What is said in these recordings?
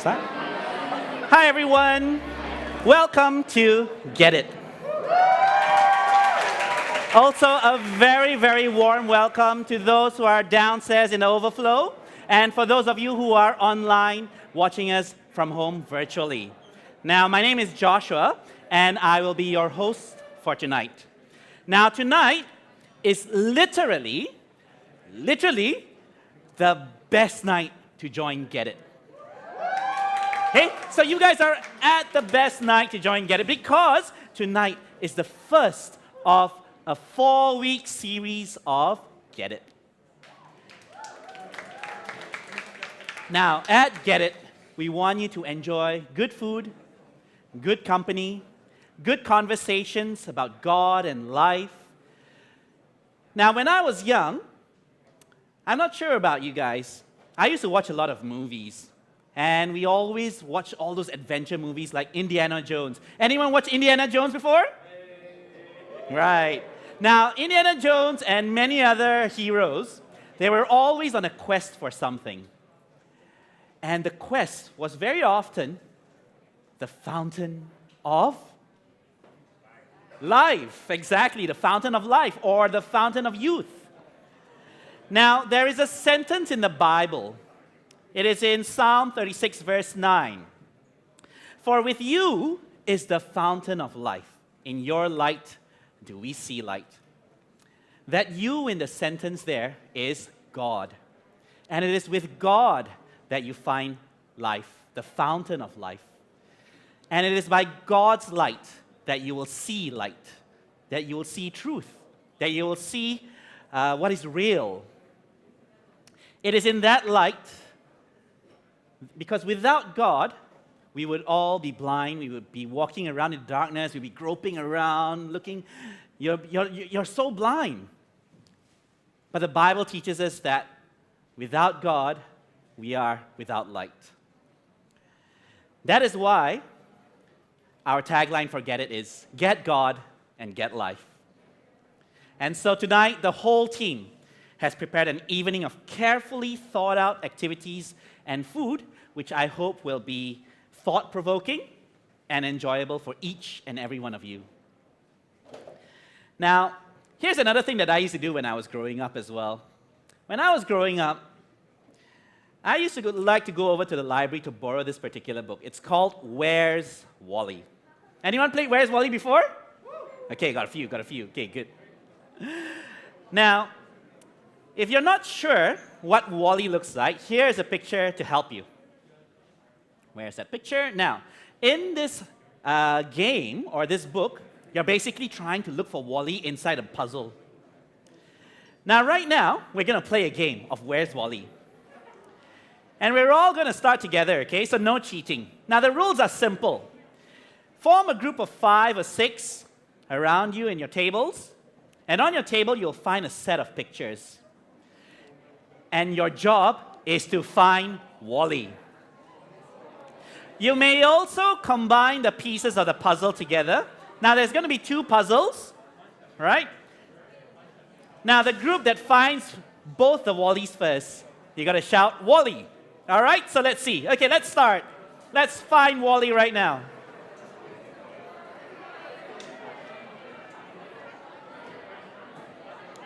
Start. Hi, everyone. Welcome to Get It. Also, a very, very warm welcome to those who are downstairs in the overflow, and for those of you who are online watching us from home virtually. Now, my name is Joshua, and I will be your host for tonight. Now, tonight is literally the best night to join Get It. Okay, so you guys are at the best night to join Get It because tonight is the first of a 4-week series of Get It. Now, at Get It, we want you to enjoy good food, good company, good conversations about God and life. Now, when I was young, I'm not sure about you guys, I used to watch a lot of movies. And we always watch all those adventure movies like Indiana Jones. Anyone watch Indiana Jones before? Right. Now, Indiana Jones and many other heroes, they were always on a quest for something. And the quest was very often the fountain of life. Exactly, the fountain of life or the fountain of youth. Now, there is a sentence in the Bible. It is in Psalm 36, verse 9. For with you is the fountain of life. In your light do we see light. That you in the sentence there is God. And it is with God that you find life, the fountain of life. And it is by God's light that you will see light, that you will see truth, that you will see what is real. It is in that light. Because without God, we would all be blind. We would be walking around in darkness. We'd be groping around, looking. You're so blind. But the Bible teaches us that without God, we are without light. That is why our tagline for Get It is, Get God and Get Life. And so tonight, the whole team has prepared an evening of carefully thought out activities and food, which I hope will be thought-provoking and enjoyable for each and every one of you. Now, here's another thing that I used to do when I was growing up as well. When I was growing up, I used to like to go over to the library to borrow this particular book. It's called Where's Wally? Anyone played Where's Wally before? Okay, got a few. Okay, good. Now, if you're not sure what Wally looks like, here's a picture to help you. Where's that picture? Now, in this game or this book, you're basically trying to look for Wally inside a puzzle. Now, right now, we're going to play a game of Where's Wally? And we're all going to start together, okay? So no cheating. Now, the rules are simple. Form a group of 5 or 6 around you in your tables. And on your table, you'll find a set of pictures. And your job is to find Wally. You may also combine the pieces of the puzzle together. Now, there's going to be 2 puzzles, right? Now, the group that finds both the Wallys first, you got to shout, Wally. All right, so let's see. Okay, let's start. Let's find Wally right now.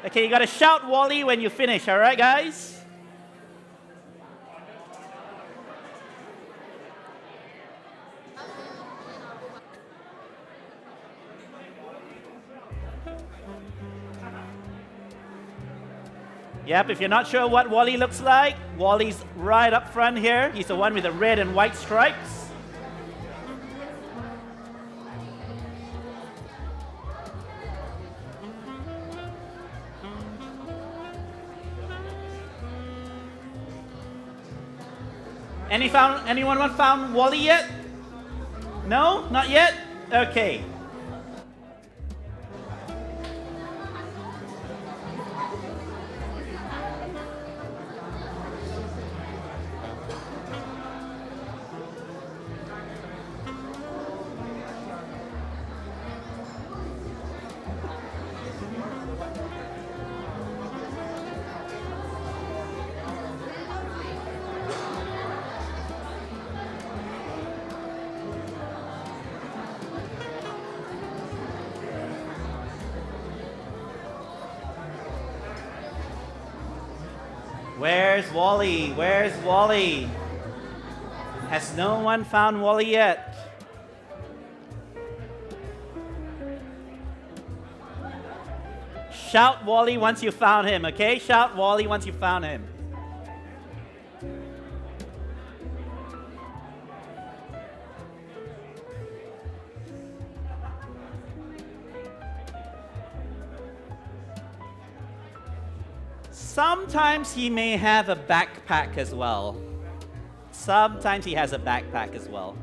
Okay, you got to shout Wally when you finish, all right, guys? Yep, if you're not sure what Wally looks like, Wally's right up front here. He's the one with the red and white stripes. Anyone found Wally yet? No? Not yet? Okay. Where's Wally? Where's Wally? Has no one found Wally yet? Shout Wally once you found him, okay? Shout Wally once you found him. Sometimes he may have a backpack as well. Sometimes he has a backpack as well.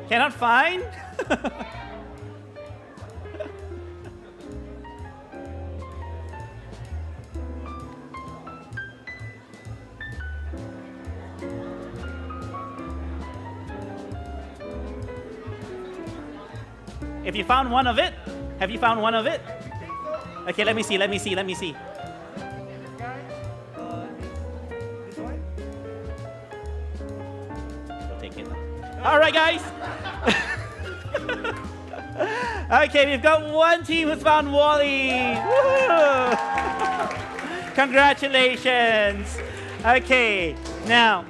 Cannot find? If you found one of it, have you found one of it? Okay, let me see. This guy? This one? We'll take it. All right, guys. Okay, we've got one team who's found Wally. Woo! Congratulations. Okay, now,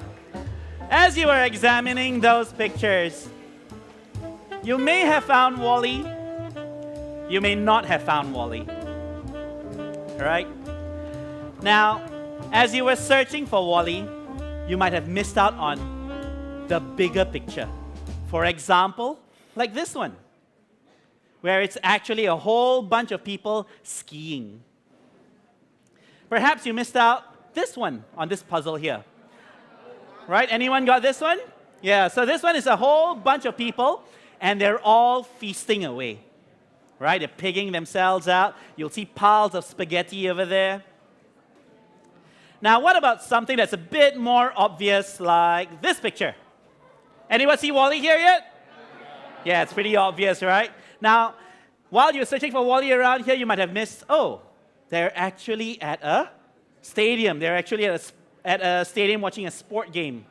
as you were examining those pictures, you may have found Wally. You may not have found Wally. All right? Now, as you were searching for Wally, you might have missed out on the bigger picture. For example, like this one, where it's actually a whole bunch of people skiing. Perhaps you missed out this one on this puzzle here. Right? Anyone got this one? Yeah, so this one is a whole bunch of people, and they're all feasting away. Right? They're pigging themselves out. You'll see piles of spaghetti over there. Now, what about something that's a bit more obvious, like this picture? Anyone see Wally here yet? Yeah, it's pretty obvious, right? Now, while you're searching for Wally around here, you might have missed, they're actually at a stadium. They're actually at a stadium watching a sport game,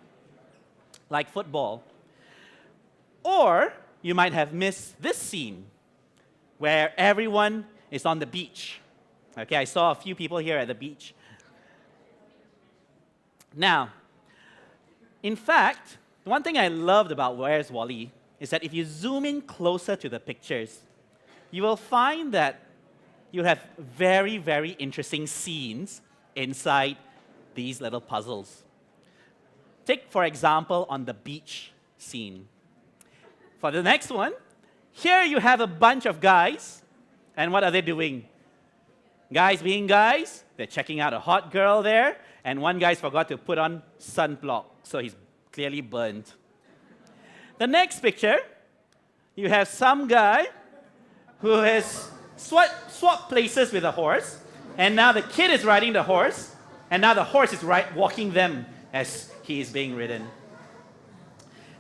like football. Or you might have missed this scene, where everyone is on the beach. Okay, I saw a few people here at the beach. Now, in fact, the one thing I loved about Where's Wally is that if you zoom in closer to the pictures, you will find that you have very, very interesting scenes inside these little puzzles. Take, for example, on the beach scene. For the next one, here you have a bunch of guys, and what are they doing? Guys being guys, they're checking out a hot girl there, and one guy's forgot to put on sunblock, so he's clearly burnt. The next picture, you have some guy who has swapped places with a horse, and now the kid is riding the horse, and now the horse is walking them as he is being ridden.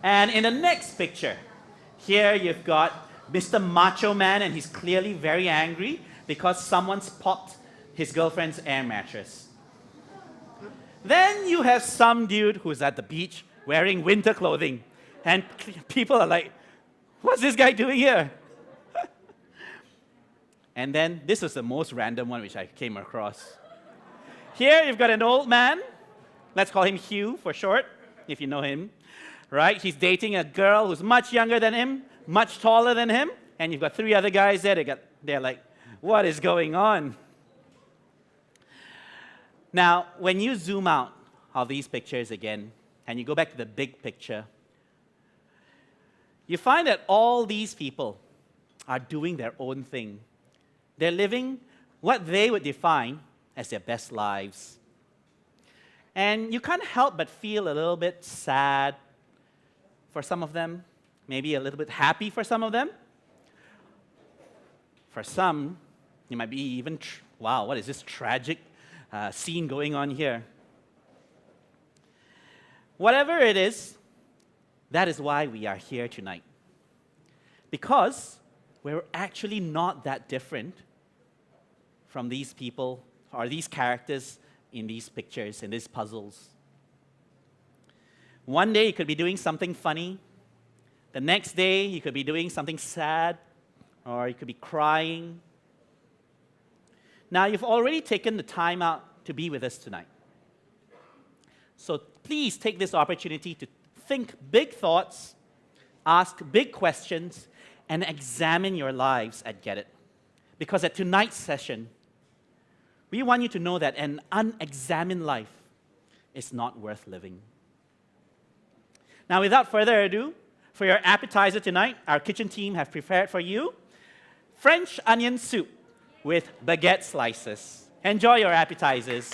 And in the next picture, here you've got Mr. Macho Man, and he's clearly very angry because someone's popped his girlfriend's air mattress. Then you have some dude who's at the beach wearing winter clothing. And people are like, what's this guy doing here? And then this was the most random one which I came across. Here you've got an old man. Let's call him Hugh for short, if you know him. Right? He's dating a girl who's much younger than him, much taller than him. And you've got three other guys there. They're like, what is going on? Now, when you zoom out of these pictures again, and you go back to the big picture, you find that all these people are doing their own thing. They're living what they would define as their best lives. And you can't help but feel a little bit sad for some of them, maybe a little bit happy for some of them. For some, you might be even, wow, what is this tragic scene going on here? Whatever it is, that is why we are here tonight. Because we're actually not that different from these people or these characters in these pictures, in these puzzles. One day you could be doing something funny. The next day you could be doing something sad, or you could be crying. Now, you've already taken the time out to be with us tonight. So please take this opportunity to think big thoughts, ask big questions, and examine your lives at Get It. Because at tonight's session, we want you to know that an unexamined life is not worth living. Now, without further ado, for your appetizer tonight, our kitchen team have prepared for you French onion soup with baguette slices. Enjoy your appetizers.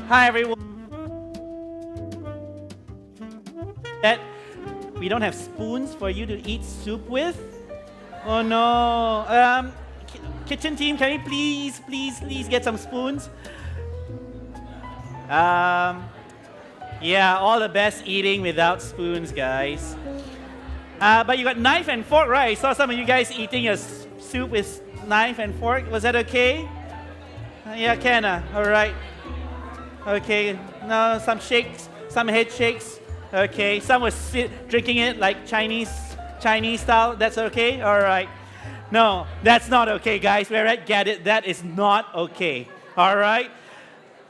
Hi, everyone. That we don't have spoons for you to eat soup with? Oh no. Kitchen team, can we please get some spoons? Yeah, all the best eating without spoons, guys. But you got knife and fork, right? I saw some of you guys eating your soup with knife and fork. Was that okay? Yeah, can. All right. Okay. No, some shakes, some head shakes. Okay. Some was drinking it like Chinese style. That's okay. All right. No, that's not okay, guys. We're at Geddit. That is not okay. All right?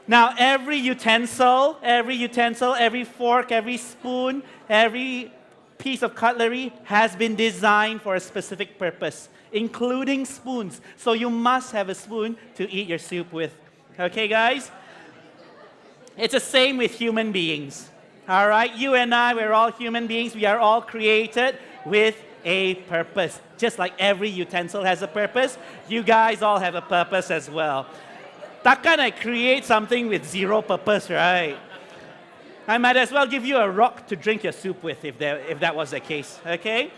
Now, every utensil, every fork, every spoon, every piece of cutlery has been designed for a specific purpose, including spoons. So you must have a spoon to eat your soup with. Okay, guys? It's the same with human beings. All right? You and I, we're all human beings. We are all created with a purpose. Just like every utensil has a purpose, you guys all have a purpose as well. Takkan I create something with zero purpose, right? I might as well give you a rock to drink your soup with if that was the case, okay?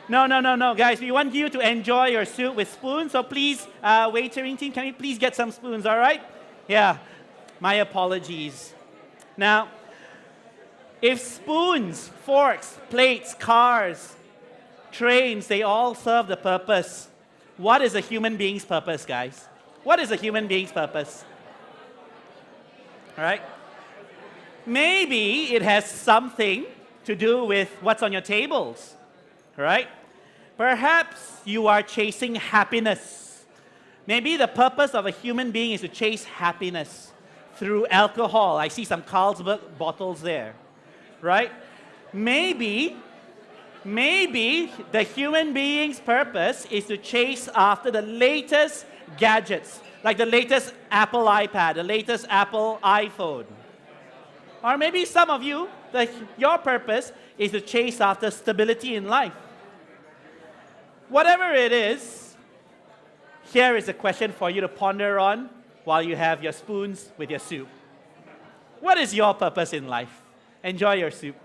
No, guys. We want you to enjoy your soup with spoons, so please, waitering team, can we please get some spoons, all right? Yeah, my apologies. Now, if spoons, forks, plates, cars, trains, they all serve the purpose, what is a human being's purpose, guys? What is a human being's purpose? All right? Maybe it has something to do with what's on your tables, right? Perhaps you are chasing happiness. Maybe the purpose of a human being is to chase happiness through alcohol. I see some Carlsberg bottles there, right? Maybe the human being's purpose is to chase after the latest gadgets, like the latest Apple iPad, the latest Apple iPhone. Or maybe some of you, your purpose is to chase after stability in life. Whatever it is, here is a question for you to ponder on while you have your spoons with your soup. What is your purpose in life? Enjoy your soup.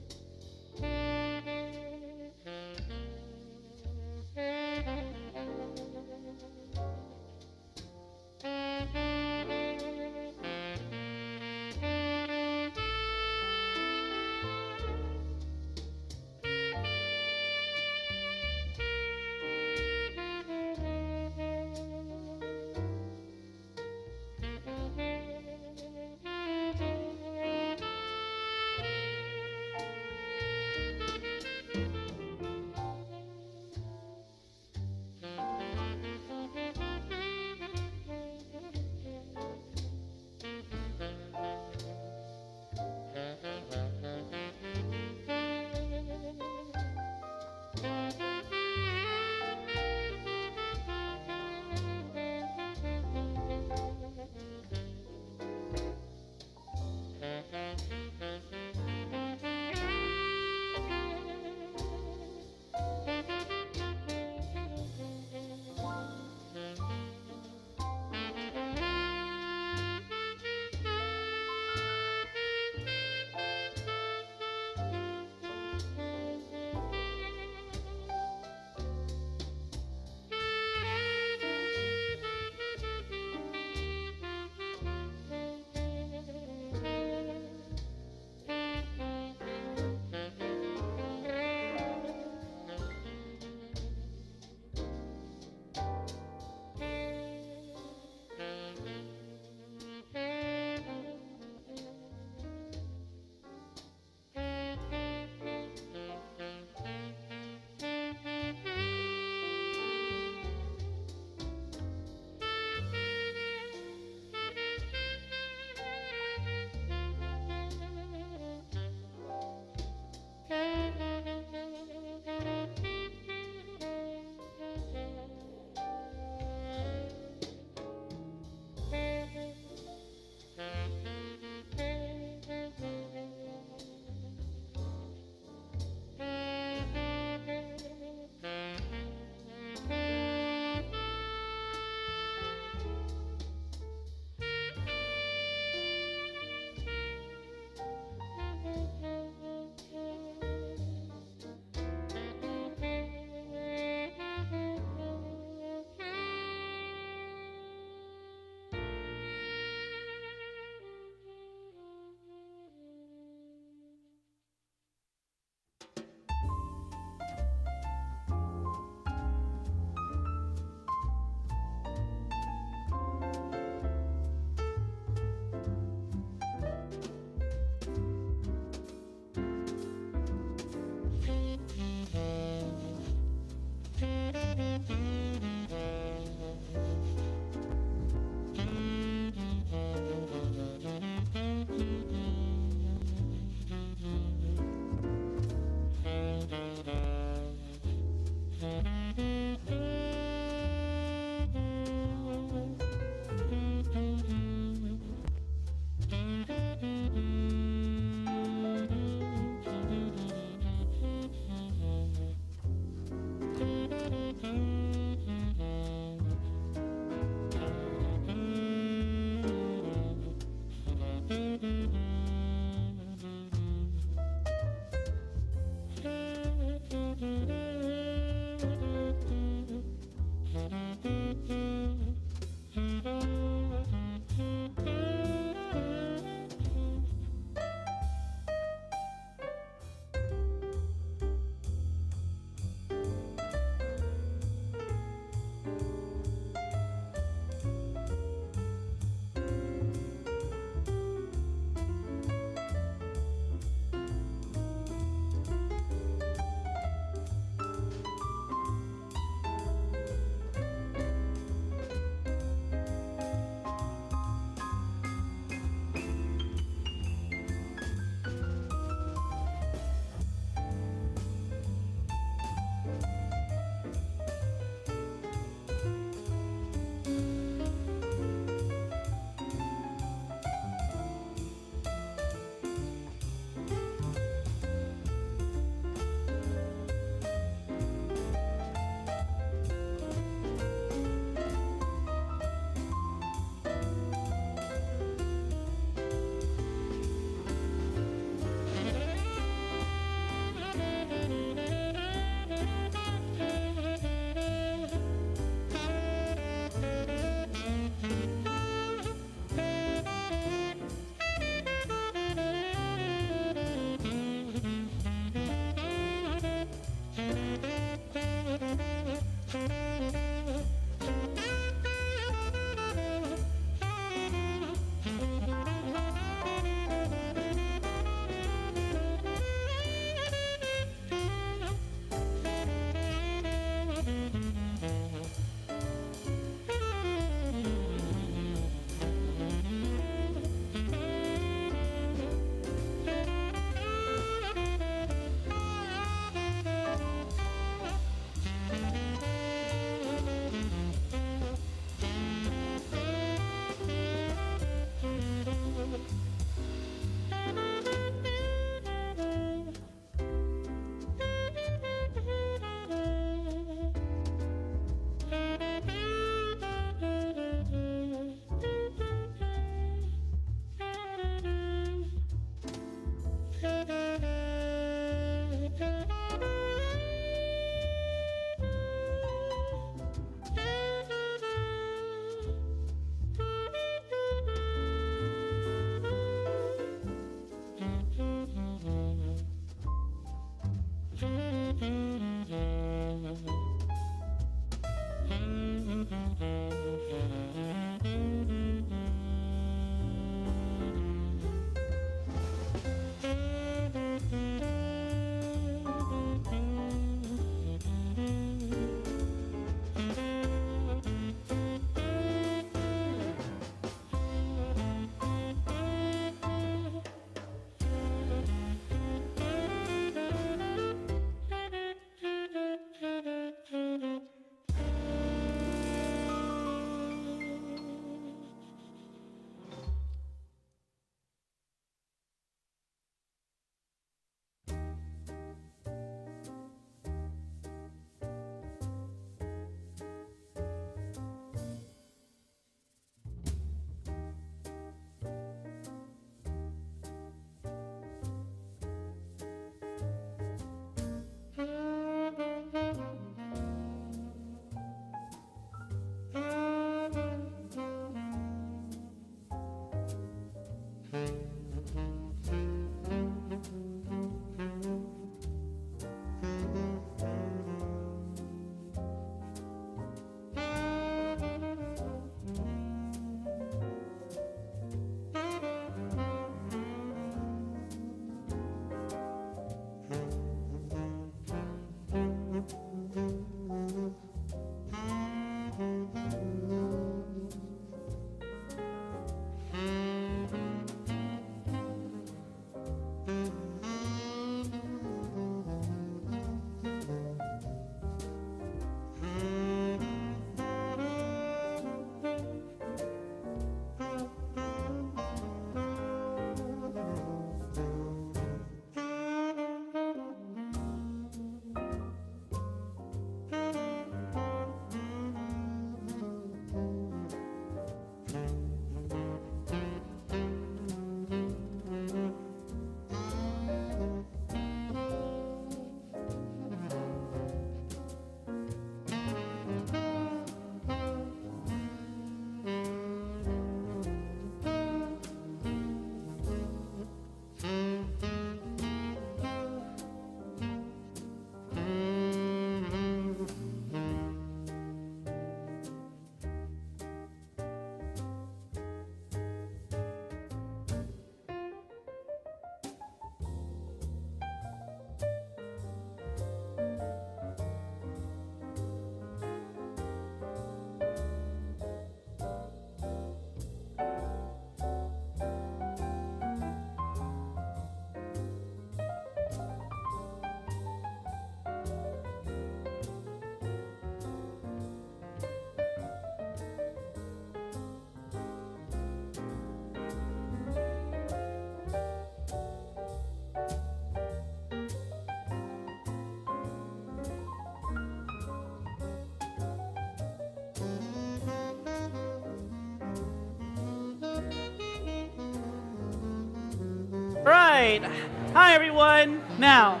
right. Hi, everyone. Now,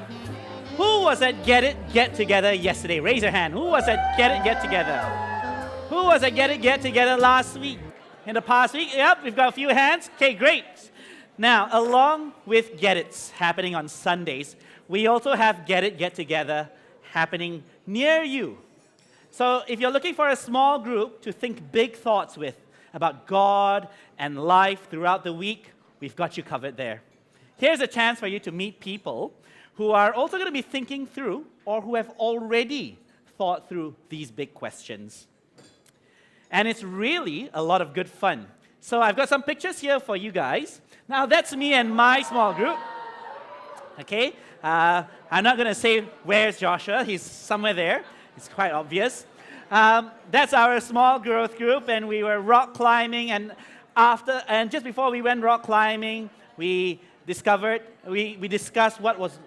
who was at Get It Get Together yesterday? Raise your hand. Who was at Get It Get Together? Who was at Get It Get Together last week? In the past week? Yep, we've got a few hands. Okay, great. Now, along with Get It's happening on Sundays, we also have Get It Get Together happening near you. So if you're looking for a small group to think big thoughts with about God and life throughout the week, we've got you covered there. Here's a chance for you to meet people who are also going to be thinking through or who have already thought through these big questions. And it's really a lot of good fun. So I've got some pictures here for you guys. Now that's me and my small group. Okay, I'm not going to say where's Joshua. He's somewhere there. It's quite obvious. That's our small growth group, and we were rock climbing. And just before we went rock climbing, we discussed what was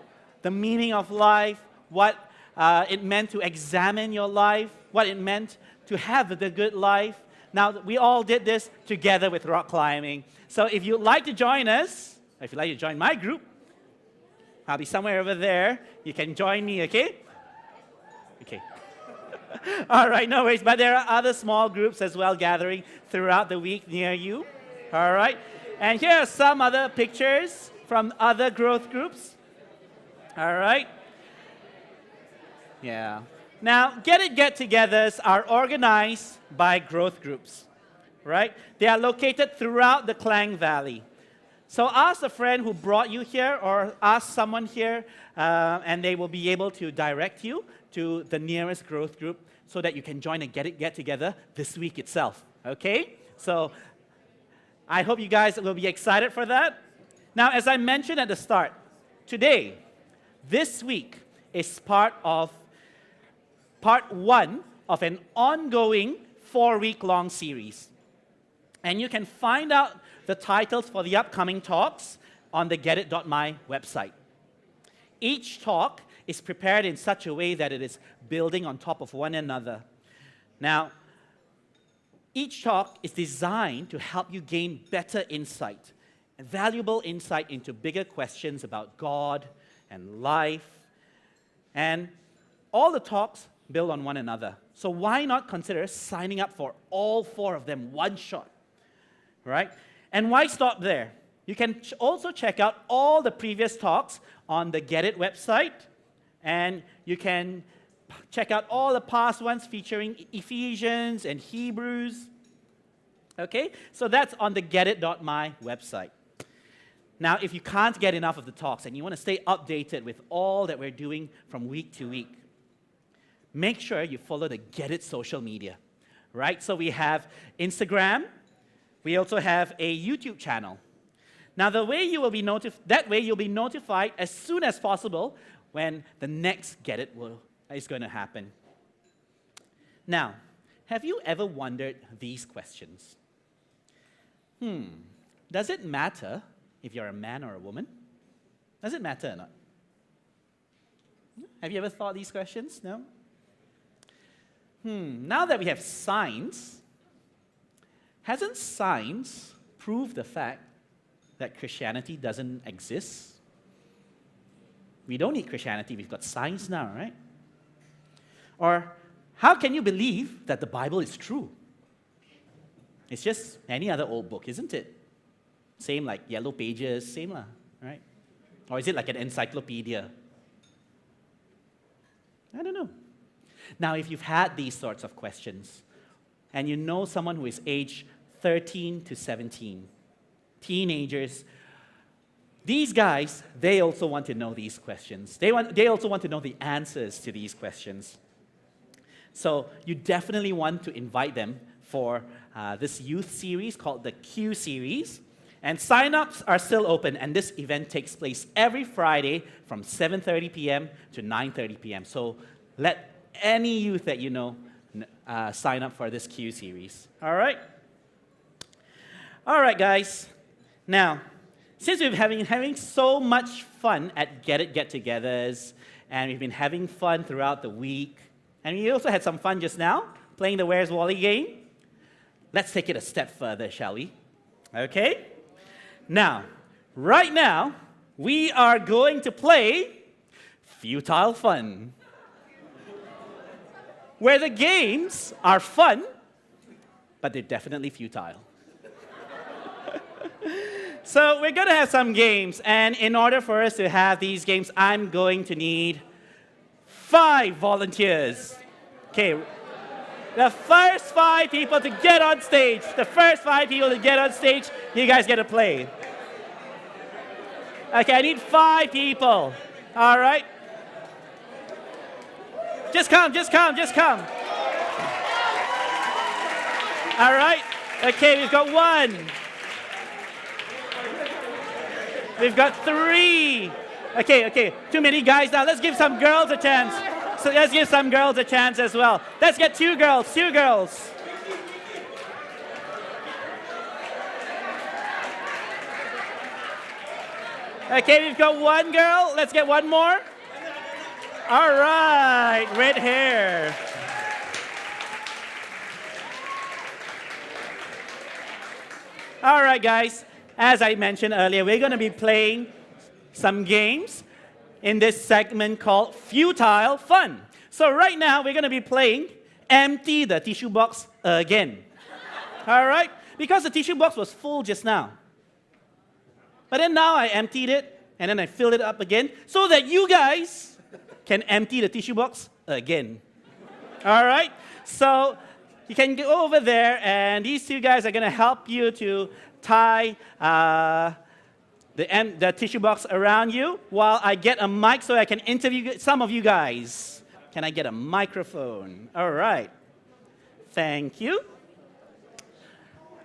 the meaning of life, what it meant to examine your life, what it meant to have the good life. Now, we all did this together with rock climbing. So if you'd like to join us, if you'd like to join my group, I'll be somewhere over there. You can join me, okay? Okay. All right, no worries. But there are other small groups as well gathering throughout the week near you. All right. And here are some other pictures from other growth groups. All right. Yeah. Now, Get It Get-togethers are organized by growth groups, right? They are located throughout the Klang Valley. So ask a friend who brought you here or ask someone here, and they will be able to direct you to the nearest growth group so that you can join a Get It Get-together this week itself, okay? So I hope you guys will be excited for that. Now, as I mentioned at the start, today, this week, is part one of an ongoing 4-week-long series. And you can find out the titles for the upcoming talks on the geddit.my website. Each talk is prepared in such a way that it is building on top of one another. Now, each talk is designed to help you gain better insight, valuable insight into bigger questions about God and life. And all the talks build on one another. So why not consider signing up for all 4 of them one shot, right? And why stop there? You can also check out all the previous talks on the Get It website, and you can check out all the past ones featuring Ephesians and Hebrews. Okay, so that's on the geddit.my website. Now, if you can't get enough of the talks and you want to stay updated with all that we're doing from week to week, make sure you follow the Get It social media, right? So we have Instagram. We also have a YouTube channel. Now, that way you'll be notified as soon as possible when the next Get It is going to happen. Now, have you ever wondered these questions? Does it matter if you're a man or a woman? Does it matter or not? Have you ever thought these questions? No? Now that we have science, hasn't science proved the fact that Christianity doesn't exist? We don't need Christianity, we've got science now, right? Or how can you believe that the Bible is true? It's just any other old book, isn't it? Same like Yellow Pages, same lah, right? Or is it like an encyclopedia? I don't know. Now, if you've had these sorts of questions, and you know someone who is aged 13 to 17, teenagers, these guys, they also want to know these questions. They also want to know the answers to these questions. So you definitely want to invite them for this youth series called the Q Series. And sign-ups are still open, and this event takes place every Friday from 7:30 p.m. to 9:30 p.m. So let any youth that you know sign up for this Q Series. All right? All right, guys. Now, since we've been having so much fun at Get It Get-togethers, and we've been having fun throughout the week, and we also had some fun just now playing the Where's Wally game, let's take it a step further, shall we? Okay? Now, right now, we are going to play Futile Fun, where the games are fun, but they're definitely futile. So we're going to have some games, and in order for us to have these games, I'm going to need 5 volunteers. Okay, the first 5 people to get on stage, you guys get to play. Okay, I need 5 people. All right? Just come. All right? Okay, we've got 1. We've got 3. Okay, too many guys now. Let's give some girls a chance. So let's give some girls a chance as well. Let's get 2 girls. Okay, we've got 1 girl. Let's get 1 more. All right, red hair. All right, guys. As I mentioned earlier, we're going to be playing some games in this segment called Futile Fun. So right now, we're going to be playing Empty the Tissue Box Again. All right? Because the tissue box was full just now. But then now I emptied it, and then I filled it up again, so that you guys can empty the tissue box again. All right? So you can go over there, and these 2 guys are going to help you to tie the tissue box around you while I get a mic so I can interview some of you guys. Can I get a microphone? All right. Thank you.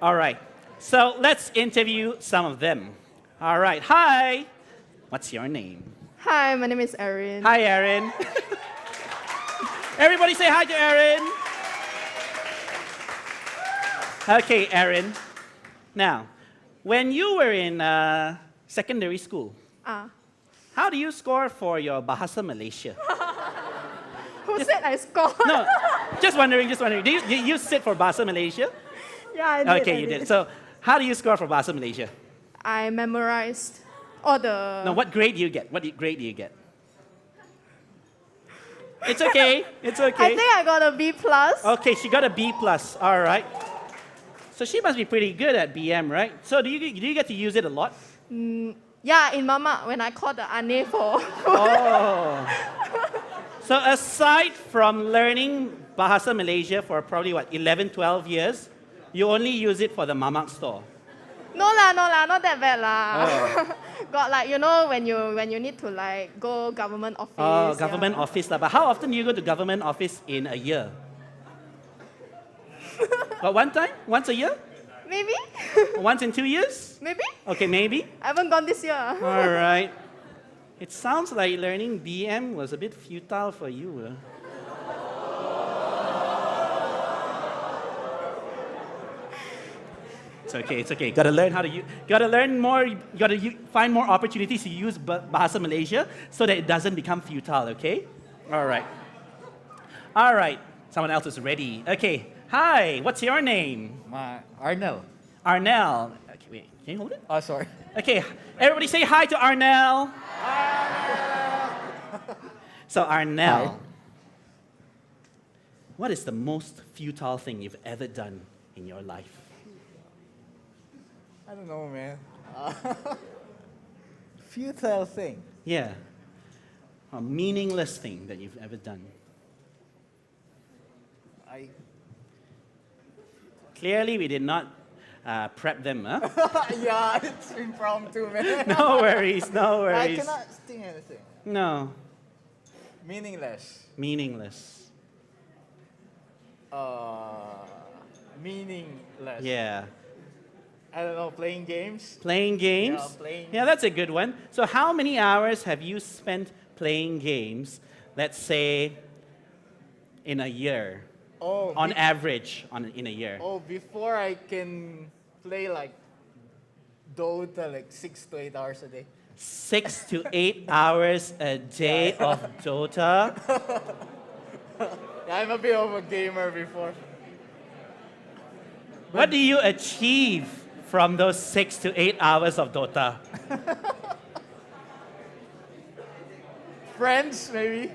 All right. So let's interview some of them. All right. Hi. What's your name? Hi, my name is Erin. Hi, Erin. Everybody say hi to Erin. Okay, Erin. Now, when you were in secondary school, how do you score for your Bahasa Malaysia? Who said I scored? No, just wondering. Did you sit for Bahasa Malaysia? Yeah, I did. Okay, you did. So, how do you score for Bahasa Malaysia? I memorized all the... No, what grade do you get? It's okay. I think I got a B+. Okay, she got a B+. All right. So she must be pretty good at BM, right? So do you get to use it a lot? Yeah, in Mama, when I called the ane for... Oh. So aside from learning Bahasa Malaysia for probably, 11, 12 years, you only use it for the mamak store? No lah, not that bad lah. Oh. Got when you need to go government office. Oh, government office lah. But how often do you go to government office in a year? But one time? Once a year? Maybe. Once in 2 years? Maybe. Okay, maybe. I haven't gone this year. All right. It sounds like learning BM was a bit futile for you. It's okay. Gotta learn how to use. Gotta learn more. Find more opportunities to use Bahasa Malaysia so that it doesn't become futile. Okay. All right. Someone else is ready. Okay. Hi. What's your name? Arnel. Arnel. Okay. Wait. Can you hold it? Oh, sorry. Okay. Everybody say hi to Arnel. So Arnel. Hi. What is the most futile thing you've ever done in your life? I don't know, man. Futile thing. Yeah. A meaningless thing that you've ever done. Clearly, we did not prep them, huh? Yeah, it's impromptu, man. No worries. I cannot think anything. No. Meaningless. Meaningless. Meaningless. Yeah. I don't know, playing games? Playing games? Yeah, playing. Yeah, that's a good one. So how many hours have you spent playing games, let's say, in a year? Oh, on average, in a year? Oh, before I can play Dota 6 to 8 hours a day. 6 to 8 hours a day of Dota? Yeah, I'm a bit of a gamer before. What do you achieve from those 6 to 8 hours of Dota? French, maybe.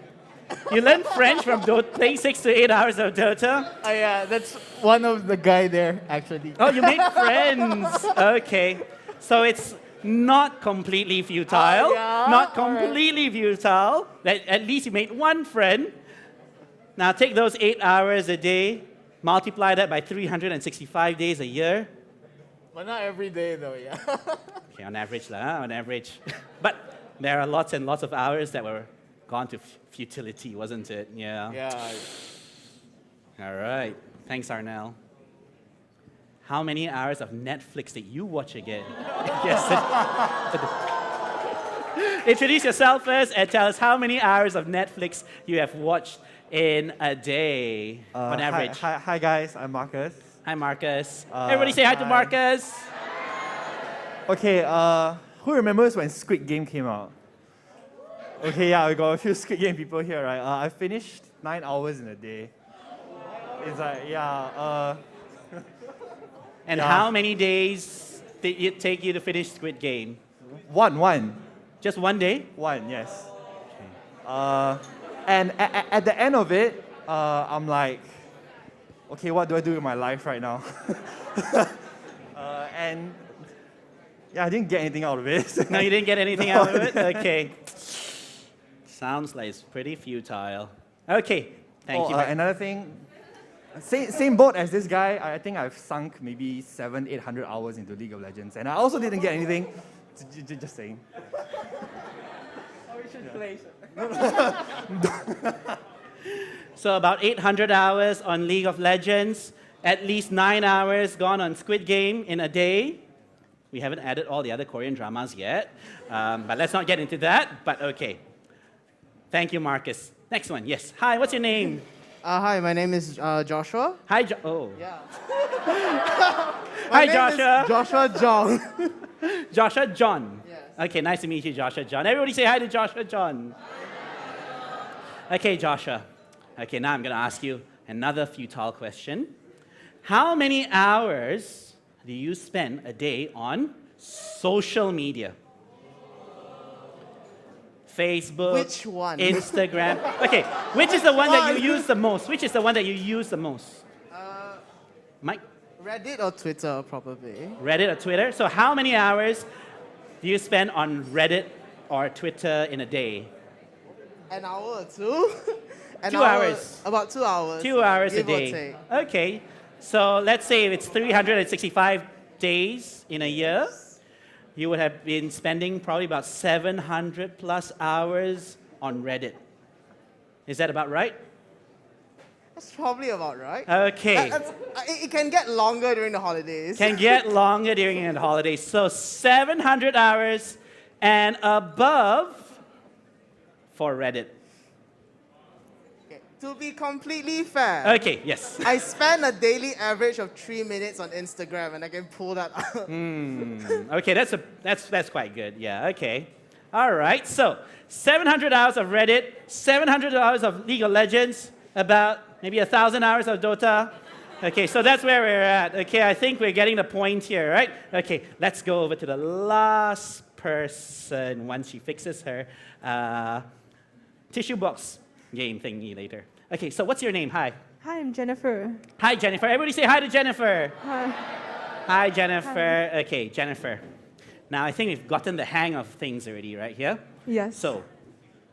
You learn French from playing 6 to 8 hours of Dota? Oh yeah, that's one of the guy there, actually. Oh, you made friends. Okay. So it's not completely futile. yeah? Not All right. completely futile. At least you made one friend. Now take those 8 hours a day, multiply that by 365 days a year. But not every day though, yeah. Okay, on average, on average. But there are lots and lots of hours that were gone to futility, wasn't it? Yeah. Yeah. All right. Thanks, Arnell. How many hours of Netflix did you watch again? Yes. Introduce yourself first and tell us how many hours of Netflix you have watched in a day on average. Hi guys, I'm Marcus. Hi, Marcus. Everybody say hi to Marcus. Okay, who remembers when Squid Game came out? Okay, yeah, we got a few Squid Game people here, right? I finished 9 hours in a day. It's like, yeah. And Yeah. how many days did it take you to finish Squid Game? One, Just one day? yes. And at the end of it, I'm like, okay, what do I do with my life right now? And yeah, I didn't get anything out of it. No, you didn't get anything out of it? Okay. Sounds like it's pretty futile. Okay, thank you. Another thing, same boat as this guy. I think I've sunk maybe 700-800 hours into League of Legends, and I also didn't get anything. Just saying. So about 800 hours on League of Legends, at least 9 hours gone on Squid Game in a day. We haven't added all the other Korean dramas yet, but let's not get into that, but okay. Thank you, Marcus. Next one, yes. Hi, what's your name? Hi, my name is Joshua. Hi, oh. Yeah. Hi, Joshua. Joshua Jong. Joshua John. Yes. Okay, nice to meet you, Joshua John. Everybody say hi to Joshua John. Okay, Joshua. Okay, now I'm going to ask you another futile question. How many hours do you spend a day on social media? Facebook, Which one? Instagram. Okay, which is the one that you use the most? Which is the one that you use the most? Mike? Reddit or Twitter, probably. Reddit or Twitter? So how many hours do you spend on Reddit or Twitter in a day? An hour or two? 2 hours. About 2 hours. 2 hours a give or day. take. Okay, so let's say if it's 365 days in a year, you would have been spending probably about 700 plus hours on Reddit. Is that about right? That's probably about right. Okay. It can get longer during the holidays. Can get longer during the holidays. So 700 hours and above for Reddit. Okay, to be completely fair, Okay, yes. I spend a daily average of 3 minutes on Instagram, and I can pull that up. Okay, that's quite good. Yeah, okay. All right, so 700 hours of Reddit, 700 hours of League of Legends, about maybe 1,000 hours of Dota. Okay, so that's where we're at. Okay, I think we're getting the point here, right? Okay, let's go over to the last person once she fixes her tissue box game thingy later. Okay, so what's your name? Hi. Hi, I'm Jennifer. Hi, Jennifer. Everybody say hi to Jennifer. Hi. Hi, Jennifer. Okay, Jennifer. Now, I think we've gotten the hang of things already, right here? Yes. So,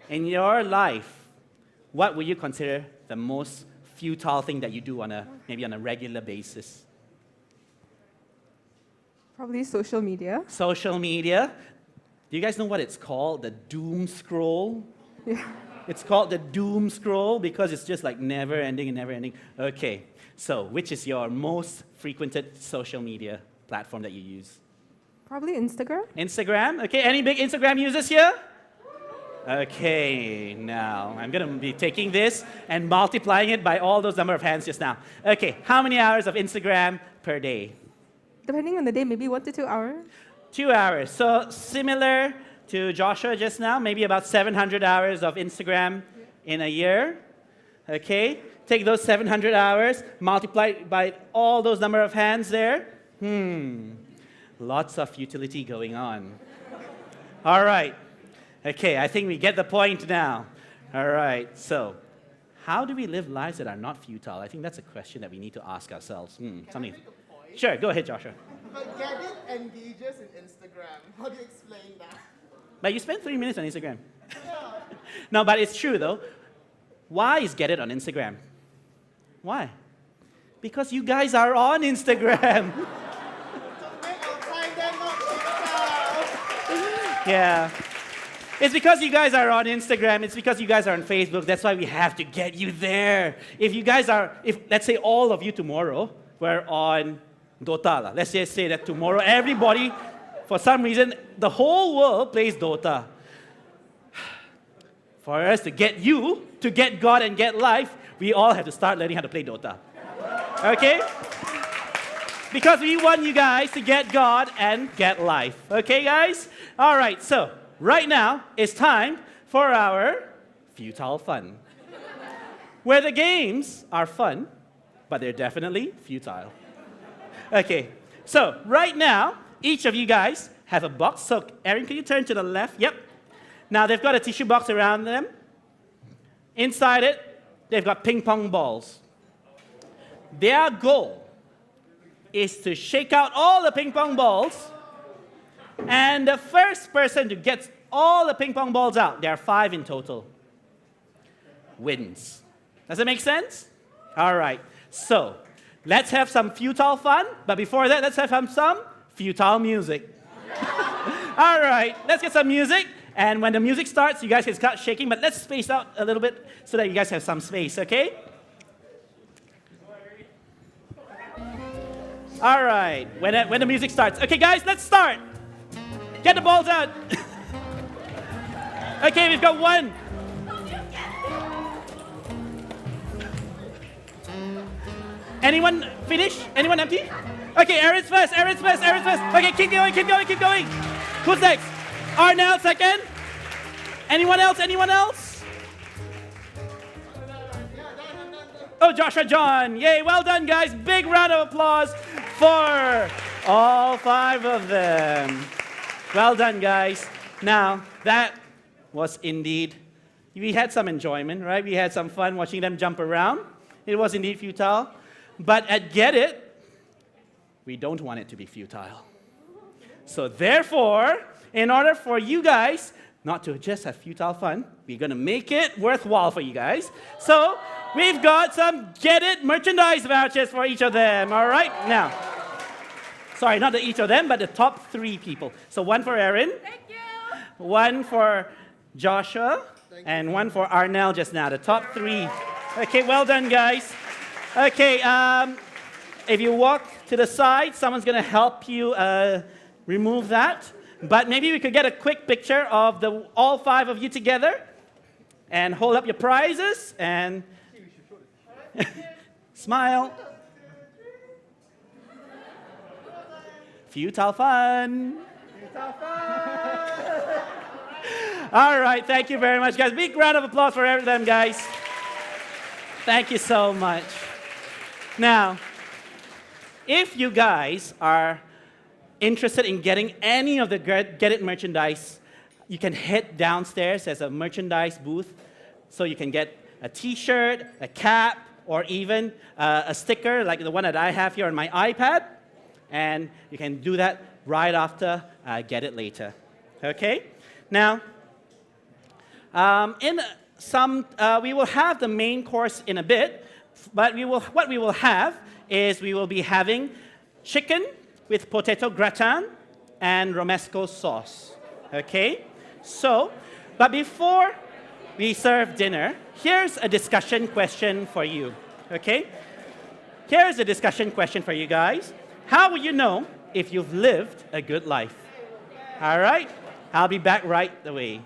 in your life, what would you consider the most futile thing that you do maybe on a regular basis? Probably social media. Social media. Do you guys know what it's called? The doom scroll? Yeah. It's called the doom scroll because it's just like never ending and never ending. Okay, so which is your most frequented social media platform that you use? Probably Instagram. Instagram? Okay, any big Instagram users here? Okay, now I'm going to be taking this and multiplying it by all those number of hands just now. Okay, how many hours of Instagram per day? Depending on the day, maybe 1 to 2 hours. 2 hours. So similar to Joshua just now, maybe about 700 hours of Instagram in a year. Okay, take those 700 hours, multiply it by all those number of hands there. Lots of futility going on. All right. Okay, I think we get the point now. All right, so how do we live lives that are not futile? I think that's a question that we need to ask ourselves. Something. Make a point? Sure, go ahead, Joshua. But Geddit engages in Instagram. How do you explain that? But you spent 3 minutes on Instagram. No, but it's true though. Why is Get It on Instagram? Why? Because you guys are on Instagram. Yeah. It's because you guys are on Instagram, it's because you guys are on Facebook, that's why we have to get you there. If you guys are, if let's say all of you tomorrow were on Dota, let's just say that tomorrow everybody, for some reason, the whole world plays Dota. For us to get you, to get God and get life, we all have to start learning how to play Dota. Okay? Because we want you guys to get God and get life. Okay, guys? All right, so right now it's time for our futile fun. Where the games are fun, but they're definitely futile. Okay, so right now, each of you guys have a box. So, Erin, can you turn to the left? Yep. Now, they've got a tissue box around them. Inside it, they've got ping pong balls. Their goal is to shake out all the ping pong balls, and the first person to get all the ping pong balls out, there are 5 in total, wins. Does that make sense? All right, so let's have some futile fun, but before that, let's have some futile music. All right, let's get some music, and when the music starts, you guys can start shaking, but let's space out a little bit so that you guys have some space, okay? All right, when the music starts. Okay, guys, let's start. Get the balls out. Okay, we've got 1. Anyone finish? Anyone empty? Okay, Aaron's first. Okay, keep going. Who's next? Arnell, second. Anyone else? Oh, Joshua John. Yay, well done, guys. Big round of applause for all 5 of them. Well done, guys. Now, that was indeed, we had some enjoyment, right? We had some fun watching them jump around. It was indeed futile. But at Get It, we don't want it to be futile. So therefore, in order for you guys not to just have futile fun, we're going to make it worthwhile for you guys. So we've got some Get It merchandise vouchers for each of them, all right? Now, sorry, not each of them, but the top 3 people. So 1 for Erin. Thank you. 1 for Joshua. And 1 for Arnell just now, the top 3. Okay, well done, guys. Okay, if you walk to the side, someone's going to help you remove that. But maybe we could get a quick picture of all 5 of you together and hold up your prizes and smile. Futile fun. All right, thank you very much, guys. Big round of applause for them, guys. Thank you so much. Now, if you guys are interested in getting any of the Get It merchandise, you can head downstairs. There's a merchandise booth, so you can get a t-shirt, a cap, or even a sticker like the one that I have here on my iPad. And you can do that right after Get It later. Okay? Now, we will have the main course in a bit, but what we will have is we will be having chicken with potato gratin and romesco sauce. Okay? So, but before we serve dinner, here's a discussion question for you. Okay? Here's a discussion question for you guys. How will you know if you've lived a good life? All right? I'll be back right away.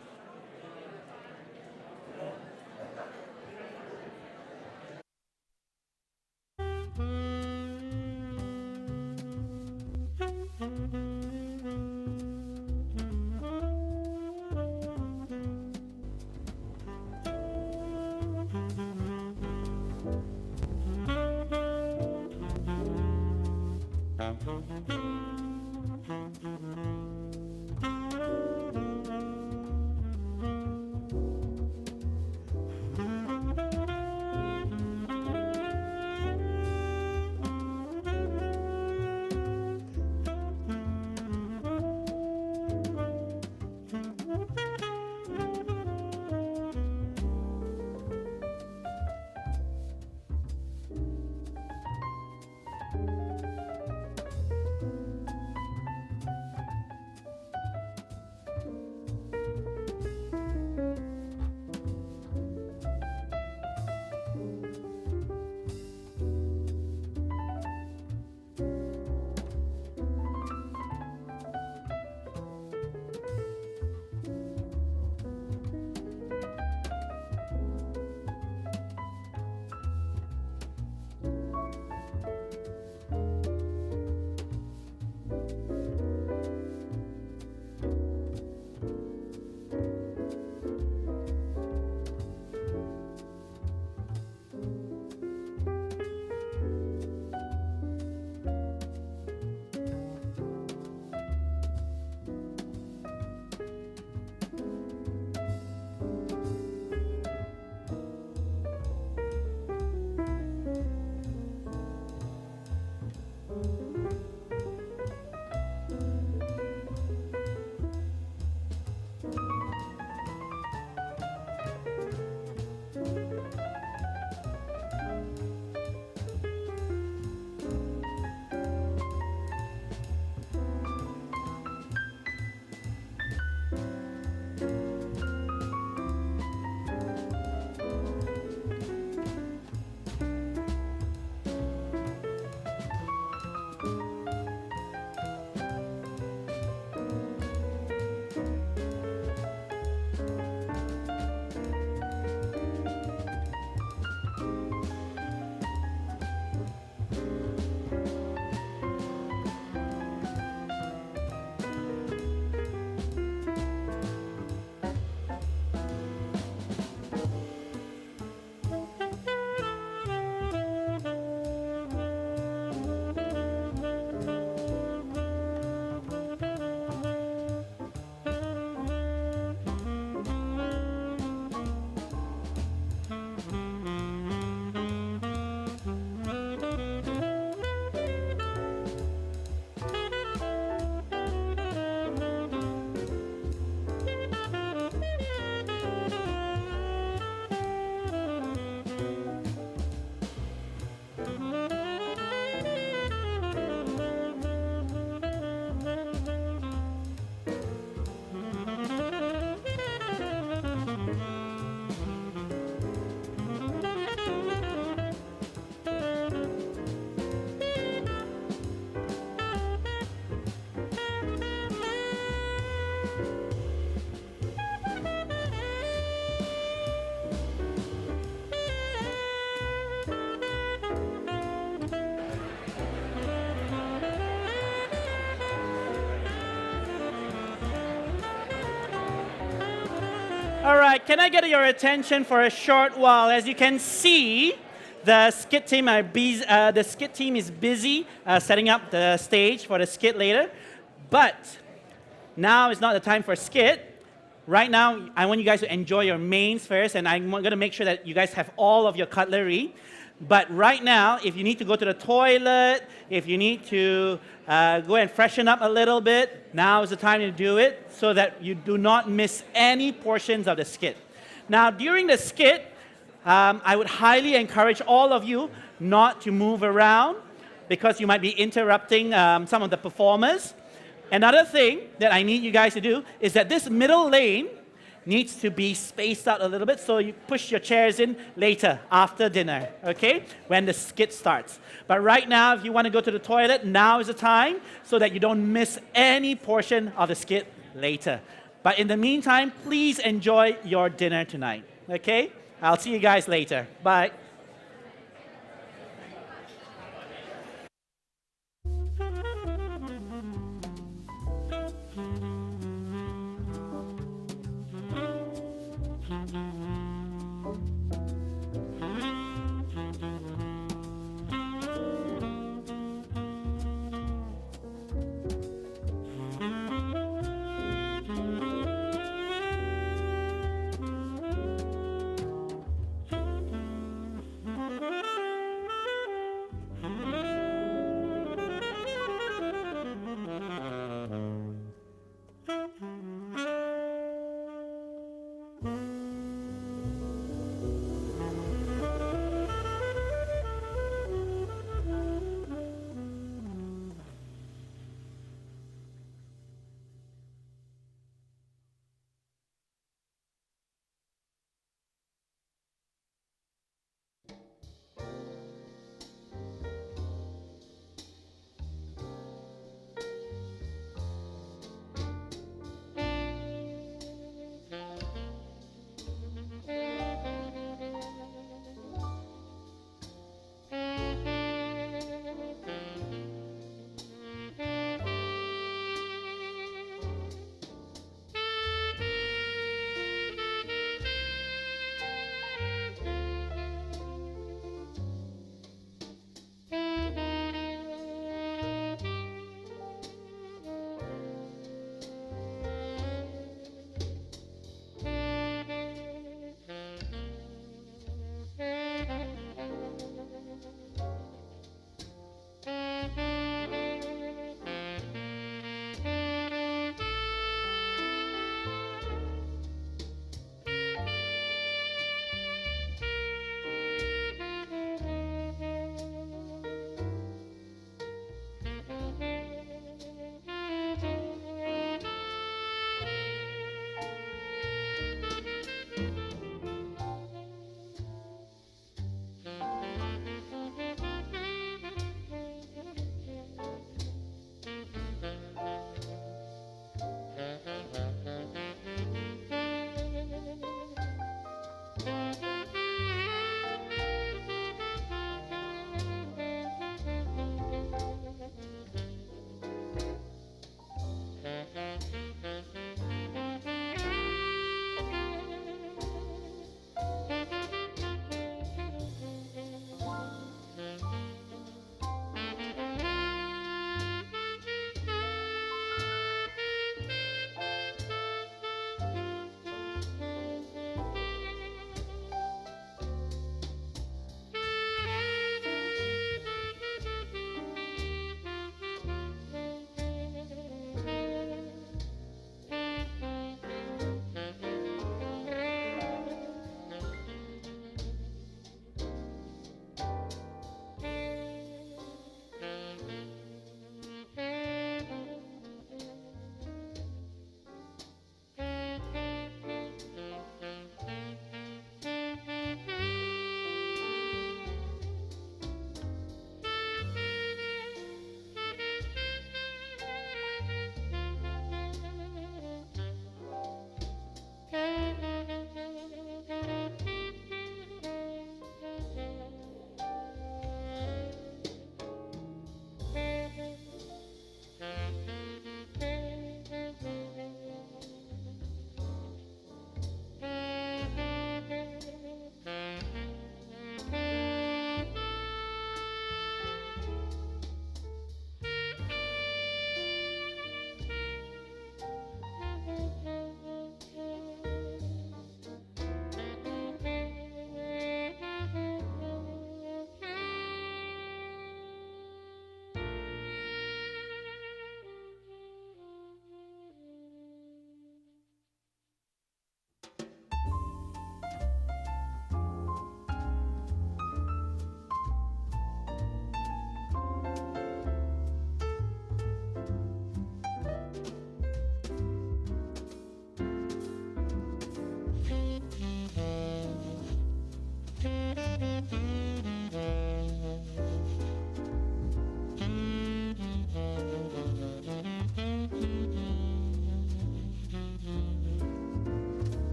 All right, can I get your attention for a short while? As you can see, the skit team is busy setting up the stage for the skit later. But now is not the time for skit. Right now, I want you guys to enjoy your mains first, and I'm going to make sure that you guys have all of your cutlery. But right now, if you need to go to the toilet, if you need to go and freshen up a little bit, now is the time to do it so that you do not miss any portions of the skit. Now, during the skit, I would highly encourage all of you not to move around because you might be interrupting some of the performers. Another thing that I need you guys to do is that this middle lane needs to be spaced out a little bit, so you push your chairs in later, after dinner, okay? When the skit starts. But right now, if you want to go to the toilet, now is the time so that you don't miss any portion of the skit later. But in the meantime, please enjoy your dinner tonight, okay? I'll see you guys later. Bye.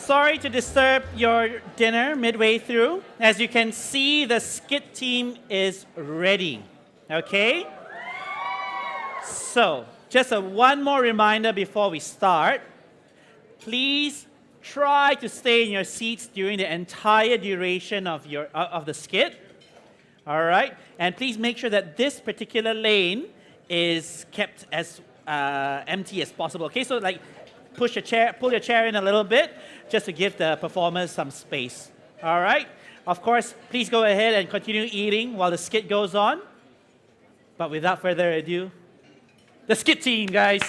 sorry to disturb your dinner midway through. As you can see, the Skit team is ready. Okay? So, just one more reminder before we start. Please try to stay in your seats during the entire duration of the skit. All right? And please make sure that this particular lane is kept as empty as possible. Okay? So like pull your chair in a little bit just to give the performers some space. All right? Of course, please go ahead and continue eating while the skit goes on. But without further ado, the Skit team, guys.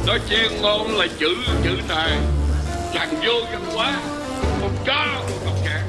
Nó chuyên môn là chữ này, thằng vô văn hóa, con chó con cạn.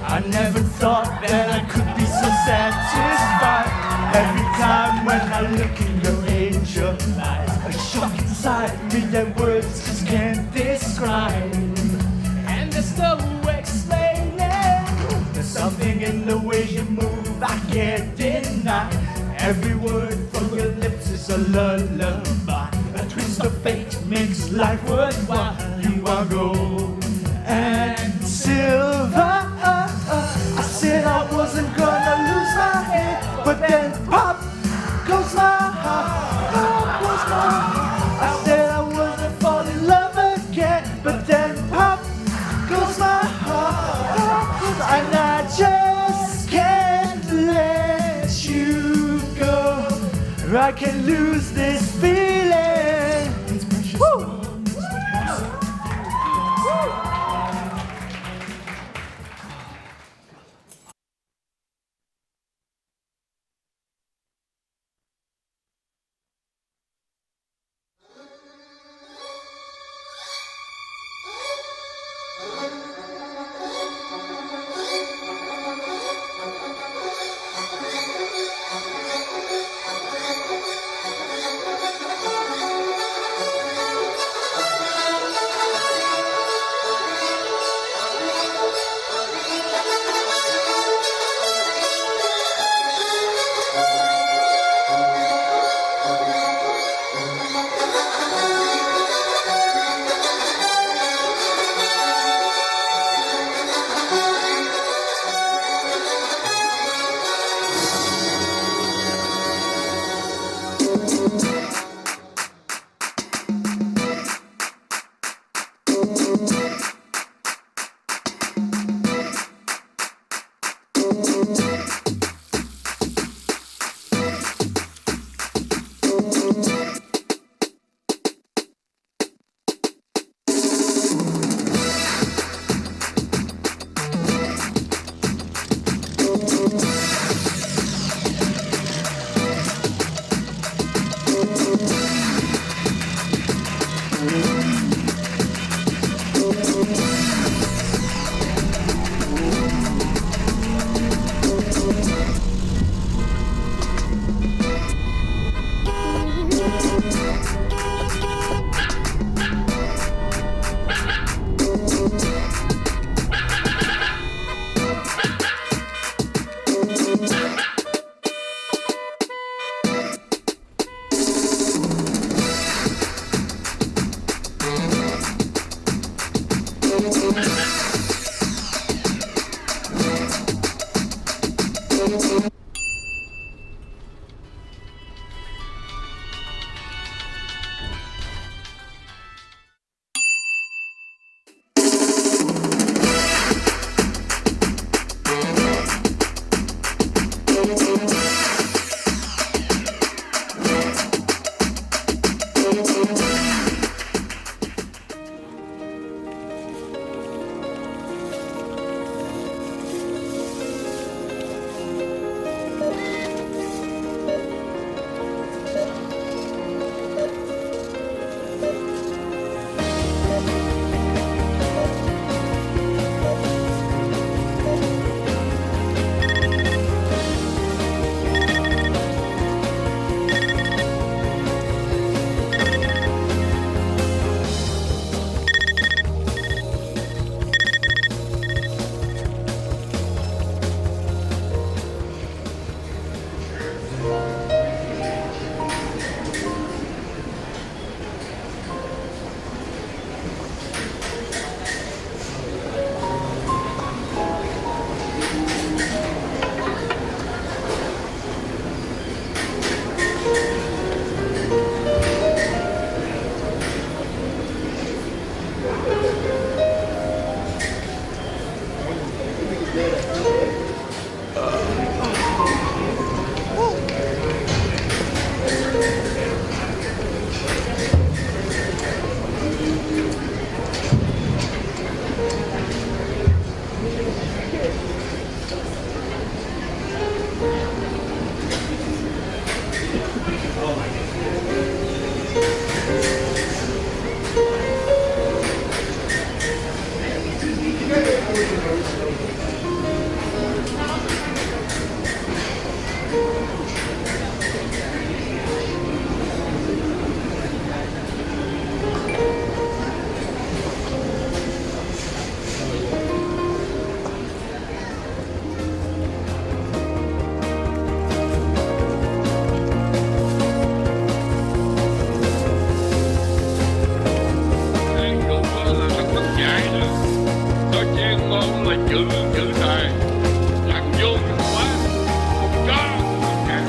I never thought that I could be so satisfied. Every time when I look in your angel eyes, a shock inside me that words just can't describe. And there's no explaining. There's something in the way you move I can't deny. Every word from your lips is a lullaby. A twist of fate makes life worthwhile. You are gold and silver. I said I wasn't gonna lose my head, but then pop goes my heart, pop goes my heart. I said I wouldn't fall in love again, but then pop goes my heart, and I just can't let you go. I can't lose this feeling. Woo! Ví dụ là thằng mất dạy đó, có chuyên môn là chữ tài, làm vô dụng quá, không có không cả.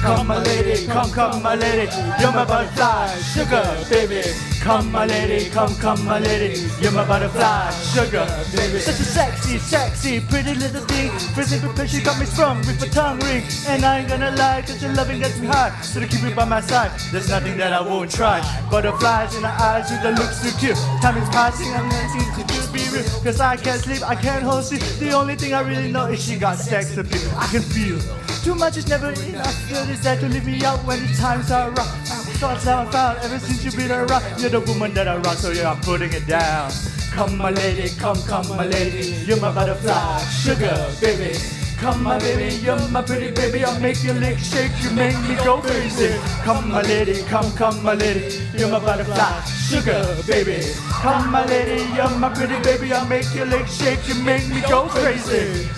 Come my lady, come my lady, you're my butterfly, sugar baby. Come my lady, come my lady, you're my butterfly, sugar baby. Such a sexy, pretty little thing. Freezing because she got me sprung with a tongue ring. And I ain't gonna lie, cause your loving gets me high. So to keep it by my side, there's nothing that I won't try. Butterflies in her eyes with the looks so cute. Time is passing, I'm dancing to be real. Cause I can't sleep, I can't hold sleep. The only thing I really know is she got sex appeal. I can feel too much is never enough. Feel is there to leave me out when the times are rough. Thoughts that I found ever since you've been around. You're the woman that I rock, so yeah, I'm putting it down. Come my lady, come my lady, you're my butterfly, sugar baby. Come my baby, you're my pretty baby. I'll make your legs shake, you make me go crazy. Come my lady, come my lady, you're my butterfly, sugar baby. Come my lady, you're my pretty baby. I'll make your legs shake, you make me go crazy.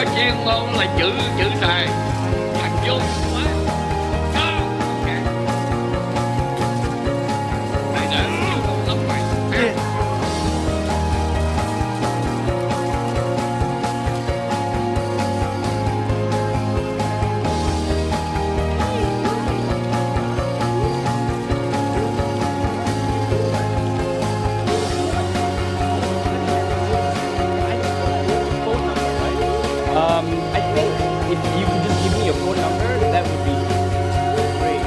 Có chuyên môn là chữ tài, nhạc vô quá. Đó, ok. Đây đã yêu cầu lắm mày. I think if you could just give me your phone number, that would be great.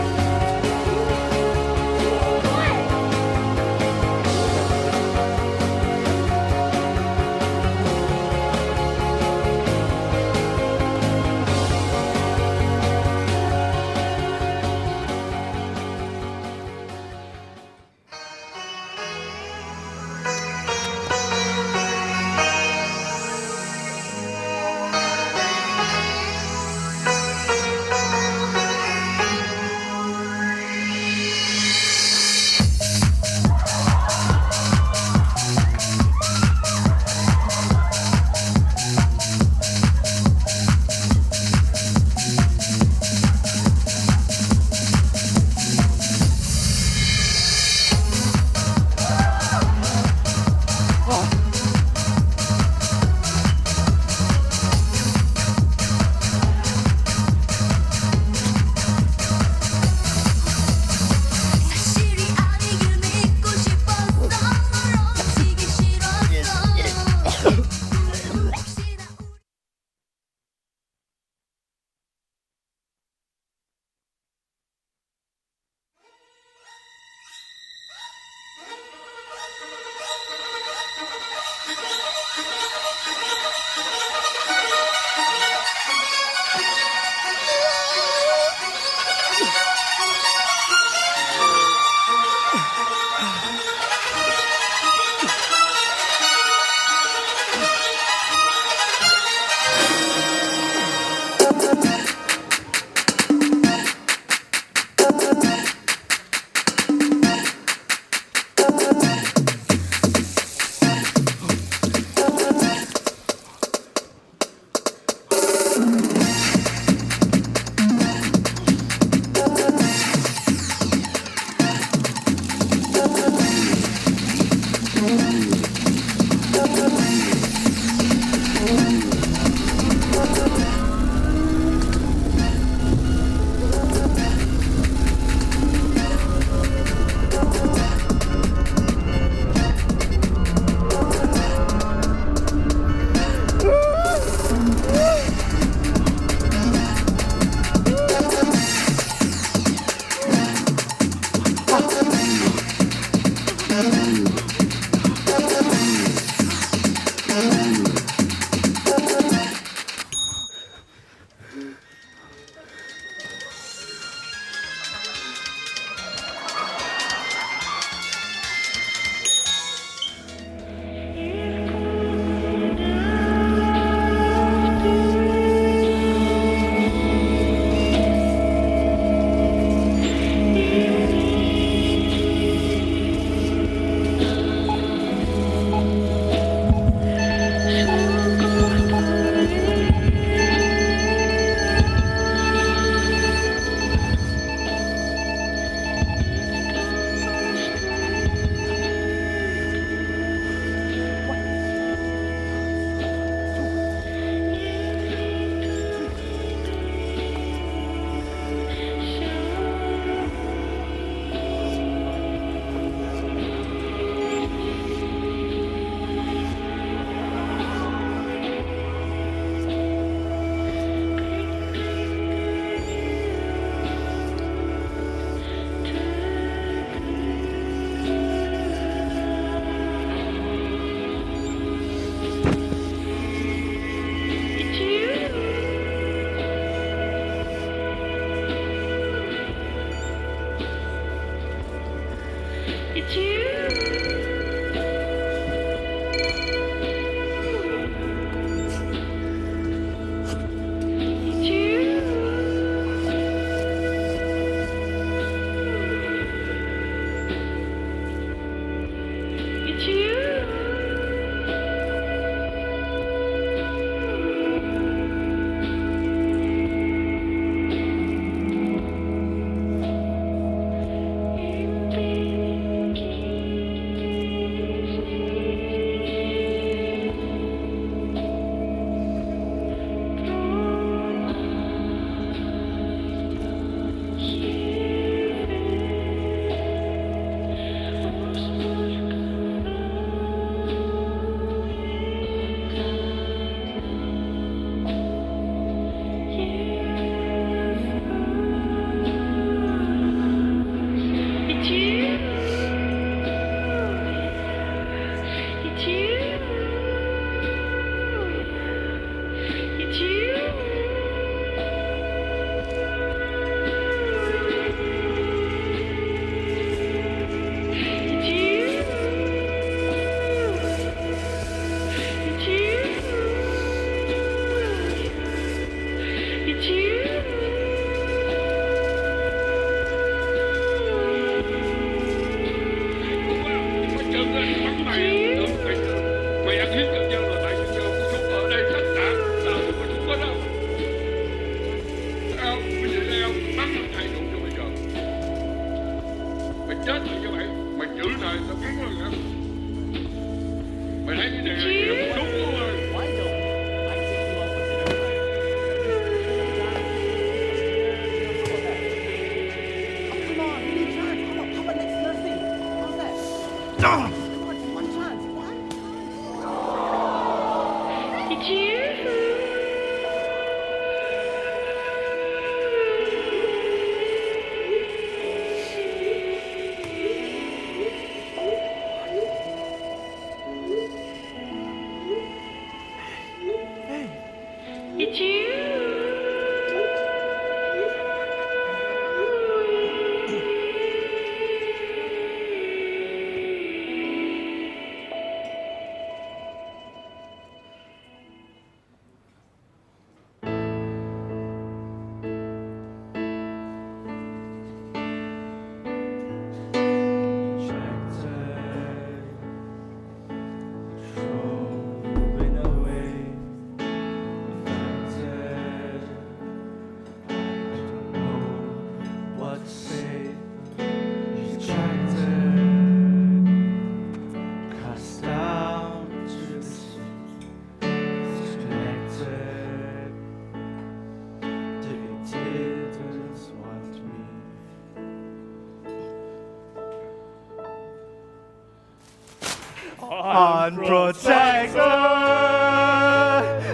Unprotected,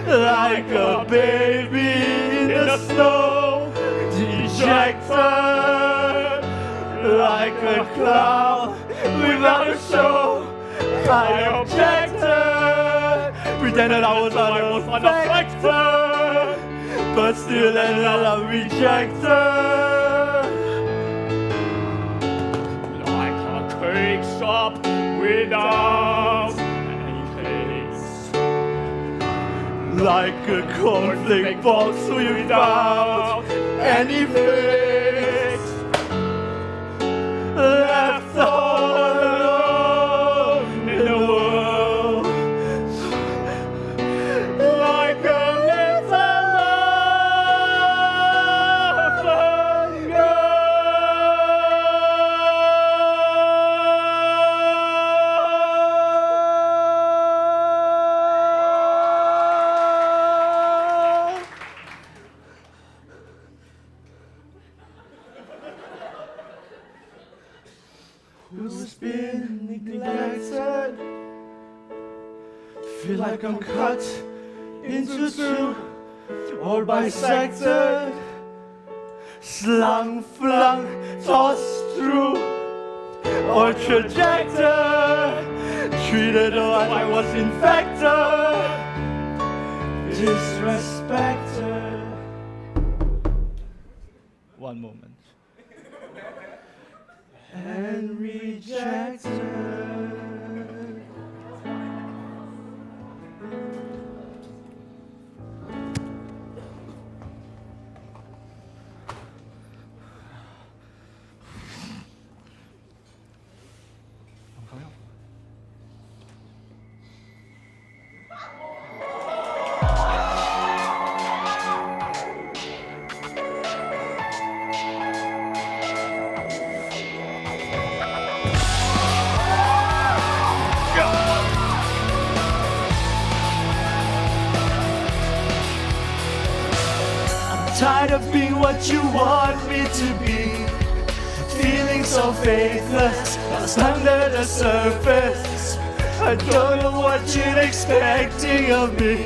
like a baby in the snow. Dejected, like a cloud without a show. I objected, pretended I was unaffected, but still ended up rejected. Like a cake shop without any taste, like a cornflake box without any face, left all alone in the world, like a little orphan who's been neglected. Feel like I'm cut into two or bisected, slung, flung, tossed through or trajected, treated like I was infected, disrespected. One moment. And rejected. Tired of being what you want me to be, feeling so faithless, lost under the surface. I don't know what you're expecting of me,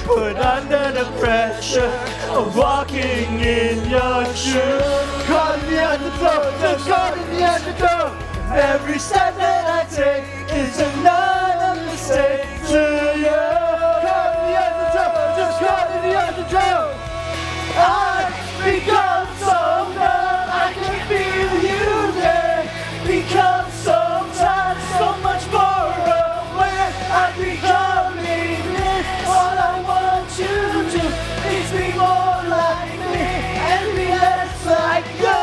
but under the pressure of walking in your shoes, caught in the undertow, just caught in the undertow. Every step that I take is another mistake to you. Caught in the undertow, just caught in the undertow. I've become so numb, I can feel you there. Become sometimes so much more aware. I'm becoming this. All I want you to do is be more like me and be less like you.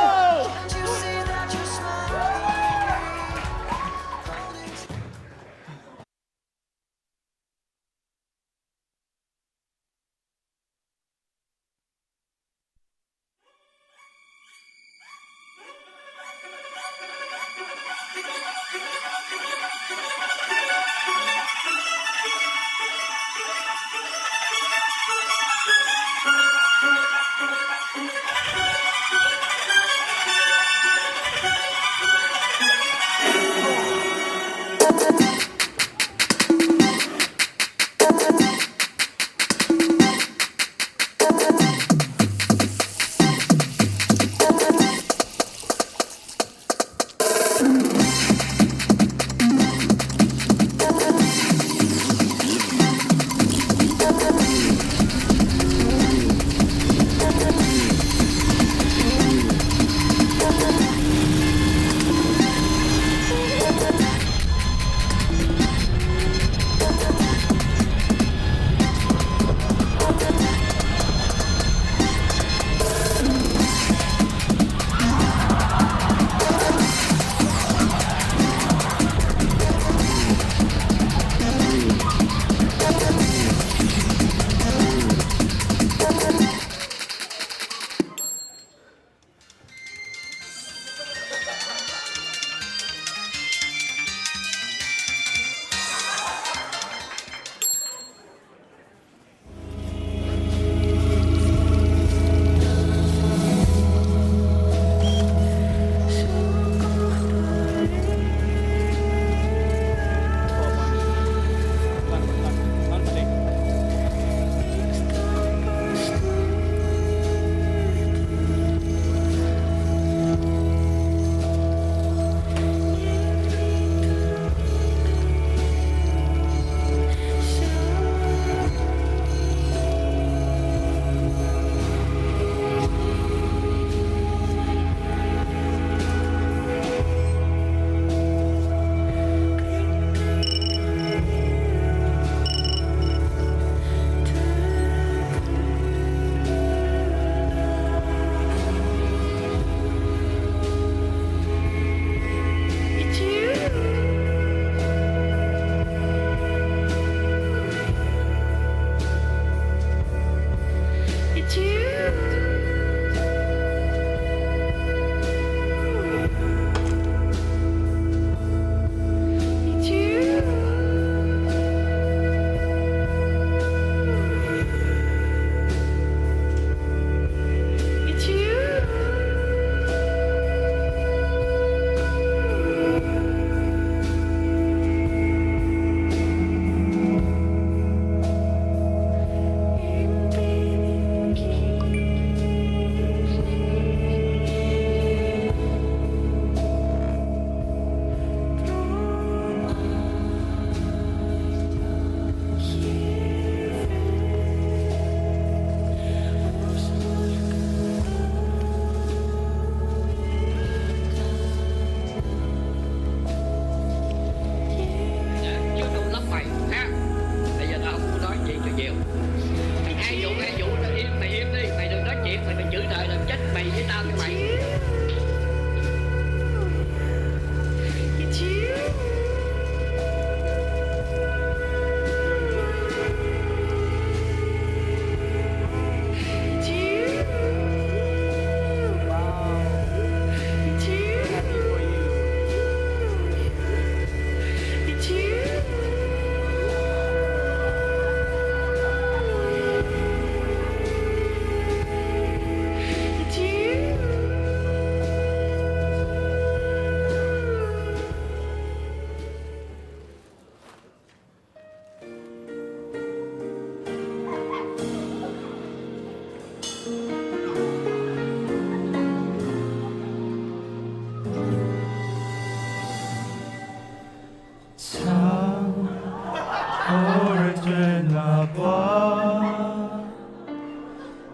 오래됐나 봐.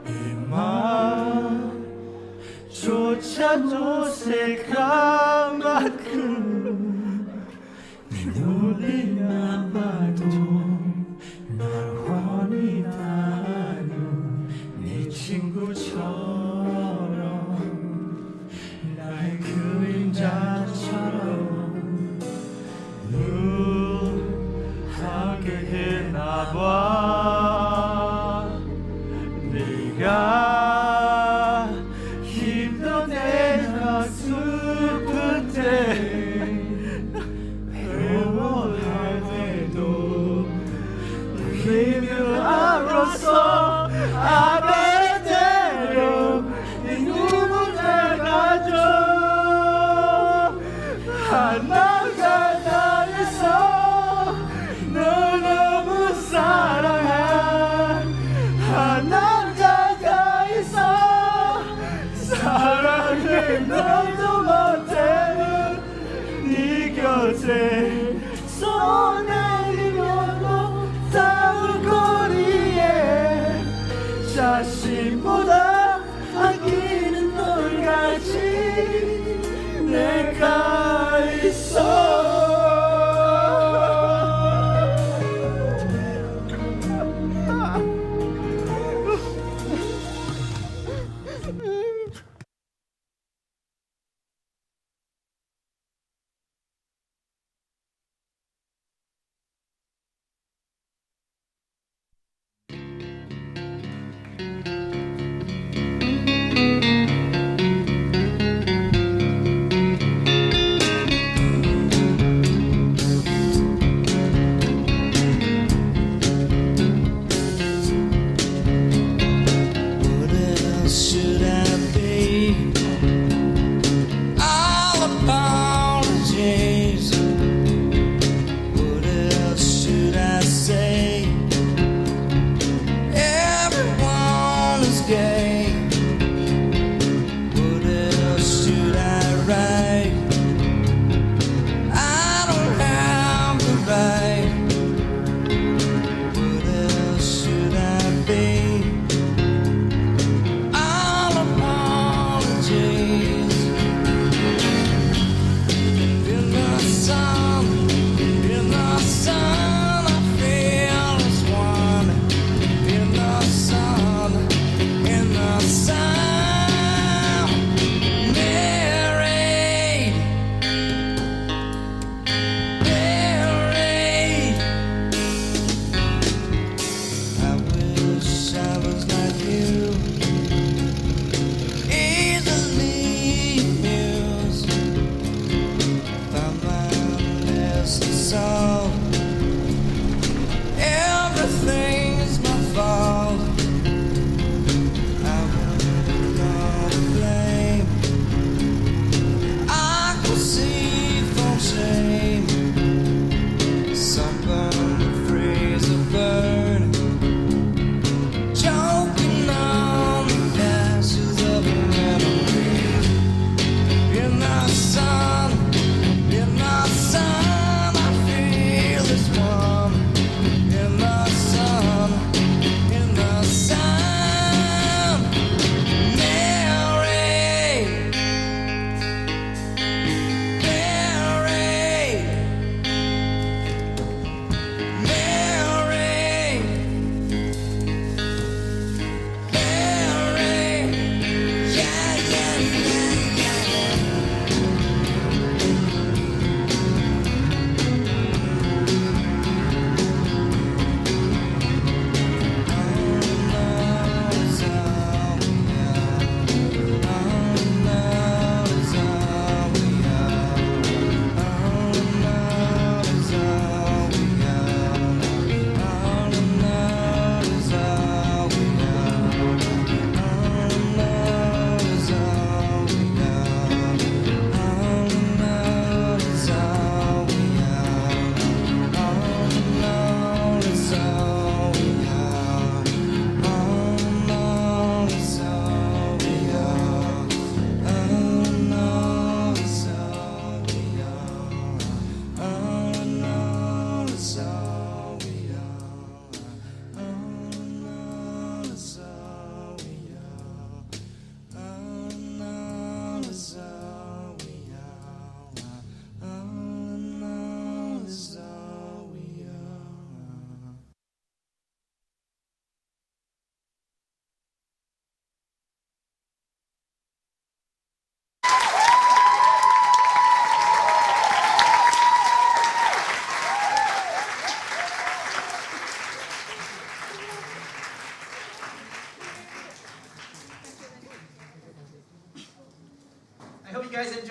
이 마음조차도 새까만 만큼 네 눈이 남아도 날 환히 다는 네 친구처럼 나의 그림자처럼 하게 했나봐. 네가 힘든 내가 슬플 때 외로워할 때도 힘을 알았어. 아베대로 네 눈물 닦아줘. 하나가 나에서 널 너무 사랑해.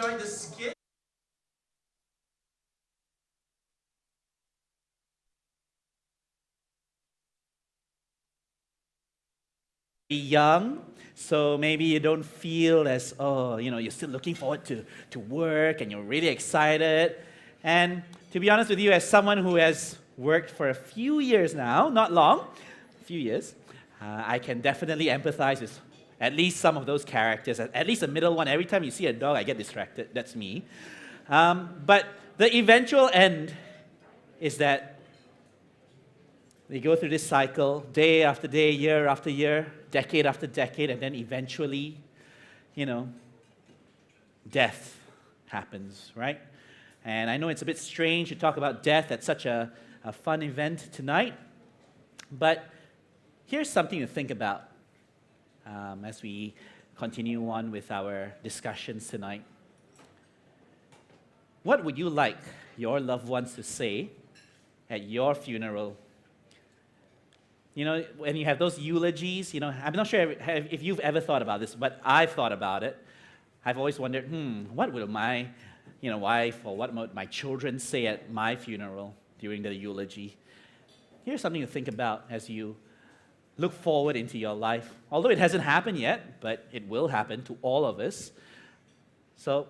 enjoyed the skit. Young, so maybe you don't feel as, oh, you're still looking forward to work and you're really excited. And to be honest with you, as someone who has worked for a few years now, not long, a few years, I can definitely empathize with at least some of those characters, at least the middle one. Every time you see a dog, I get distracted. That's me. But the eventual end is that they go through this cycle, day after day, year after year, decade after decade, and then eventually, death happens, right? And I know it's a bit strange to talk about death at such a fun event tonight, but here's something to think about as we continue on with our discussions tonight. What would you like your loved ones to say at your funeral? When you have those eulogies, I'm not sure if you've ever thought about this, but I've thought about it. I've always wondered, what will my wife or what would my children say at my funeral during the eulogy? Here's something to think about as you look forward into your life. Although it hasn't happened yet, but it will happen to all of us. So,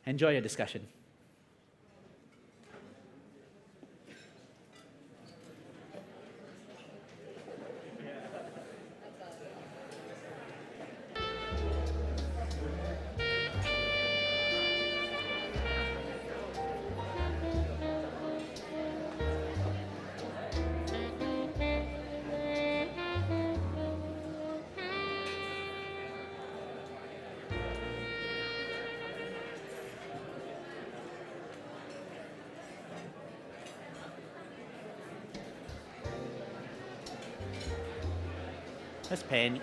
enjoy your discussion. That's Penny.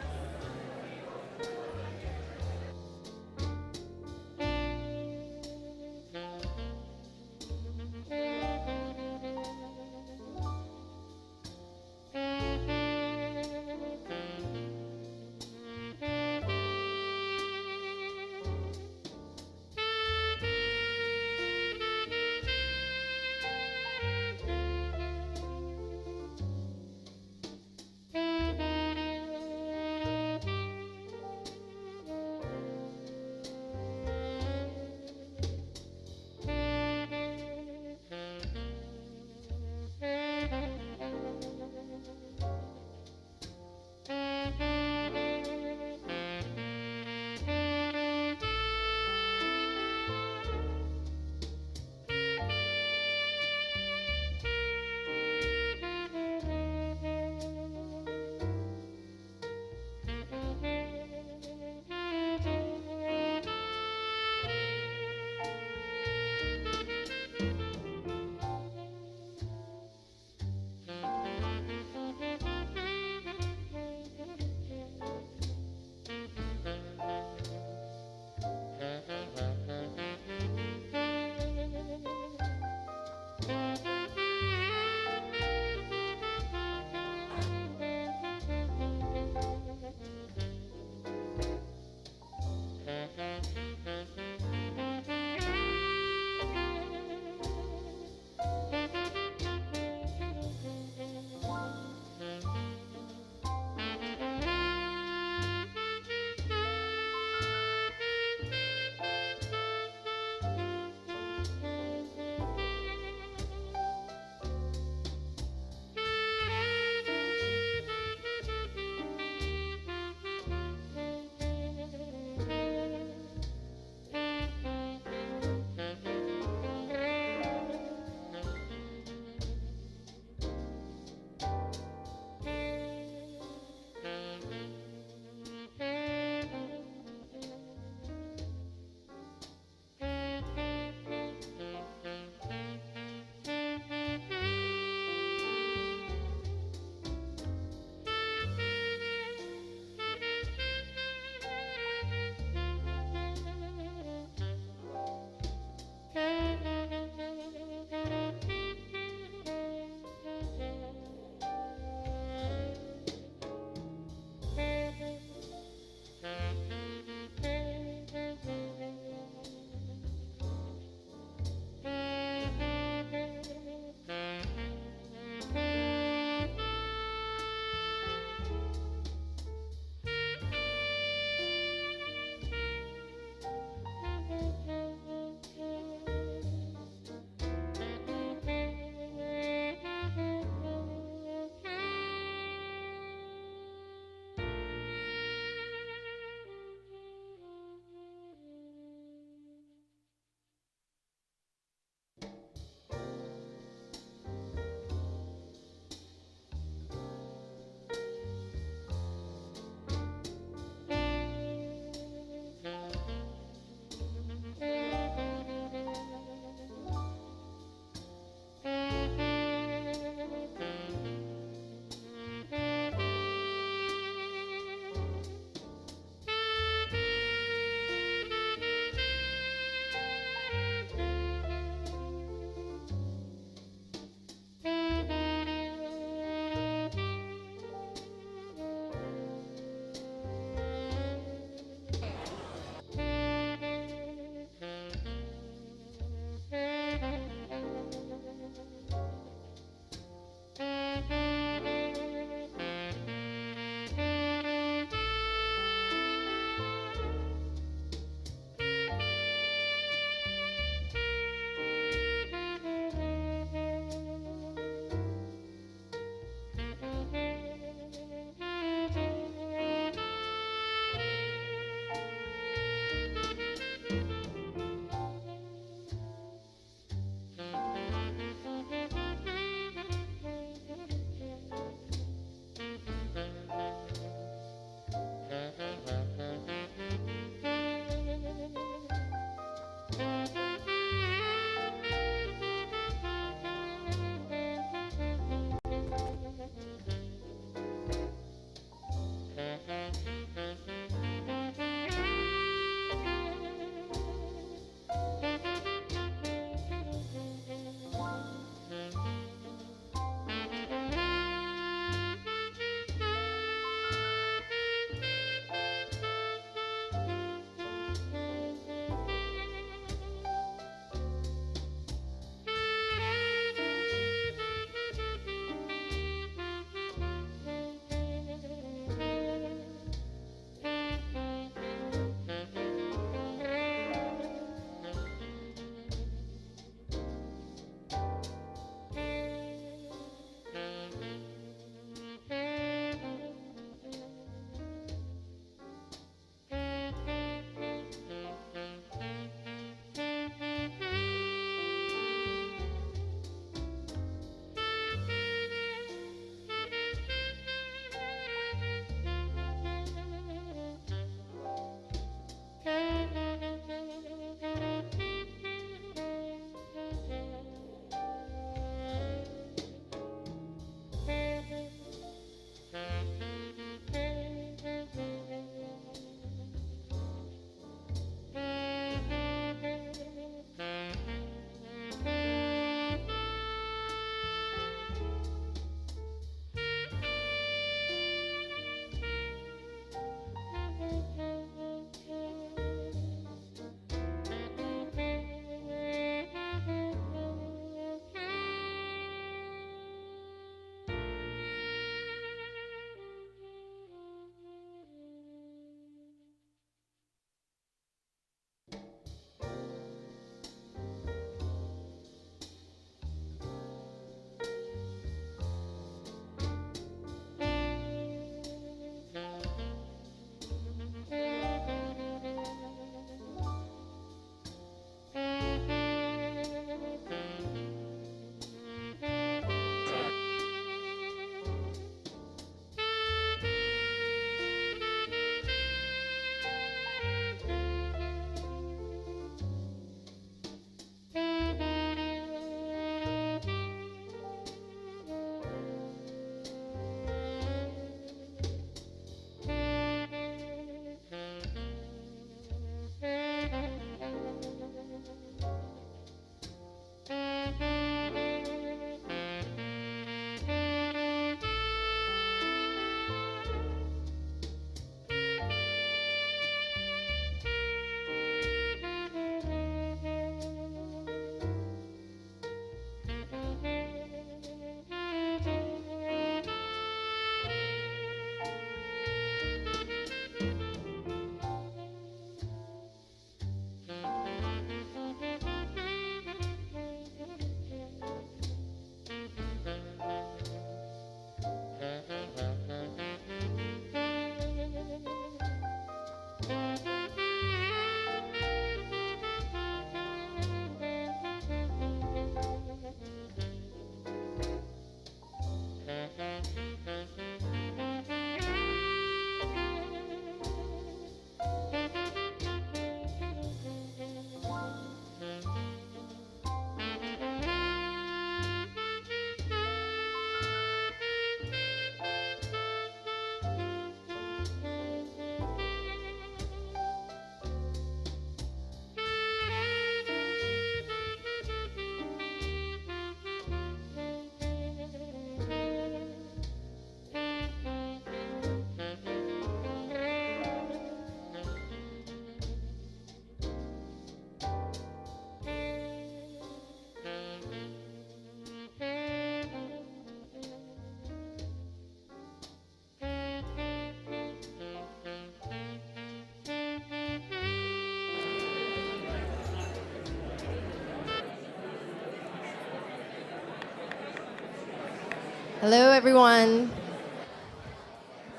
Hello, everyone.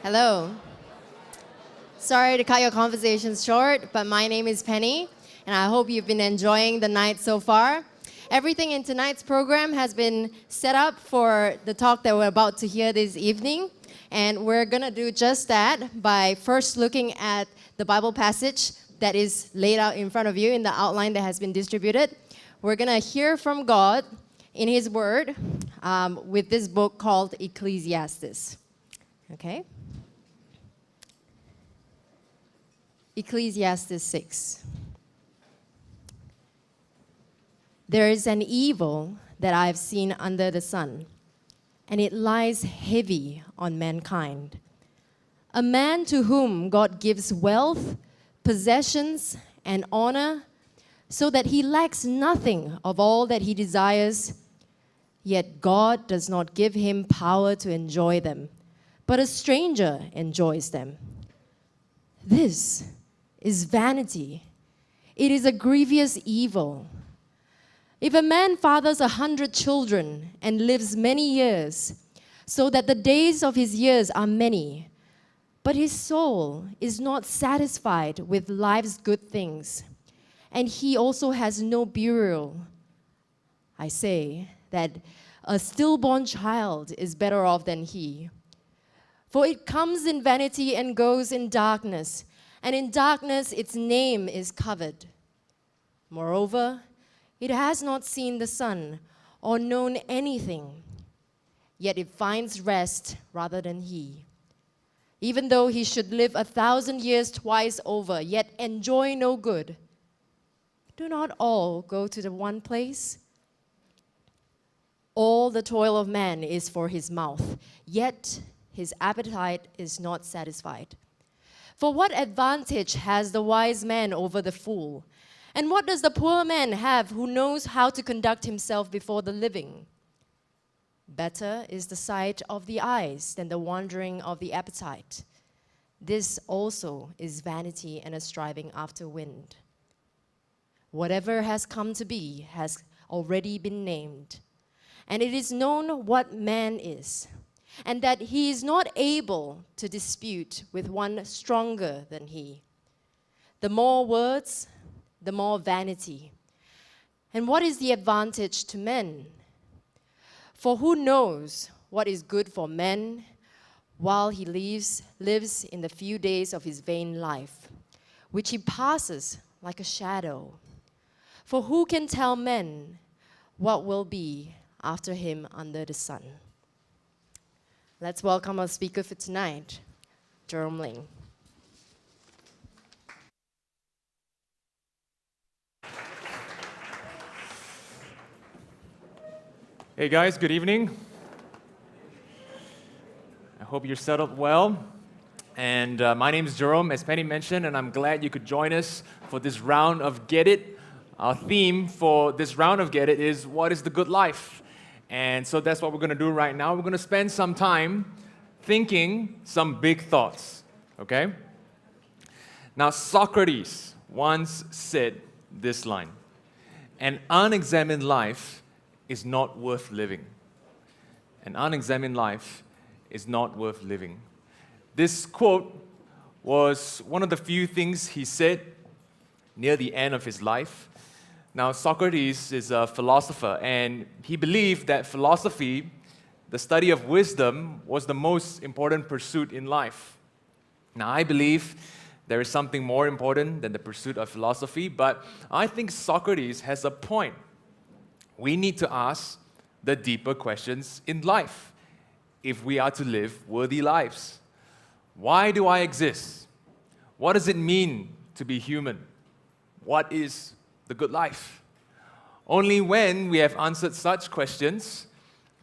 Hello. Sorry to cut your conversations short, but my name is Penny, and I hope you've been enjoying the night so far. Everything in tonight's program has been set up for the talk that we're about to hear this evening, and we're going to do just that by first looking at the Bible passage that is laid out in front of you in the outline that has been distributed. We're going to hear from God in His Word with this book called Ecclesiastes. Okay? Ecclesiastes 6. There is an evil that I have seen under the sun, and it lies heavy on mankind. A man to whom God gives wealth, possessions, and honor, so that he lacks nothing of all that he desires, yet God does not give him power to enjoy them, but a stranger enjoys them. This is vanity. It is a grievous evil. If a man fathers 100 children and lives many years, so that the days of his years are many, but his soul is not satisfied with life's good things, and he also has no burial, I say that a stillborn child is better off than he. For it comes in vanity and goes in darkness, and in darkness its name is covered. Moreover, it has not seen the sun or known anything, yet it finds rest rather than he. Even though he should live 1,000 years twice over, yet enjoy no good. Do not all go to the one place? All the toil of man is for his mouth, yet his appetite is not satisfied. For what advantage has the wise man over the fool? And what does the poor man have who knows how to conduct himself before the living? Better is the sight of the eyes than the wandering of the appetite. This also is vanity and a striving after wind. Whatever has come to be has already been named, and it is known what man is, and that he is not able to dispute with one stronger than he. The more words, the more vanity. And what is the advantage to men? For who knows what is good for men while he lives in the few days of his vain life, which he passes like a shadow? For who can tell men what will be after him under the sun? Let's welcome our speaker for tonight, Jerome Ling. Hey guys, good evening. I hope you're settled well. And my name is Jerome, as Penny mentioned, and I'm glad you could join us for this round of Get It. Our theme for this round of Get It is, what is the good life? And so that's what we're going to do right now. We're going to spend some time thinking some big thoughts, okay? Now, Socrates once said this line: an unexamined life is not worth living. An unexamined life is not worth living. This quote was one of the few things he said near the end of his life. Now, Socrates is a philosopher, and he believed that philosophy, the study of wisdom, was the most important pursuit in life. Now, I believe there is something more important than the pursuit of philosophy, but I think Socrates has a point. We need to ask the deeper questions in life if we are to live worthy lives. Why do I exist? What does it mean to be human? What is the good life? Only when we have answered such questions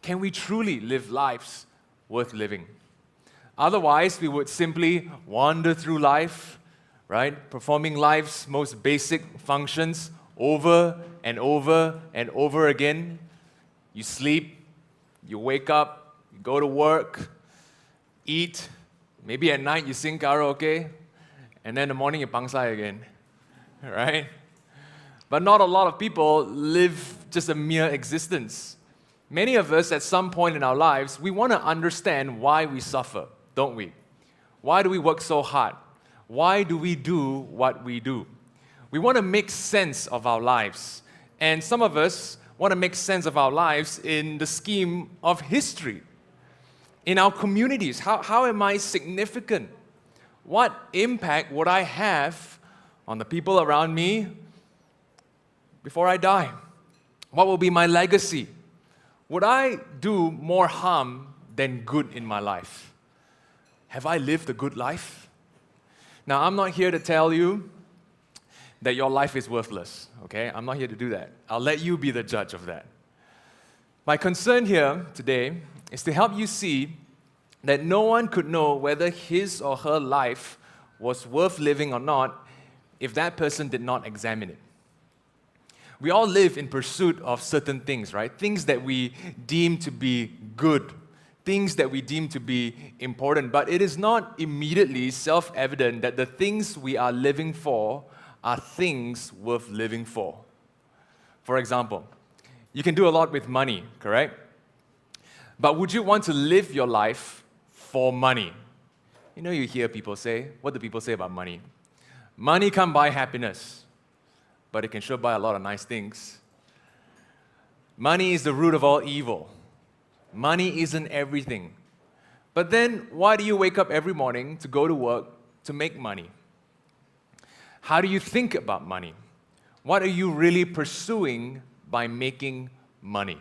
can we truly live lives worth living. Otherwise, we would simply wander through life, right? Performing life's most basic functions over and over and over again. You sleep, you wake up, you go to work, eat, maybe at night you sing karaoke, and then in the morning you pangsai again, right? But not a lot of people live just a mere existence. Many of us, at some point in our lives, we want to understand why we suffer, don't we? Why do we work so hard? Why do we do what we do? We want to make sense of our lives. And some of us want to make sense of our lives in the scheme of history. In our communities, how am I significant? What impact would I have on the people around me before I die? What will be my legacy? Would I do more harm than good in my life? Have I lived a good life? Now, I'm not here to tell you that your life is worthless, okay? I'm not here to do that. I'll let you be the judge of that. My concern here today is to help you see that no one could know whether his or her life was worth living or not if that person did not examine it. We all live in pursuit of certain things, right? Things that we deem to be good, things that we deem to be important, but it is not immediately self-evident that the things we are living for are things worth living for. For example, you can do a lot with money, correct? But would you want to live your life for money? You know, you hear people say, what do people say about money? Money can't buy happiness, but it can sure buy a lot of nice things. Money is the root of all evil. Money isn't everything. But then, why do you wake up every morning to go to work to make money? How do you think about money? What are you really pursuing by making money?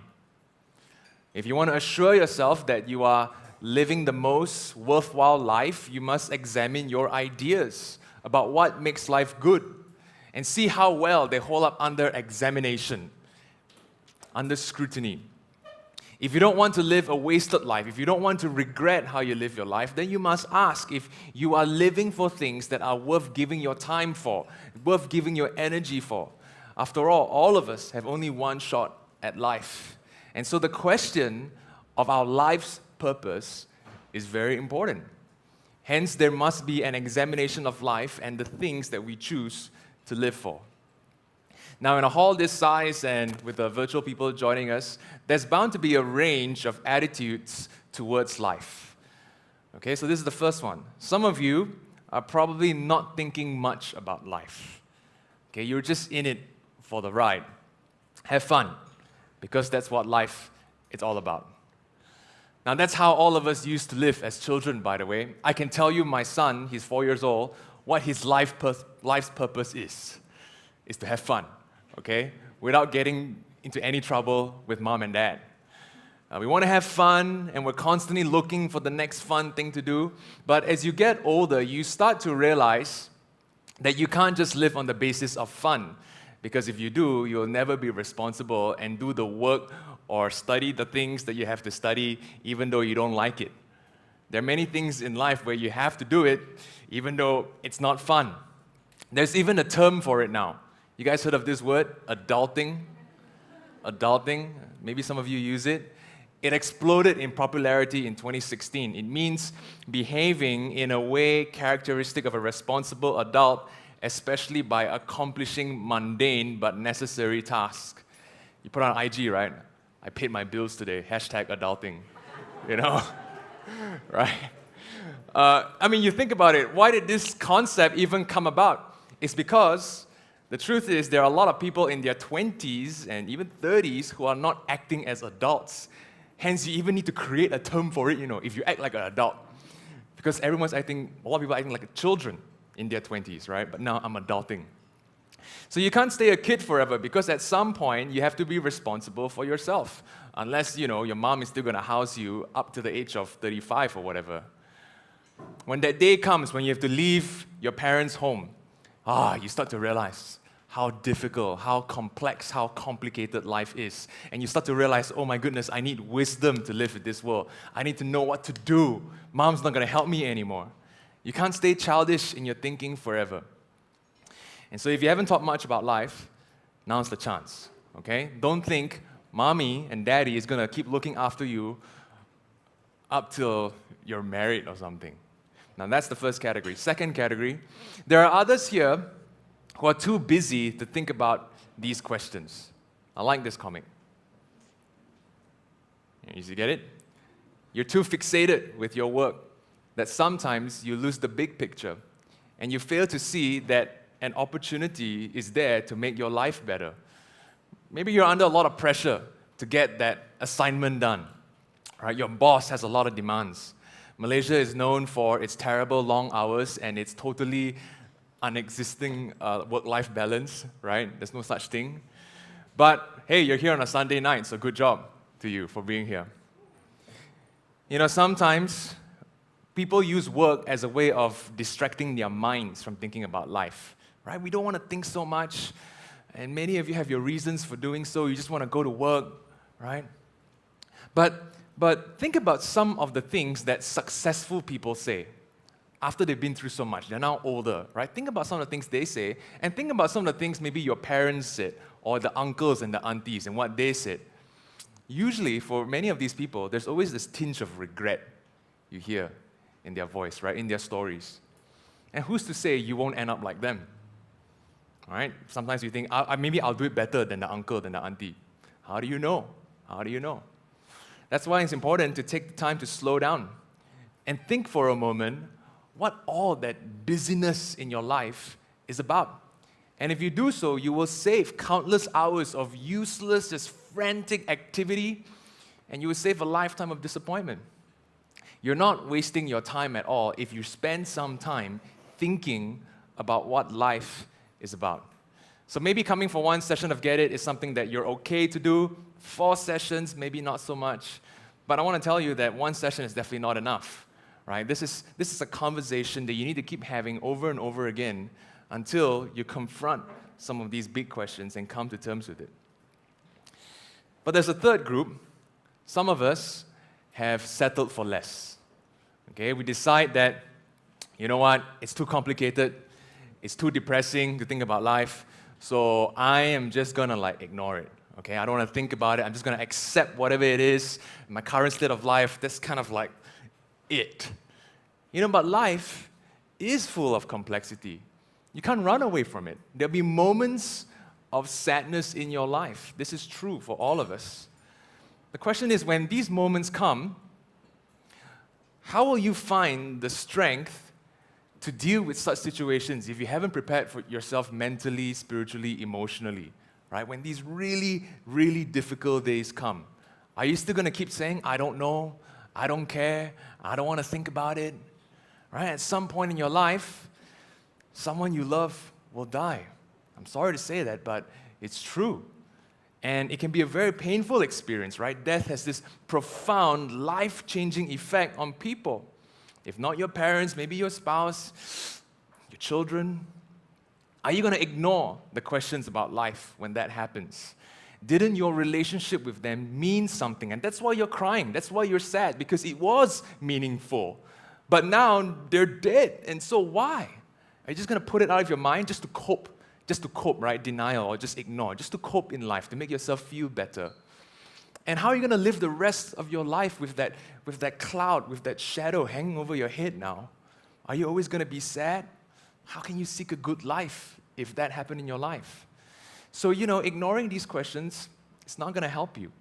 If you want to assure yourself that you are living the most worthwhile life, you must examine your ideas about what makes life good and see how well they hold up under examination, under scrutiny. If you don't want to live a wasted life, if you don't want to regret how you live your life, then you must ask if you are living for things that are worth giving your time for, worth giving your energy for. After all of us have only one shot at life. And so the question of our life's purpose is very important. Hence, there must be an examination of life and the things that we choose to live for. Now, in a hall this size and with the virtual people joining us, there's bound to be a range of attitudes towards life. Okay, so this is the first one. Some of you are probably not thinking much about life. Okay, you're just in it for the ride. Have fun, because that's what life is all about. Now, that's how all of us used to live as children, by the way. I can tell you, my son, he's 4 years old, what his life's purpose is to have fun, okay? Without getting into any trouble with mom and dad. We want to have fun, and we're constantly looking for the next fun thing to do. But as you get older, you start to realize that you can't just live on the basis of fun. Because if you do, you'll never be responsible and do the work or study the things that you have to study, even though you don't like it. There are many things in life where you have to do it, even though it's not fun. There's even a term for it now. You guys heard of this word? Adulting? Adulting. Maybe some of you use it. It exploded in popularity in 2016. It means behaving in a way characteristic of a responsible adult, especially by accomplishing mundane but necessary tasks. You put on IG, right? I paid my bills today. #adulting. You know? Right? I mean, you think about it. Why did this concept even come about? It's because the truth is there are a lot of people in their 20s and even 30s who are not acting as adults. Hence, you even need to create a term for it, you know, if you act like an adult. Because a lot of people are acting like children in their 20s, right? But now I'm adulting. So you can't stay a kid forever, because at some point you have to be responsible for yourself. Unless, you know, your mom is still going to house you up to the age of 35 or whatever. When that day comes when you have to leave your parents' home, you start to realize how difficult, how complex, how complicated life is. And you start to realize, oh my goodness, I need wisdom to live in this world. I need to know what to do. Mom's not going to help me anymore. You can't stay childish in your thinking forever. And so if you haven't thought much about life, now's the chance, okay? Don't think mommy and daddy is going to keep looking after you up till you're married or something. Now, that's the first category. Second category, there are others here who are too busy to think about these questions. I like this comic. You get it? You're too fixated with your work that sometimes you lose the big picture and you fail to see that an opportunity is there to make your life better. Maybe you're under a lot of pressure to get that assignment done. Right? Your boss has a lot of demands. Malaysia is known for its terrible long hours and its totally unexisting work-life balance, right? There's no such thing. But hey, you're here on a Sunday night, so good job to you for being here. You know, sometimes people use work as a way of distracting their minds from thinking about life, right? We don't want to think so much, and many of you have your reasons for doing so. You just want to go to work, right? But think about some of the things that successful people say after they've been through so much. They're now older, right? Think about some of the things they say, and think about some of the things maybe your parents said, or the uncles and the aunties, and what they said. Usually, for many of these people, there's always this tinge of regret you hear in their voice, right? In their stories. And who's to say you won't end up like them? All right? Sometimes you think, maybe I'll do it better than the uncle, than the auntie. How do you know? How do you know? That's why it's important to take the time to slow down and think for a moment what all that busyness in your life is about. And if you do so, you will save countless hours of useless, just frantic activity, and you will save a lifetime of disappointment. You're not wasting your time at all if you spend some time thinking about what life is about. So maybe coming for one session of Get It is something that you're okay to do. 4 sessions, maybe not so much. But I want to tell you that 1 session is definitely not enough, right? This is a conversation that you need to keep having over and over again until you confront some of these big questions and come to terms with it. But there's a third group. Some of us have settled for less. Okay, we decide that, you know what, it's too complicated, it's too depressing to think about life, so I am just gonna ignore it. Okay, I don't want to think about it. I'm just gonna accept whatever it is, my current state of life. That's kind of it. You know, but life is full of complexity. You can't run away from it. There'll be moments of sadness in your life. This is true for all of us. The question is, when these moments come, how will you find the strength to deal with such situations if you haven't prepared for yourself mentally, spiritually, emotionally, right? When these really, really difficult days come, are you still going to keep saying, I don't know, I don't care, I don't want to think about it, right? At some point in your life, someone you love will die. I'm sorry to say that, but it's true. And it can be a very painful experience, right? Death has this profound, life-changing effect on people. If not your parents, maybe your spouse, your children. Are you going to ignore the questions about life when that happens? Didn't your relationship with them mean something? And that's why you're crying. That's why you're sad, because it was meaningful. But now they're dead, and so why? Are you just going to put it out of your mind just to cope? Just to cope, right? Denial, or just ignore, just to cope in life, to make yourself feel better. And how are you going to live the rest of your life with that cloud, with that shadow hanging over your head now? Are you always going to be sad? How can you seek a good life if that happened in your life? So, ignoring these questions, it's not going to help you.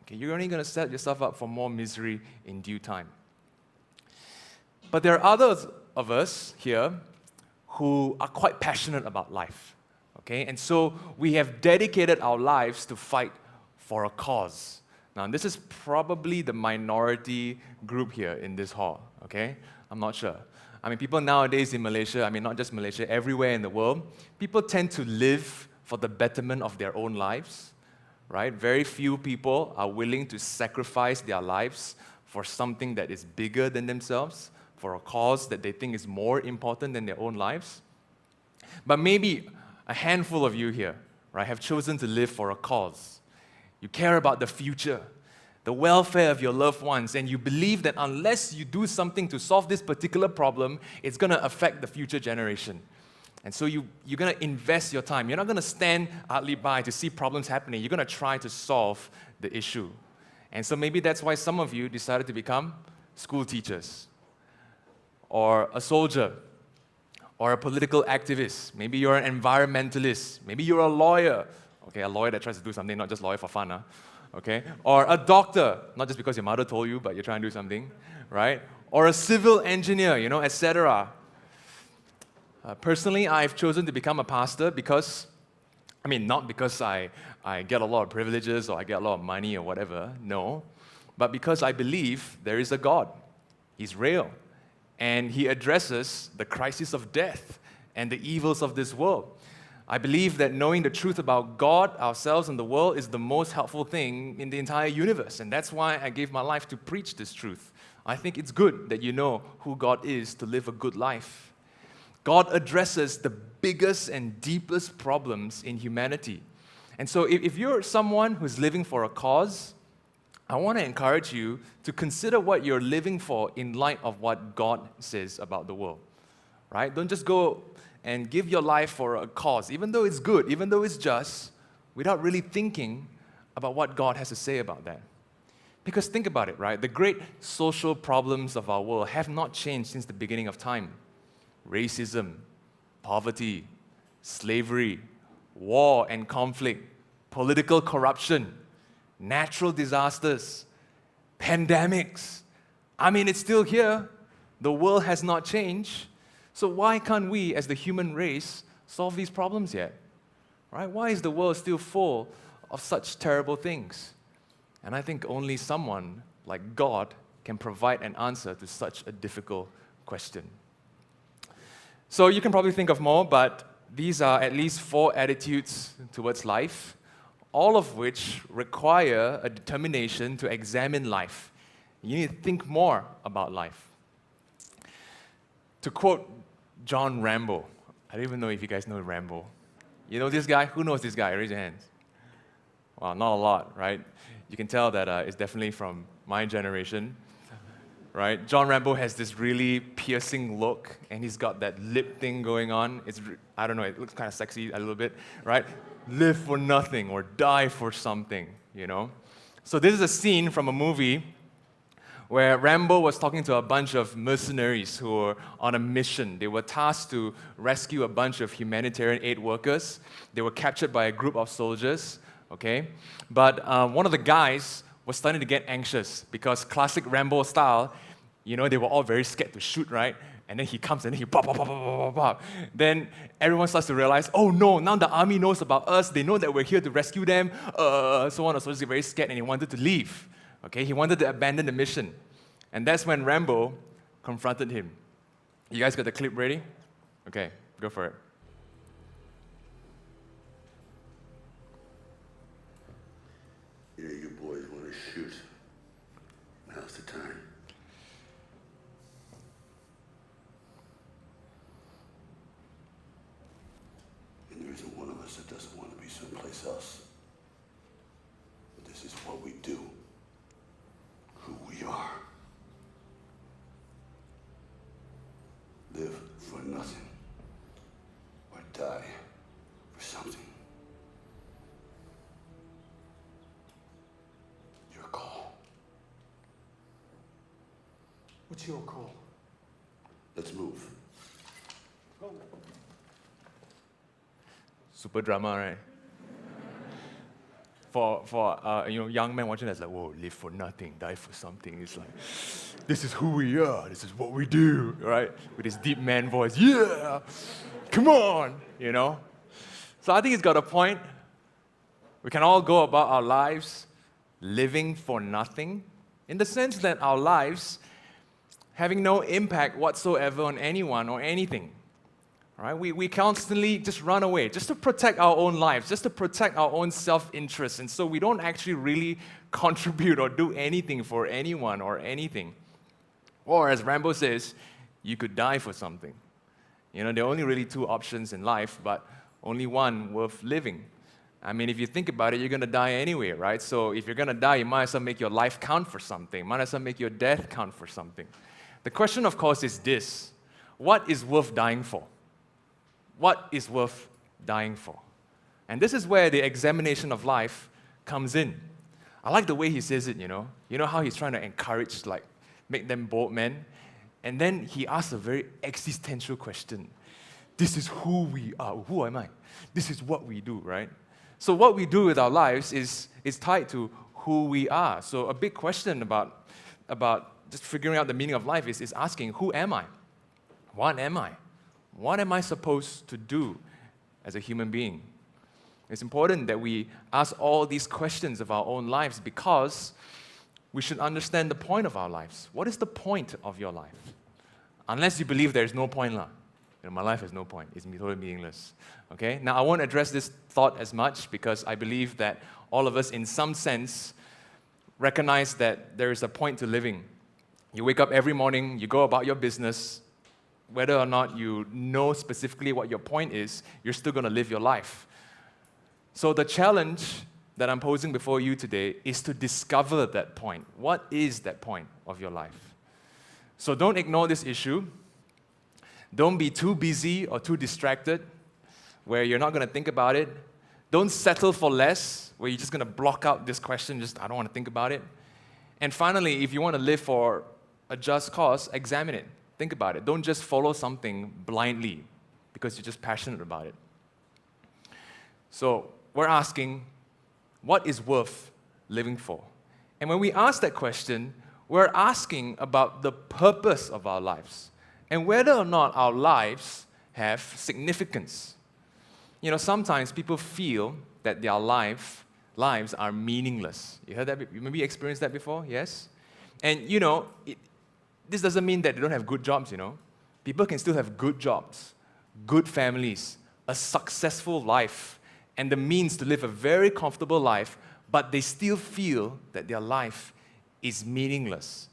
Okay? You're only going to set yourself up for more misery in due time. But there are others of us here who are quite passionate about life. Okay? And so we have dedicated our lives to fight for a cause. Now, this is probably the minority group here in this hall, okay? I'm not sure. People nowadays in Malaysia, not just Malaysia, everywhere in the world, people tend to live for the betterment of their own lives, right? Very few people are willing to sacrifice their lives for something that is bigger than themselves, for a cause that they think is more important than their own lives. But maybe a handful of you here, right, have chosen to live for a cause. You care about the future, the welfare of your loved ones, and you believe that unless you do something to solve this particular problem, it's going to affect the future generation. And so you're going to invest your time. You're not going to stand idly by to see problems happening. You're going to try to solve the issue. And so maybe that's why some of you decided to become school teachers, or a soldier, or a political activist. Maybe you're an environmentalist. Maybe you're a lawyer. Okay, a lawyer that tries to do something, not just lawyer for fun. okay? Or a doctor, not just because your mother told you, but you're trying to do something, right? Or a civil engineer, etc. Personally, I've chosen to become a pastor because, not because I get a lot of privileges or I get a lot of money or whatever, no, but because I believe there is a God. He's real. And He addresses the crisis of death and the evils of this world. I believe that knowing the truth about God, ourselves, and the world is the most helpful thing in the entire universe. And that's why I gave my life to preach this truth. I think it's good that you know who God is to live a good life. God addresses the biggest and deepest problems in humanity. And so if you're someone who's living for a cause, I want to encourage you to consider what you're living for in light of what God says about the world, right? Don't just go and give your life for a cause, even though it's good, even though it's just, without really thinking about what God has to say about that. Because think about it, right? The great social problems of our world have not changed since the beginning of time. Racism, poverty, slavery, war and conflict, political corruption, natural disasters, pandemics. It's still here. The world has not changed. So why can't we, as the human race, solve these problems yet? Right? Why is the world still full of such terrible things? And I think only someone like God can provide an answer to such a difficult question. So you can probably think of more, but these are at least 4 attitudes towards life, all of which require a determination to examine life. You need to think more about life. To quote John Rambo, I don't even know if you guys know Rambo. You know this guy? Who knows this guy? Raise your hands. Well, not a lot, right? You can tell that it's definitely from my generation, right? John Rambo has this really piercing look, and he's got that lip thing going on. I don't know, it looks kind of sexy a little bit, right? Live for nothing or die for something, So this is a scene from a movie where Rambo was talking to a bunch of mercenaries who were on a mission. They were tasked to rescue a bunch of humanitarian aid workers. They were captured by a group of soldiers, okay? But one of the guys was starting to get anxious because classic Rambo style, they were all very scared to shoot, right? And then he comes and then he pop, pop, pop, pop, pop, pop. Then everyone starts to realize, oh no, now the army knows about us. They know that we're here to rescue them. So on. So he's very scared and he wanted to leave. Okay, he wanted to abandon the mission. And that's when Rambo confronted him. You guys got the clip ready? Okay, go for it. You boys want to shoot. Now's the time. And there isn't one of us that doesn't want to be someplace else. But this is what we do. Who we are. Live for nothing. Or die for something. Your call. What's your call? Let's move. Super drama, right? For young men watching that's like, whoa, live for nothing, die for something. It's like, this is who we are, this is what we do, right? With this deep man voice, yeah, come on, So I think it's got a point. We can all go about our lives living for nothing, in the sense that our lives having no impact whatsoever on anyone or anything. Right? We constantly just run away, just to protect our own lives, just to protect our own self-interest. And so we don't actually really contribute or do anything for anyone or anything. Or as Rambo says, you could die for something. There are only really 2 options in life, but only one worth living. If you think about it, you're going to die anyway, right? So if you're going to die, you might as well make your life count for something. Might as well make your death count for something. The question, of course, is this. What is worth dying for? What is worth dying for? And this is where the examination of life comes in. I like the way he says it, You know how he's trying to encourage, make them bold men? And then he asks a very existential question. This is who we are. Who am I? This is what we do, right? So what we do with our lives is tied to who we are. So a big question about just figuring out the meaning of life is asking, who am I? What am I? What am I supposed to do as a human being? It's important that we ask all these questions of our own lives because we should understand the point of our lives. What is the point of your life? Unless you believe there is no point, my life has no point. It's totally meaningless. Okay? Now, I won't address this thought as much because I believe that all of us, in some sense, recognize that there is a point to living. You wake up every morning, you go about your business. Whether or not you know specifically what your point is, you're still going to live your life. So the challenge that I'm posing before you today is to discover that point. What is that point of your life? So don't ignore this issue. Don't be too busy or too distracted where you're not going to think about it. Don't settle for less where you're just going to block out this question, I don't want to think about it. And finally, if you want to live for a just cause, examine it. Think about it. Don't just follow something blindly because you're just passionate about it. So we're asking, what is worth living for? And when we ask that question, we're asking about the purpose of our lives and whether or not our lives have significance. Sometimes people feel that their lives are meaningless. You heard that? You maybe experienced that before? Yes? And this doesn't mean that they don't have good jobs, People can still have good jobs, good families, a successful life, and the means to live a very comfortable life, but they still feel that their life is meaningless.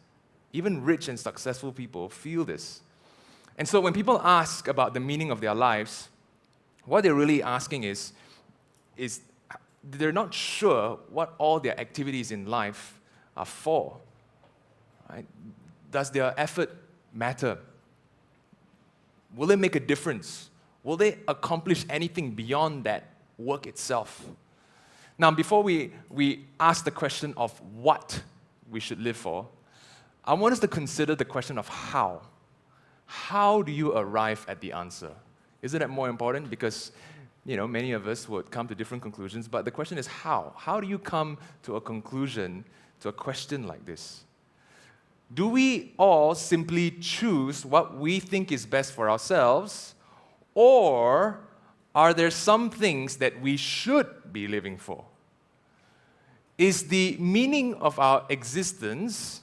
Even rich and successful people feel this. And so when people ask about the meaning of their lives, what they're really asking is they're not sure what all their activities in life are for. Right? Does their effort matter? Will it make a difference? Will they accomplish anything beyond that work itself? Now, before we ask the question of what we should live for, I want us to consider the question of how. How do you arrive at the answer? Isn't that more important? Because, many of us would come to different conclusions, but the question is how? How do you come to a conclusion to a question like this? Do we all simply choose what we think is best for ourselves, or are there some things that we should be living for? Is the meaning of our existence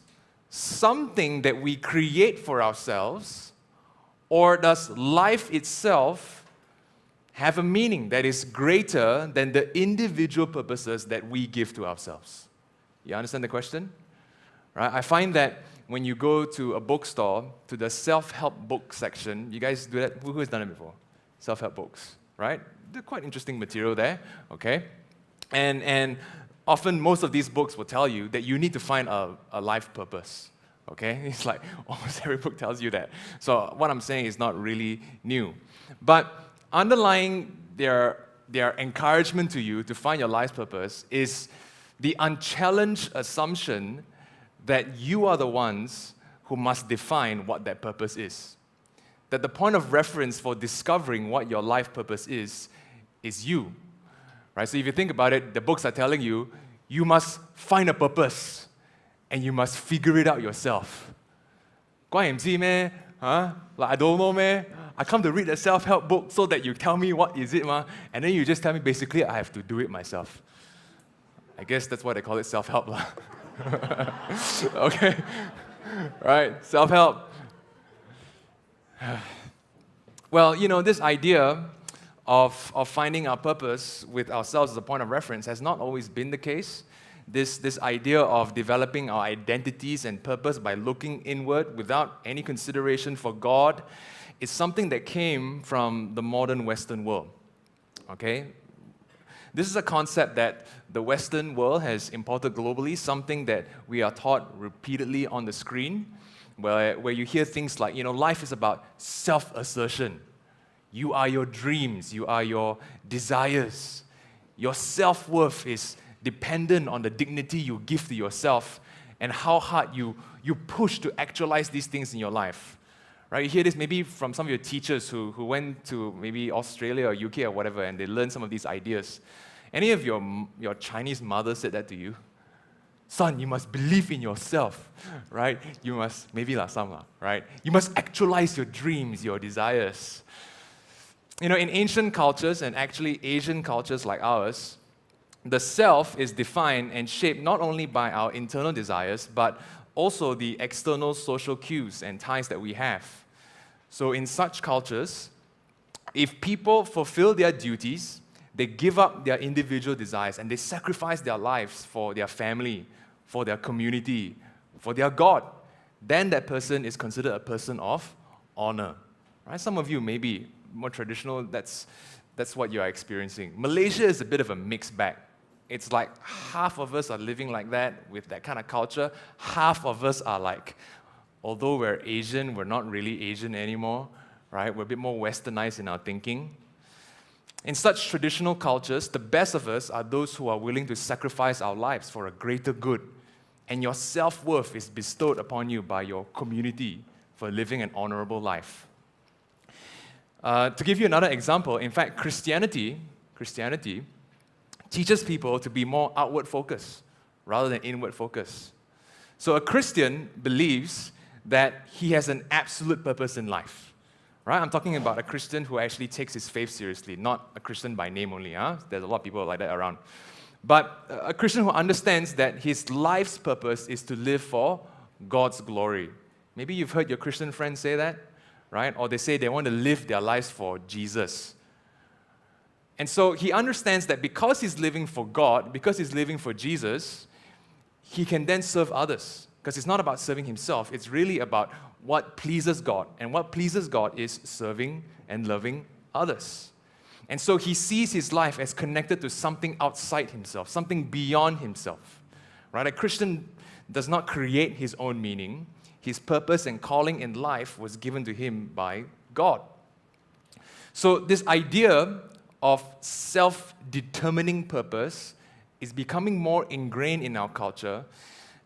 something that we create for ourselves, or does life itself have a meaning that is greater than the individual purposes that we give to ourselves? You understand the question? Right? I find that when you go to a bookstore, to the self-help book section, you guys do that? Who has done it before? Self-help books, right? They're quite interesting material there, okay? And often most of these books will tell you that you need to find a life purpose, okay? It's like almost every book tells you that. So what I'm saying is not really new. But underlying their encouragement to you to find your life's purpose is the unchallenged assumption that you are the ones who must define what that purpose is. That the point of reference for discovering what your life purpose is you. Right? So if you think about it, the books are telling you, you must find a purpose and you must figure it out yourself. 關唔知咩? Huh? Like, I don't know, man. I come to read a self-help book so that you tell me what is it, ma, and then you just tell me basically I have to do it myself. I guess that's why they call it self-help, lah. Okay, right? Self-help. Well, this idea of finding our purpose with ourselves as a point of reference has not always been the case. This idea of developing our identities and purpose by looking inward without any consideration for God is something that came from the modern Western world. Okay? This is a concept that the Western world has imported globally, something that we are taught repeatedly on the screen, where you hear things like, life is about self-assertion. You are your dreams, you are your desires. Your self-worth is dependent on the dignity you give to yourself and how hard you push to actualize these things in your life. Right? You hear this maybe from some of your teachers who went to maybe Australia or UK or whatever, and they learned some of these ideas. Any of your Chinese mother said that to you? Son, you must believe in yourself, right? You must, maybe some, right? You must actualize your dreams, your desires. In ancient cultures, and actually Asian cultures like ours, the self is defined and shaped not only by our internal desires, but also the external social cues and ties that we have. So in such cultures, if people fulfill their duties, they give up their individual desires and they sacrifice their lives for their family, for their community, for their God, then that person is considered a person of honor. Right? Some of you may be more traditional, that's what you are experiencing. Malaysia is a bit of a mixed bag. It's like half of us are living like that with that kind of culture. Half of us are like, although we're Asian, we're not really Asian anymore, right? We're a bit more westernized in our thinking. In such traditional cultures, the best of us are those who are willing to sacrifice our lives for a greater good. And your self-worth is bestowed upon you by your community for living an honorable life. To give you another example, in fact, Christianity teaches people to be more outward focused rather than inward focused. So a Christian believes that he has an absolute purpose in life. Right? I'm talking about a Christian who actually takes his faith seriously, not a Christian by name only. There's a lot of people like that around. But a Christian who understands that his life's purpose is to live for God's glory. Maybe you've heard your Christian friends say that, right? Or they say they want to live their lives for Jesus. And so he understands that because he's living for God, because he's living for Jesus, he can then serve others. Because it's not about serving himself, it's really about what pleases God. And what pleases God is serving and loving others. And so he sees his life as connected to something outside himself, something beyond himself. Right? A Christian does not create his own meaning. His purpose and calling in life was given to him by God. So this idea of self-determining purpose is becoming more ingrained in our culture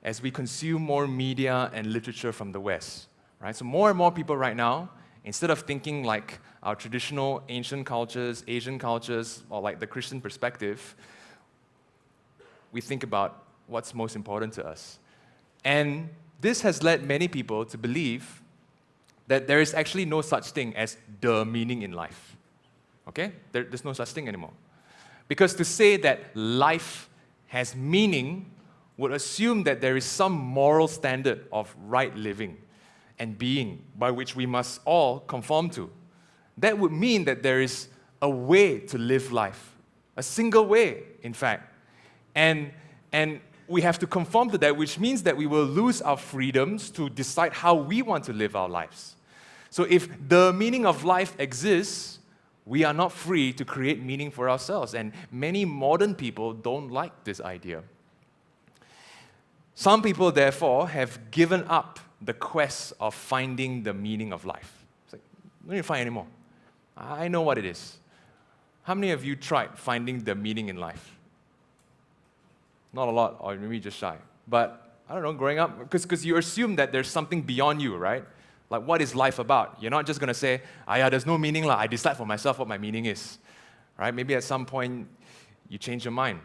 as we consume more media and literature from the West. Right? So more and more people right now, instead of thinking like our traditional ancient cultures, Asian cultures, or like the Christian perspective, we think about what's most important to us. And this has led many people to believe that there is actually no such thing as the meaning in life. Okay? There's no such thing anymore. Because to say that life has meaning would assume that there is some moral standard of right living and being by which we must all conform to. That would mean that there is a way to live life, a single way, in fact. And we have to conform to that, which means that we will lose our freedoms to decide how we want to live our lives. So if the meaning of life exists, we are not free to create meaning for ourselves. And many modern people don't like this idea. Some people, therefore, have given up the quest of finding the meaning of life. It's like, I don't need to find anymore. I know what it is. How many of you tried finding the meaning in life? Not a lot, or maybe just shy. But, I don't know, growing up, because you assume that there's something beyond you, right? Like, what is life about? You're not just going to say, yeah, there's no meaning, I decide for myself what my meaning is. Right? Maybe at some point, you change your mind.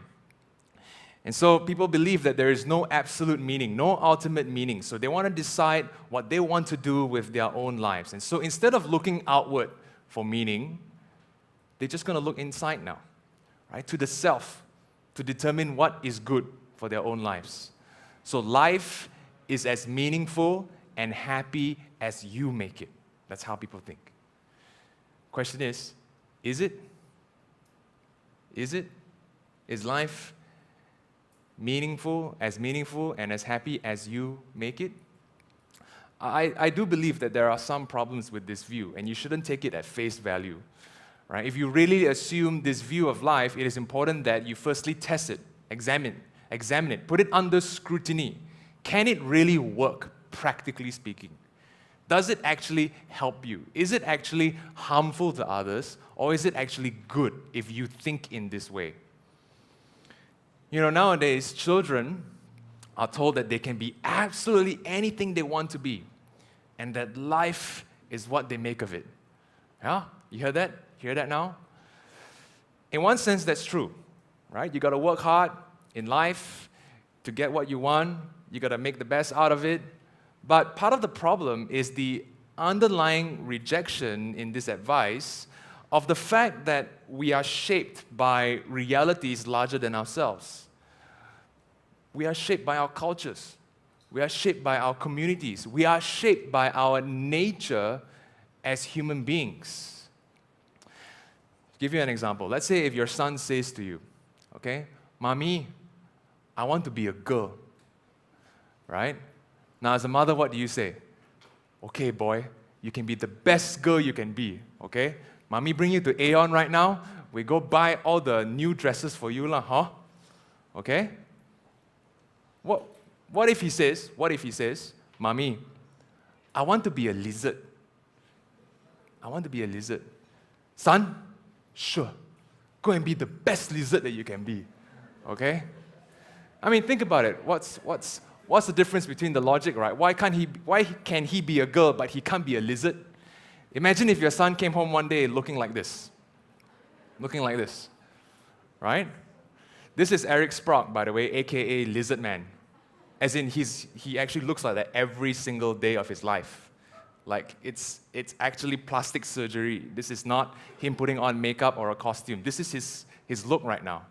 And so people believe that there is no absolute meaning, no ultimate meaning. So they want to decide what they want to do with their own lives. And so instead of looking outward for meaning, they're just going to look inside now, right? To the self, to determine what is good for their own lives. So life is as meaningful and happy as you make it. That's how people think. Question is it? Is it? Is life meaningful and as happy as you make it? I do believe that there are some problems with this view, and you shouldn't take it at face value. Right? If you really assume this view of life, it is important that you firstly test it, examine it, put it under scrutiny. Can it really work, practically speaking? Does it actually help you? Is it actually harmful to others, or is it actually good if you think in this way? You know, nowadays, children are told that they can be absolutely anything they want to be, and that life is what they make of it. Yeah? You heard that? Hear that now? In one sense, that's true, right? You got to work hard in life. To get what you want, you got to make the best out of it. But part of the problem is the underlying rejection in this advice of the fact that we are shaped by realities larger than ourselves. We are shaped by our cultures. We are shaped by our communities. We are shaped by our nature as human beings. To give you an example, let's say if your son says to you, okay, Mommy, I want to be a girl, right? Now, as a mother, what do you say? Okay, boy, you can be the best girl you can be, okay? Mommy bring you to Aeon right now. We go buy all the new dresses for you, lah, huh? Okay? What if he says, Mommy, I want to be a lizard. I want to be a lizard. Son, sure, go and be the best lizard that you can be, okay? I mean, think about it. What's the difference between the logic, right? Why can he be a girl but he can't be a lizard? Imagine if your son came home one day looking like this, right? This is Eric Sprock, by the way, aka Lizard Man. As in, he actually looks like that every single day of his life. Like, it's actually plastic surgery. This is not him putting on makeup or a costume. This is his look right now.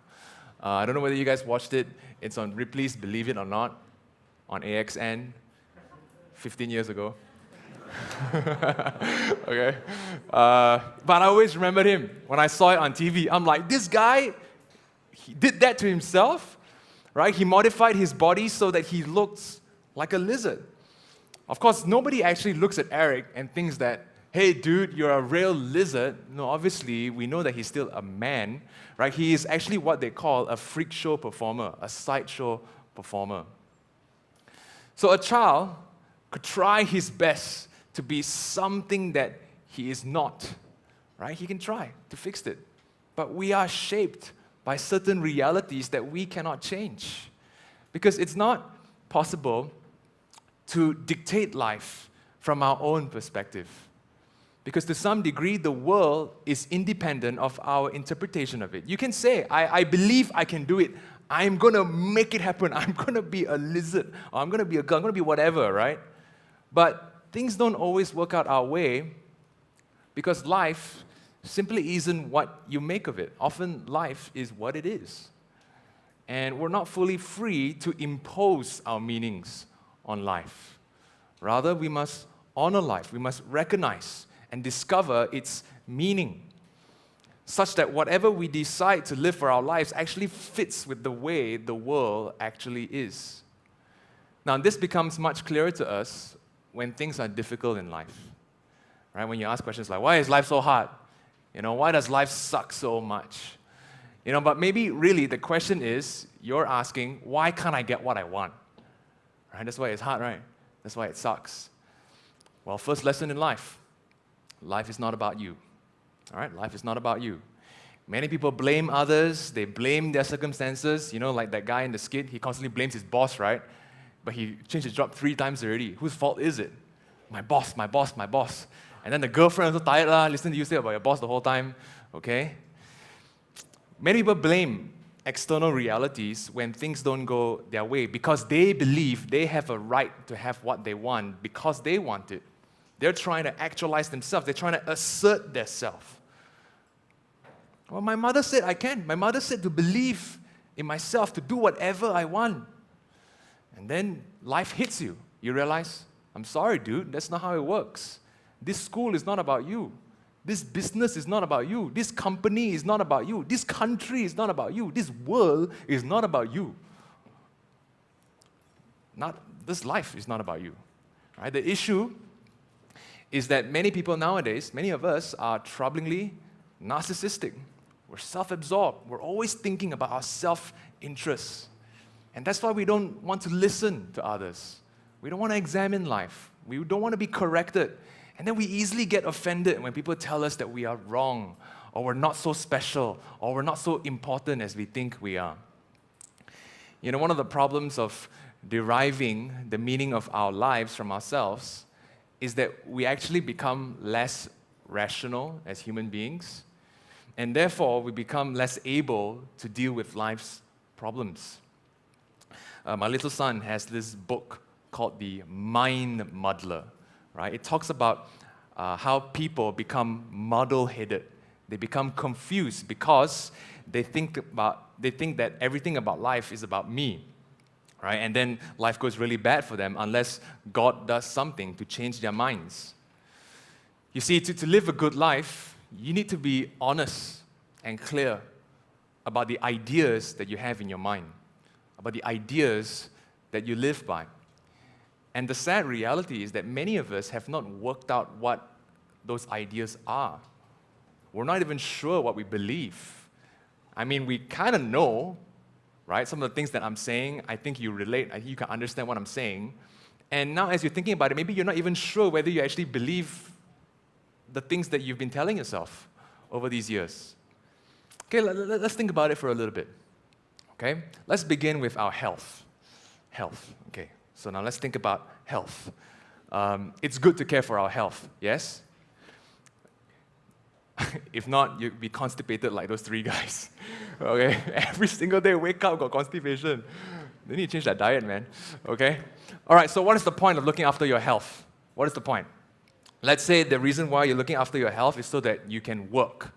I don't know whether you guys watched it. It's on Ripley's Believe It or Not on AXN 15 years ago. Okay. But I always remembered him. When I saw it on TV, I'm like, this guy, he did that to himself, right? He modified his body so that he looks like a lizard. Of course, nobody actually looks at Eric and thinks that, hey, dude, you're a real lizard. No, obviously, we know that he's still a man, right? He is actually what they call a freak show performer, a sideshow performer. So a child could try his best to be something that he is not, right? He can try to fix it. But we are shaped by certain realities that we cannot change. Because it's not possible to dictate life from our own perspective. Because to some degree, the world is independent of our interpretation of it. You can say, I believe I can do it. I'm going to make it happen. I'm going to be a lizard. Or I'm going to be a girl. I'm going to be whatever, right? But things don't always work out our way because life simply isn't what you make of it. Often life is what it is. And we're not fully free to impose our meanings on life. Rather, we must honor life. We must recognize and discover its meaning, such that whatever we decide to live for our lives actually fits with the way the world actually is. Now, this becomes much clearer to us when things are difficult in life, right? When you ask questions like, why is life so hard? Why does life suck so much? But maybe really the question is, you're asking, why can't I get what I want? Right? That's why it's hard, right? That's why it sucks. Well, first lesson in life. Life is not about you. All right? Life is not about you. Many people blame others. They blame their circumstances. Like that guy in the skit, he constantly blames his boss, right? But he changed his job 3 times already. Whose fault is it? My boss, my boss, my boss. And then the girlfriend also tired, listen to you say about your boss the whole time, okay? Many people blame external realities when things don't go their way because they believe they have a right to have what they want because they want it. They're trying to actualize themselves. They're trying to assert their self. Well, my mother said I can. My mother said to believe in myself, to do whatever I want. And then life hits you. You realize, I'm sorry, dude, that's not how it works. This school is not about you. This business is not about you. This company is not about you. This country is not about you. This world is not about you. This life is not about you. Right? The issue is that many people nowadays, many of us, are troublingly narcissistic. We're self-absorbed. We're always thinking about our self-interests. And that's why we don't want to listen to others. We don't want to examine life. We don't want to be corrected. And then we easily get offended when people tell us that we are wrong, or we're not so special, or we're not so important as we think we are. One of the problems of deriving the meaning of our lives from ourselves is that we actually become less rational as human beings, and therefore we become less able to deal with life's problems. my little son has this book called The Mind Muddler, right? It talks about how people become muddle-headed. They become confused because they think that everything about life is about me, right? And then life goes really bad for them unless God does something to change their minds. You see, to live a good life, you need to be honest and clear about the ideas that you have in your mind, about the ideas that you live by. And the sad reality is that many of us have not worked out what those ideas are. We're not even sure what we believe. I mean, we kind of know, right? Some of the things that I'm saying, I think you relate, you can understand what I'm saying. And now as you're thinking about it, maybe you're not even sure whether you actually believe the things that you've been telling yourself over these years. Okay, let's think about it for a little bit. Okay, let's begin with our health. Health, okay. So now let's think about health. It's good to care for our health, yes? If not, you'd be constipated like those three guys. Okay, every single day wake up, got constipation. They need to change that diet, man. Okay? All right, so what is the point of looking after your health? What is the point? Let's say the reason why you're looking after your health is so that you can work.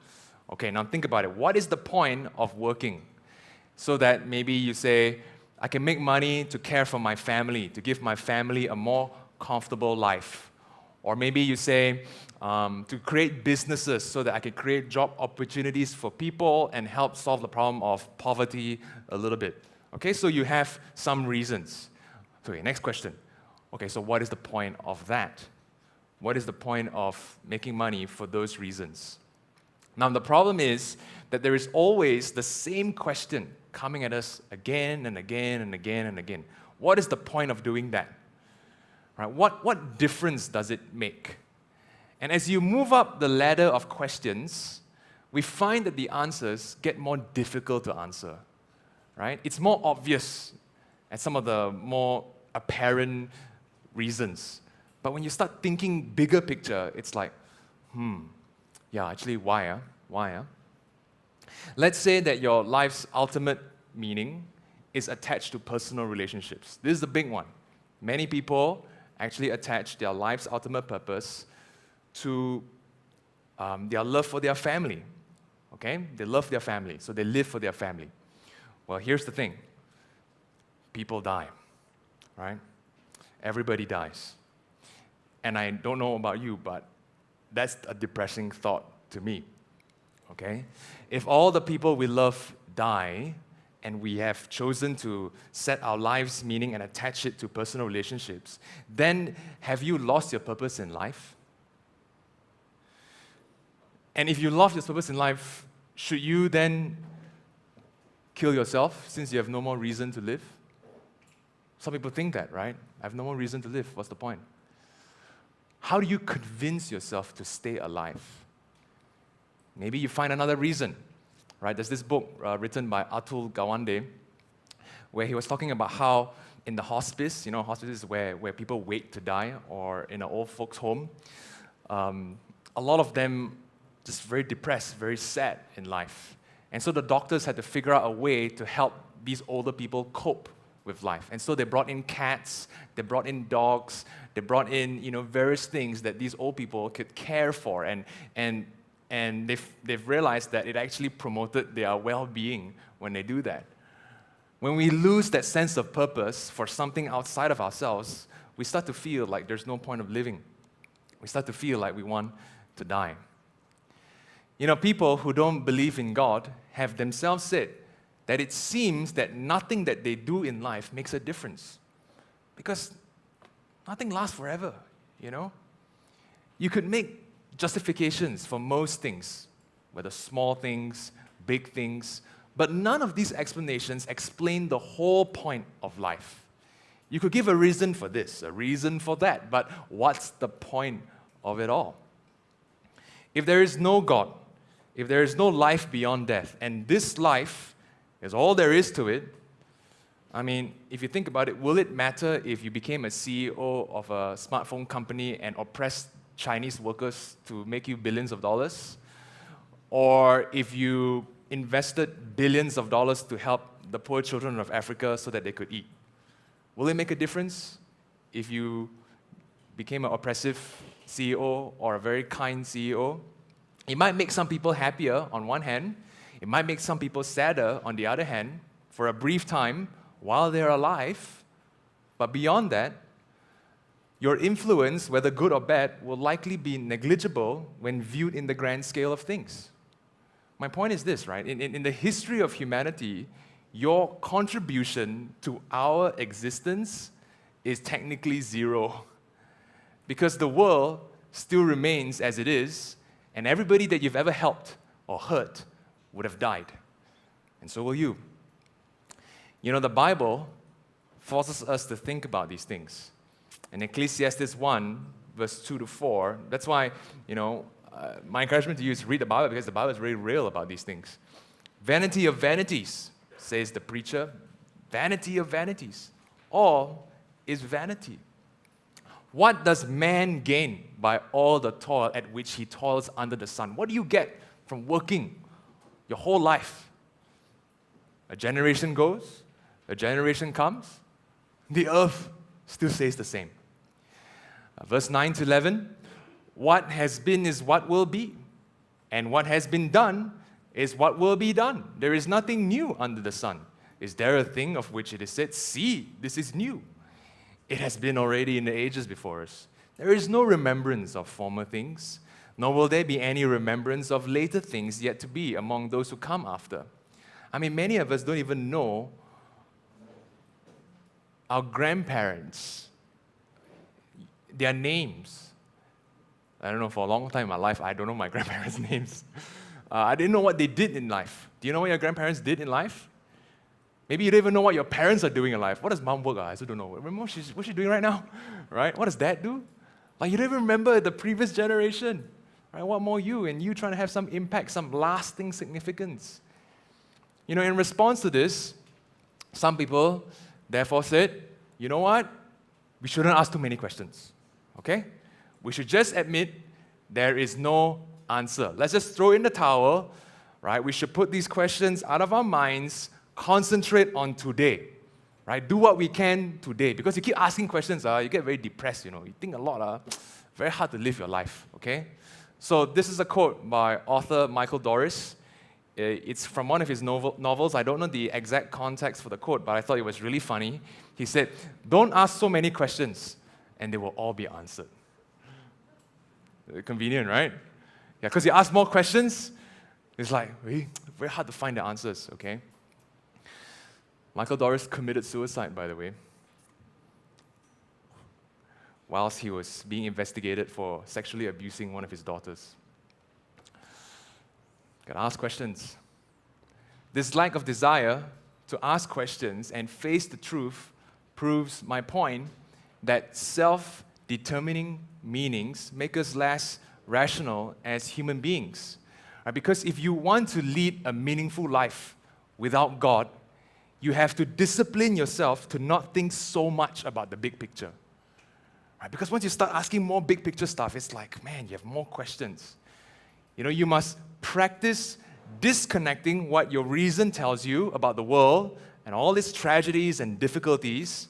Okay, now think about it. What is the point of working? So that maybe you say, I can make money to care for my family, to give my family a more comfortable life. Or maybe you say, to create businesses so that I can create job opportunities for people and help solve the problem of poverty a little bit. Okay, so you have some reasons. Okay, next question. Okay, so what is the point of that? What is the point of making money for those reasons? Now, the problem is that there is always the same question coming at us again and again and again and again. What is the point of doing that? Right? What difference does it make? And as you move up the ladder of questions, we find that the answers get more difficult to answer. Right? It's more obvious at some of the more apparent reasons. But when you start thinking bigger picture, it's like, yeah, actually, why? Let's say that your life's ultimate meaning is attached to personal relationships. This is the big one. Many people actually attach their life's ultimate purpose to their love for their family. Okay? They love their family, so they live for their family. Well, here's the thing. People die, right? Everybody dies. And I don't know about you, but that's a depressing thought to me, okay? If all the people we love die, and we have chosen to set our life's meaning and attach it to personal relationships, then have you lost your purpose in life? And if you lost your purpose in life, should you then kill yourself since you have no more reason to live? Some people think that, right? I have no more reason to live. What's the point? How do you convince yourself to stay alive? Maybe you find another reason, right? There's this book written by Atul Gawande where he was talking about how in the hospice, hospice is where people wait to die, or in an old folks' home, a lot of them just very depressed, very sad in life. And so the doctors had to figure out a way to help these older people cope with life. And so they brought in cats, they brought in dogs, they brought in various things that these old people could care for, and they've realized that it actually promoted their well-being when they do that. When we lose that sense of purpose for something outside of ourselves, we start to feel like there's no point of living. We start to feel like we want to die. People who don't believe in God have themselves said that it seems that nothing that they do in life makes a difference. Because nothing lasts forever, You could make justifications for most things, whether small things, big things, but none of these explanations explain the whole point of life. You could give a reason for this, a reason for that, but what's the point of it all? If there is no God, if there is no life beyond death, and this life is all there is to it, I mean, if you think about it, will it matter if you became a CEO of a smartphone company and oppressed Chinese workers to make you billions of dollars? Or if you invested billions of dollars to help the poor children of Africa so that they could eat? Will it make a difference if you became an oppressive CEO or a very kind CEO? It might make some people happier on one hand. It might make some people sadder on the other hand for a brief time while they're alive. But beyond that, your influence, whether good or bad, will likely be negligible when viewed in the grand scale of things. My point is this, right? In the history of humanity, your contribution to our existence is technically zero. Because the world still remains as it is, and everybody that you've ever helped or hurt would have died. And so will you. You know, the Bible forces us to think about these things. In Ecclesiastes 1, verse 2 to 4, that's why, my encouragement to you is to read the Bible, because the Bible is very real about these things. Vanity of vanities, says the preacher. Vanity of vanities. All is vanity. What does man gain by all the toil at which he toils under the sun? What do you get from working your whole life? A generation goes, a generation comes, the earth still stays the same. Verse 9 to 11, what has been is what will be, and what has been done is what will be done. There is nothing new under the sun. Is there a thing of which it is said, see, this is new? It has been already in the ages before us. There is no remembrance of former things, nor will there be any remembrance of later things yet to be among those who come after. I mean, many of us don't even know our grandparents, their names. I don't know, for a long time in my life, I don't know my grandparents' names. I didn't know what they did in life. Do you know what your grandparents did in life? Maybe you don't even know what your parents are doing in life. What does mom work? I still don't know. Remember what's she doing right now? Right? What does dad do? Like, you don't even remember the previous generation. Right? What more you? And you trying to have some impact, some lasting significance. You know, in response to this, some people therefore said, you know what? We shouldn't ask too many questions. Okay? We should just admit there is no answer. Let's just throw in the towel, right? We should put these questions out of our minds, concentrate on today, right? Do what we can today. Because you keep asking questions, you get very depressed, You think a lot, very hard to live your life, okay? So this is a quote by author Michael Doris. It's from one of his novels. I don't know the exact context for the quote, but I thought it was really funny. He said, don't ask so many questions, and they will all be answered. Convenient, right? Yeah, because you ask more questions, it's like very hard to find the answers, okay? Michael Doris committed suicide, by the way, whilst he was being investigated for sexually abusing one of his daughters. Gotta ask questions. This lack of desire to ask questions and face the truth proves my point that self-determining meanings make us less rational as human beings. Right? Because if you want to lead a meaningful life without God, you have to discipline yourself to not think so much about the big picture. Right? Because once you start asking more big picture stuff, it's like, man, you have more questions. You must practice disconnecting what your reason tells you about the world and all its tragedies and difficulties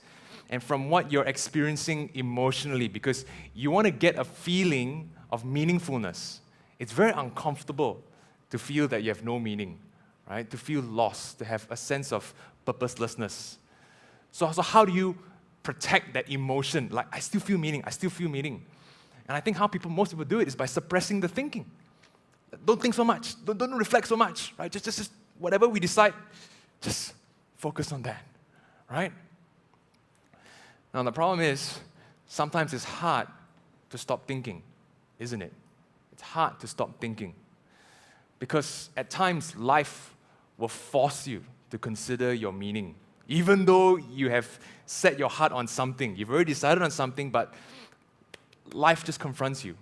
and from what you're experiencing emotionally, because you want to get a feeling of meaningfulness. It's very uncomfortable to feel that you have no meaning, right? To feel lost, to have a sense of purposelessness. So how do you protect that emotion? Like, I still feel meaning. And I think how most people do it is by suppressing the thinking. Don't think so much. Don't reflect so much, right? Just whatever we decide, just focus on that, right? Now, the problem is, sometimes it's hard to stop thinking, isn't it? It's hard to stop thinking. Because at times, life will force you to consider your meaning. Even though you have set your heart on something, you've already decided on something, but life just confronts you.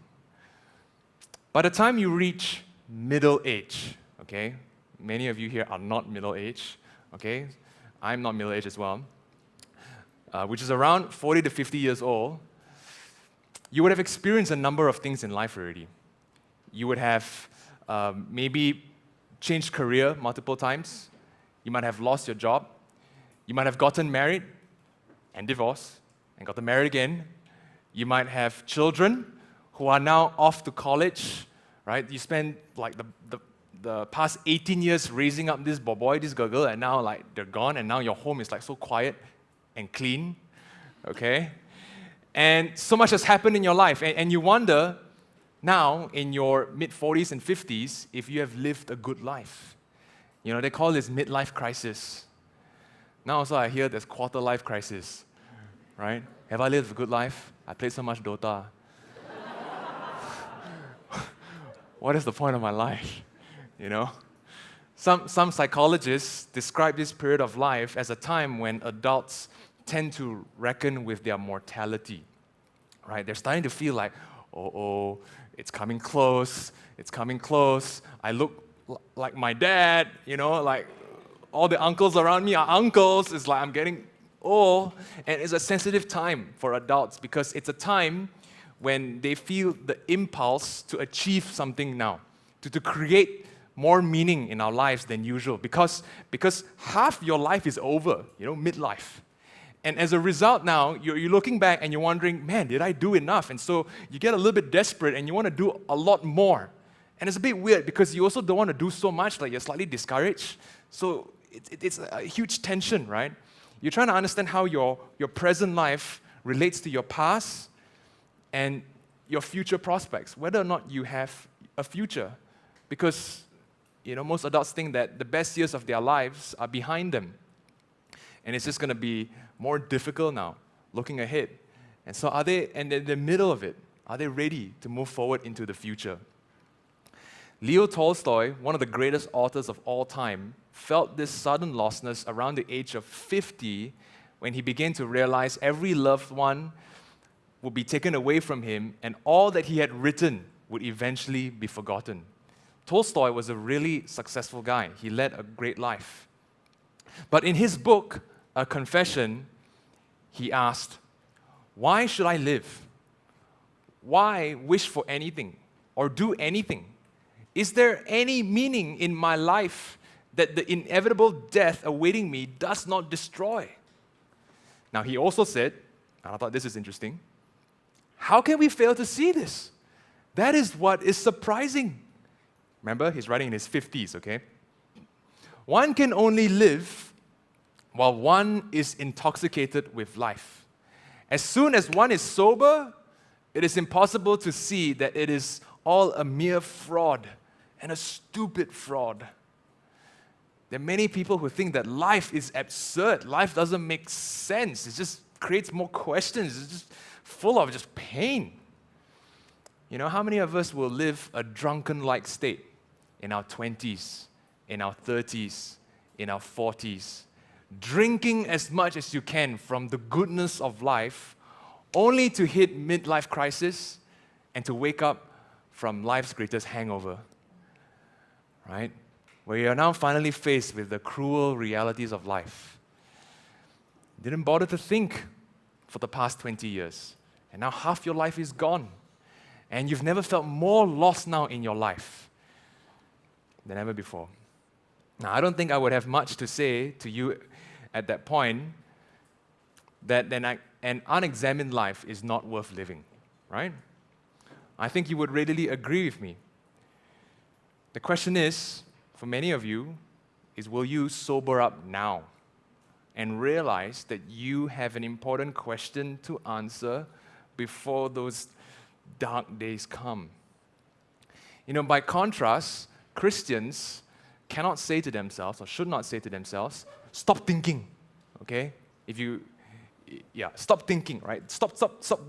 By the time you reach middle age, okay? Many of you here are not middle age, okay? I'm not middle age as well. Which is around 40 to 50 years old, you would have experienced a number of things in life already. You would have maybe changed career multiple times. You might have lost your job. You might have gotten married. and divorced and got to marry again. You might have children who are now off to college, right? You spend like the past 18 years raising up this boy, this girl, and now like they're gone, and now your home is like so quiet and clean, okay? And so much has happened in your life, and you wonder now in your mid-40s and 50s if you have lived a good life. You know, they call this midlife crisis. Now also I hear there's quarter-life crisis, right? Have I lived a good life? I played so much Dota. What is the point of my life? You know? Some psychologists describe this period of life as a time when adults tend to reckon with their mortality, right? They're starting to feel like, it's coming close, I look like my dad, you know, like all the uncles around me are uncles. It's like I'm getting old, and it's a sensitive time for adults because it's a time when they feel the impulse to achieve something now, to create more meaning in our lives than usual because half your life is over, you know, midlife. And as a result now, you're looking back and you're wondering, man, did I do enough? And so you get a little bit desperate and you want to do a lot more. And it's a bit weird because you also don't want to do so much, like you're slightly discouraged. So it's a huge tension, right? You're trying to understand how your present life relates to your past and your future prospects, whether or not you have a future. Because, you know, most adults think that the best years of their lives are behind them. And it's just going to be more difficult now, looking ahead. And so and in the middle of it, are they ready to move forward into the future? Leo Tolstoy, one of the greatest authors of all time, felt this sudden lostness around the age of 50 when he began to realize every loved one would be taken away from him and all that he had written would eventually be forgotten. Tolstoy was a really successful guy. He led a great life. But in his book, A Confession, he asked, why should I live? Why wish for anything or do anything? Is there any meaning in my life that the inevitable death awaiting me does not destroy? Now, he also said, and I thought this is interesting, how can we fail to see this? That is what is surprising. Remember, he's writing in his 50s, okay? One can only live while one is intoxicated with life. As soon as one is sober, it is impossible to see that it is all a mere fraud and a stupid fraud. There are many people who think that life is absurd. Life doesn't make sense. It just creates more questions. It's just full of just pain. You know, how many of us will live a drunken-like state in our 20s, in our 30s, in our 40s, drinking as much as you can from the goodness of life, only to hit midlife crisis and to wake up from life's greatest hangover, right? Where you are now finally faced with the cruel realities of life. Didn't bother to think for the past 20 years, and now half your life is gone. And you've never felt more lost now in your life than ever before. Now, I don't think I would have much to say to you at that point that an unexamined life is not worth living, right? I think you would readily agree with me. The question is, for many of you, is will you sober up now and realize that you have an important question to answer before those dark days come? You know, by contrast, Christians cannot say to themselves, or should not say to themselves, stop thinking, okay? Stop thinking, right? Stop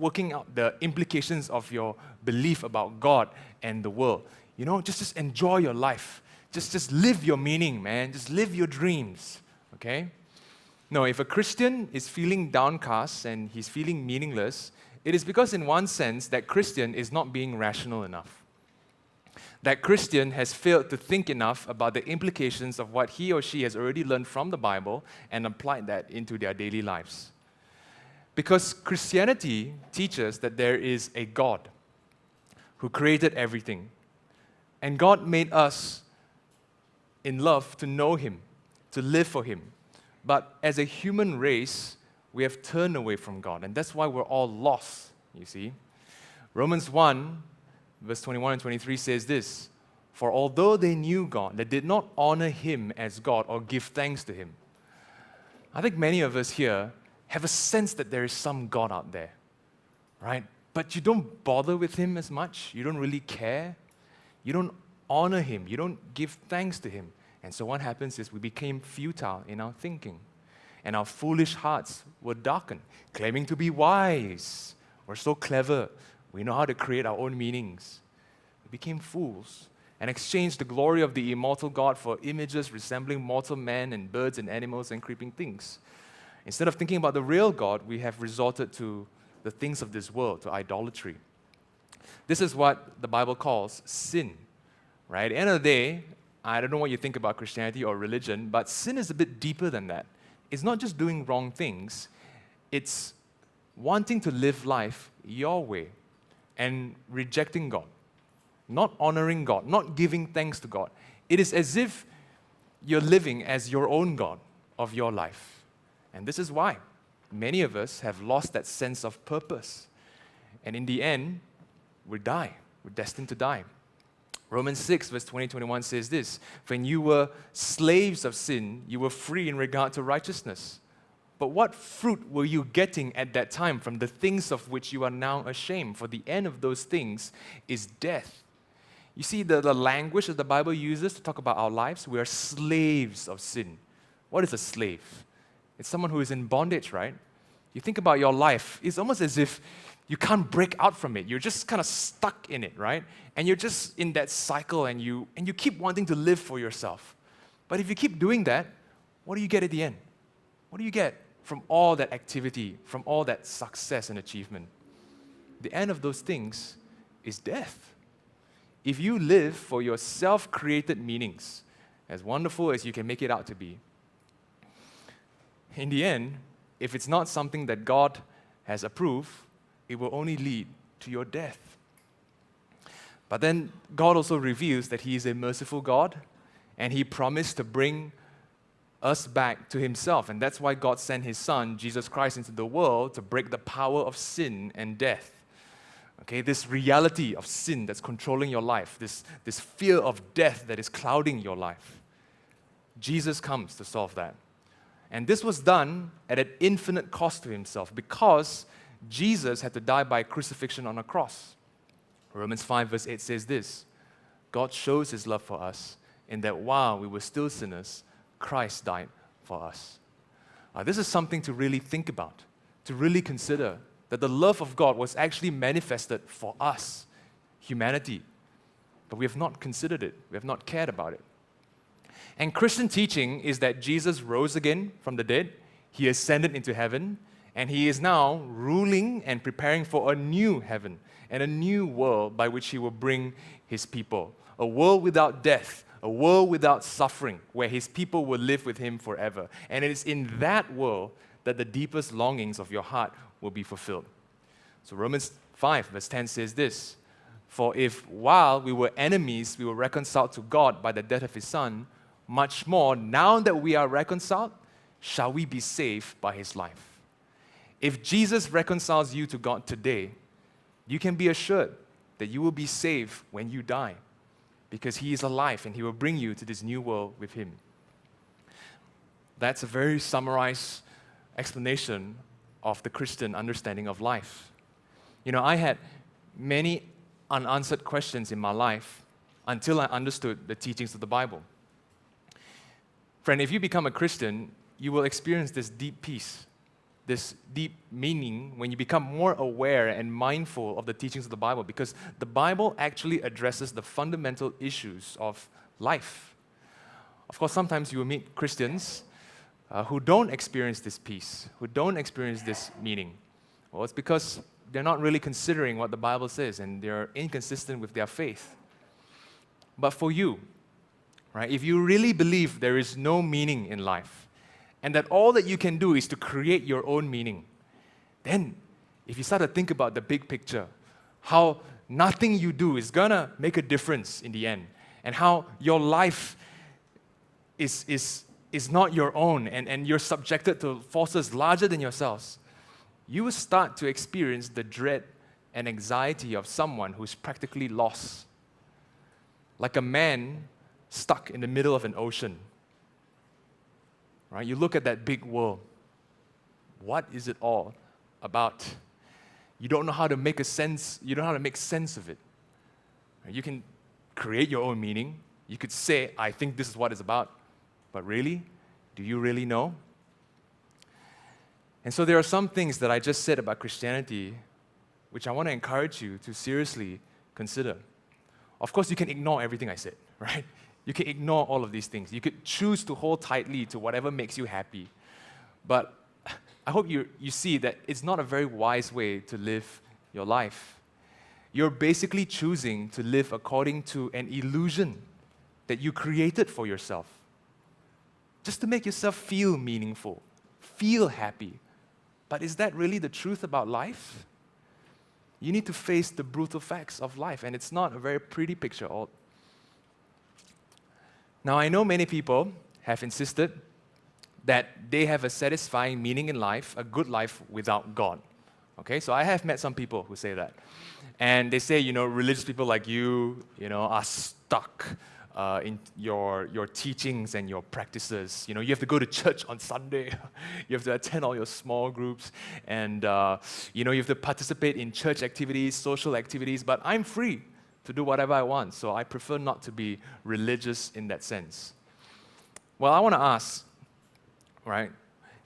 working out the implications of your belief about God and the world. You know, just enjoy your life. Just live your meaning, man. Just live your dreams, okay? No, if a Christian is feeling downcast and he's feeling meaningless, it is because in one sense that Christian is not being rational enough. That Christian has failed to think enough about the implications of what he or she has already learned from the Bible and applied that into their daily lives. Because Christianity teaches that there is a God who created everything. And God made us in love to know Him, to live for Him. But as a human race, we have turned away from God, and that's why we're all lost, you see. Romans 1, verse 21 and 23 says this, "For although they knew God, they did not honor Him as God or give thanks to Him." I think many of us here have a sense that there is some God out there, right? But you don't bother with Him as much. You don't really care. You don't honor Him. You don't give thanks to Him. And so what happens is we became futile in our thinking. And our foolish hearts were darkened, claiming to be wise. We're so clever. We know how to create our own meanings. We became fools and exchanged the glory of the immortal God for images resembling mortal men and birds and animals and creeping things. Instead of thinking about the real God, we have resorted to the things of this world, to idolatry. This is what the Bible calls sin, right? At the end of the day, I don't know what you think about Christianity or religion, but sin is a bit deeper than that. It's not just doing wrong things, it's wanting to live life your way and rejecting God, not honoring God, not giving thanks to God. It is as if you're living as your own God of your life. And this is why many of us have lost that sense of purpose. And in the end, we die. We're destined to die. Romans 6, verse 20-21 says this, "When you were slaves of sin, you were free in regard to righteousness. But what fruit were you getting at that time from the things of which you are now ashamed? For the end of those things is death." You see the language that the Bible uses to talk about our lives? We are slaves of sin. What is a slave? It's someone who is in bondage, right? You think about your life, it's almost as if you can't break out from it. You're just kind of stuck in it, right? And you're just in that cycle and you keep wanting to live for yourself. But if you keep doing that, what do you get at the end? What do you get from all that activity, from all that success and achievement? The end of those things is death. If you live for your self-created meanings, as wonderful as you can make it out to be, in the end, if it's not something that God has approved, it will only lead to your death. But then God also reveals that He is a merciful God, and He promised to bring us back to Himself. And that's why God sent His Son, Jesus Christ, into the world to break the power of sin and death. Okay, this reality of sin that's controlling your life, this fear of death that is clouding your life. Jesus comes to solve that. And this was done at an infinite cost to Himself because Jesus had to die by crucifixion on a cross. Romans 5 verse 8 says this, "God shows His love for us in that while we were still sinners, Christ died for us." This is something to really think about, to really consider, that the love of God was actually manifested for us, humanity. But we have not considered it. We have not cared about it. And Christian teaching is that Jesus rose again from the dead, He ascended into heaven, and He is now ruling and preparing for a new heaven and a new world by which He will bring His people. A world without death, a world without suffering, where His people will live with Him forever. And it is in that world that the deepest longings of your heart will be fulfilled. So Romans 5 verse 10 says this, "For if while we were enemies, we were reconciled to God by the death of His Son, much more, now that we are reconciled, shall we be saved by His life." If Jesus reconciles you to God today, you can be assured that you will be saved when you die, because He is alive and He will bring you to this new world with Him. That's a very summarized explanation of the Christian understanding of life. You know, I had many unanswered questions in my life until I understood the teachings of the Bible. Friend, if you become a Christian, you will experience this deep peace, this deep meaning when you become more aware and mindful of the teachings of the Bible, because the Bible actually addresses the fundamental issues of life. Of course, sometimes you will meet Christians who don't experience this peace, who don't experience this meaning. Well, it's because they're not really considering what the Bible says and they're inconsistent with their faith. But for you, right, if you really believe there is no meaning in life and that all that you can do is to create your own meaning, then if you start to think about the big picture, how nothing you do is gonna make a difference in the end, and how your life is is not your own and you're subjected to forces larger than yourselves, you will start to experience the dread and anxiety of someone who's practically lost. Like a man stuck in the middle of an ocean. Right? You look at that big world. What is it all about? You don't know how to make sense of it. You can create your own meaning. You could say, I think this is what it's about. But really? Do you really know? And so there are some things that I just said about Christianity which I want to encourage you to seriously consider. Of course, you can ignore everything I said, right? You can ignore all of these things. You could choose to hold tightly to whatever makes you happy. But I hope you see that it's not a very wise way to live your life. You're basically choosing to live according to an illusion that you created for yourself, just to make yourself feel meaningful, feel happy. But is that really the truth about life? You need to face the brutal facts of life, and it's not a very pretty picture. Now, I know many people have insisted that they have a satisfying meaning in life, a good life without God. Okay, so I have met some people who say that. And they say, religious people like you, are stuck in your teachings and your practices. You have to go to church on Sunday. You have to attend all your small groups. And, you have to participate in church activities, social activities. But I'm free to do whatever I want. So I prefer not to be religious in that sense. Well, I want to ask, right,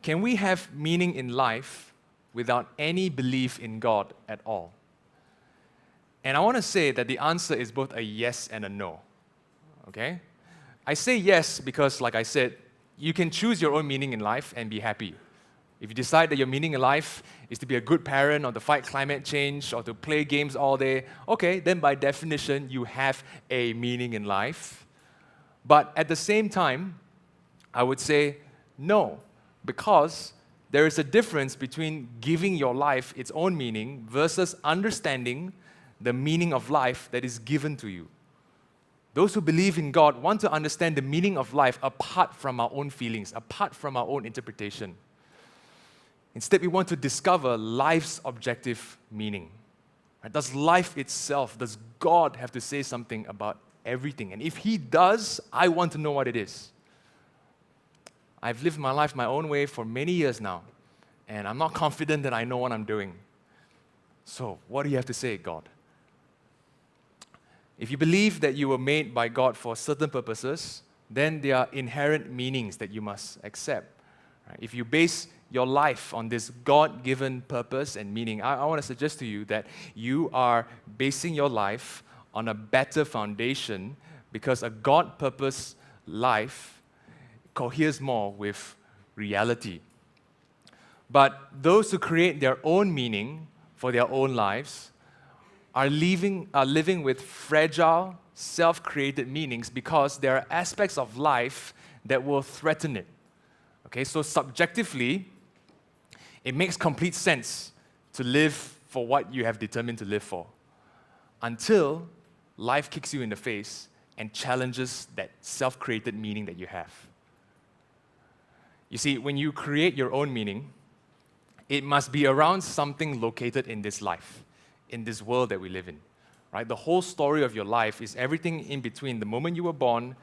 can we have meaning in life without any belief in God at all? And I want to say that the answer is both a yes and a no. Okay? I say yes because, like I said, you can choose your own meaning in life and be happy. If you decide that your meaning in life is to be a good parent or to fight climate change or to play games all day, okay, then by definition, you have a meaning in life. But at the same time, I would say no, because there is a difference between giving your life its own meaning versus understanding the meaning of life that is given to you. Those who believe in God want to understand the meaning of life apart from our own feelings, apart from our own interpretation. Instead, we want to discover life's objective meaning. Right? Does life itself, does God have to say something about everything? And if He does, I want to know what it is. I've lived my life my own way for many years now, and I'm not confident that I know what I'm doing. So, what do you have to say, God? If you believe that you were made by God for certain purposes, then there are inherent meanings that you must accept. Right? If you base your life on this God-given purpose and meaning, I want to suggest to you that you are basing your life on a better foundation, because a God-purposed life coheres more with reality. But those who create their own meaning for their own lives are living with fragile, self-created meanings because there are aspects of life that will threaten it. Okay, so subjectively, it makes complete sense to live for what you have determined to live for, until life kicks you in the face and challenges that self-created meaning that you have. You see, when you create your own meaning, it must be around something located in this life, in this world that we live in. Right? The whole story of your life is everything in between the moment you were born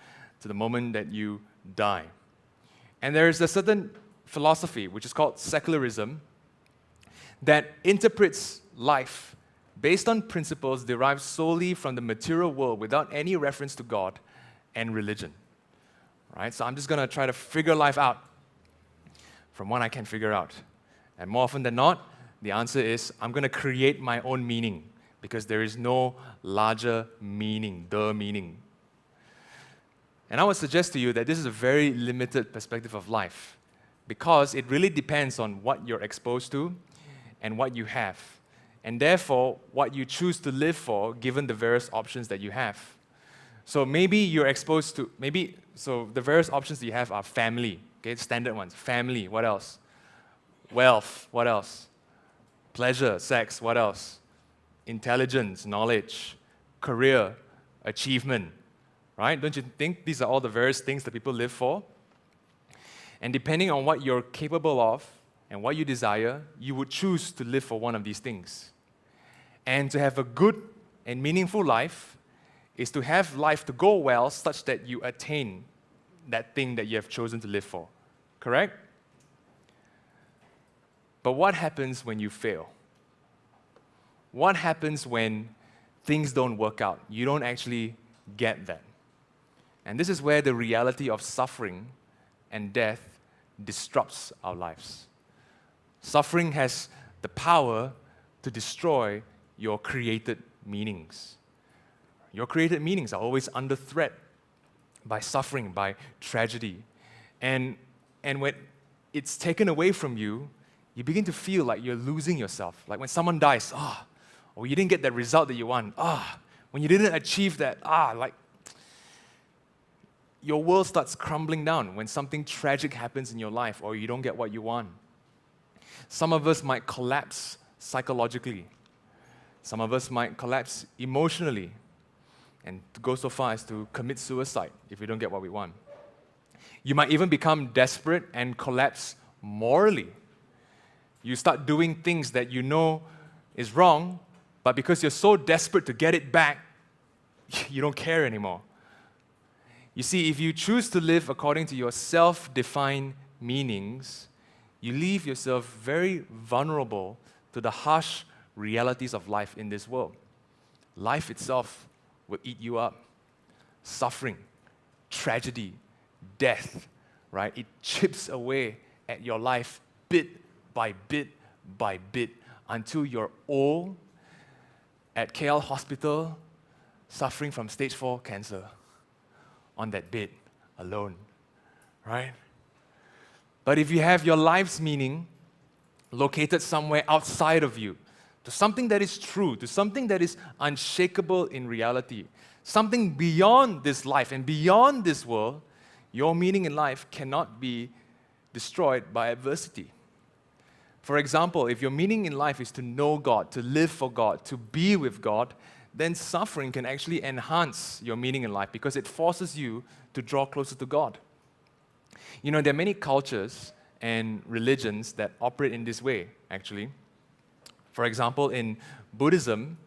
to the moment that you die. And there is a certain philosophy, which is called secularism, that interprets life based on principles derived solely from the material world without any reference to God and religion. Right? So I'm just going to try to figure life out from what I can figure out. And more often than not, the answer is I'm going to create my own meaning, because there is no larger meaning, the meaning. And I would suggest to you that this is a very limited perspective of life, because it really depends on what you're exposed to and what you have, and therefore what you choose to live for given the various options that you have. So maybe you're exposed to, so the various options that you have are family, okay, standard ones. Family, what else? Wealth, what else? Pleasure, sex, what else? Intelligence, knowledge, career, achievement, right? Don't you think these are all the various things that people live for? And depending on what you're capable of and what you desire, you would choose to live for one of these things. And to have a good and meaningful life is to have life to go well such that you attain that thing that you have chosen to live for. Correct? But what happens when you fail? What happens when things don't work out? You don't actually get that. And this is where the reality of suffering and death disrupts our lives. Suffering has the power to destroy your created meanings. Your created meanings are always under threat by suffering, by tragedy. And when it's taken away from you, you begin to feel like you're losing yourself. Like when someone dies, or you didn't get that result that you want, when you didn't achieve that, like your world starts crumbling down when something tragic happens in your life or you don't get what you want. Some of us might collapse psychologically. Some of us might collapse emotionally and go so far as to commit suicide if we don't get what we want. You might even become desperate and collapse morally. You start doing things that you know is wrong, but because you're so desperate to get it back, you don't care anymore. You see, if you choose to live according to your self-defined meanings, you leave yourself very vulnerable to the harsh realities of life in this world. Life itself will eat you up. Suffering, tragedy, death, right? It chips away at your life bit by bit by bit until you're old at KL Hospital suffering from stage 4 cancer on that bed alone, right? But if you have your life's meaning located somewhere outside of you, to something that is true, to something that is unshakable in reality, something beyond this life and beyond this world, your meaning in life cannot be destroyed by adversity. For example, if your meaning in life is to know God, to live for God, to be with God, then suffering can actually enhance your meaning in life because it forces you to draw closer to God. You know, there are many cultures and religions that operate in this way, actually. For example, in Buddhism,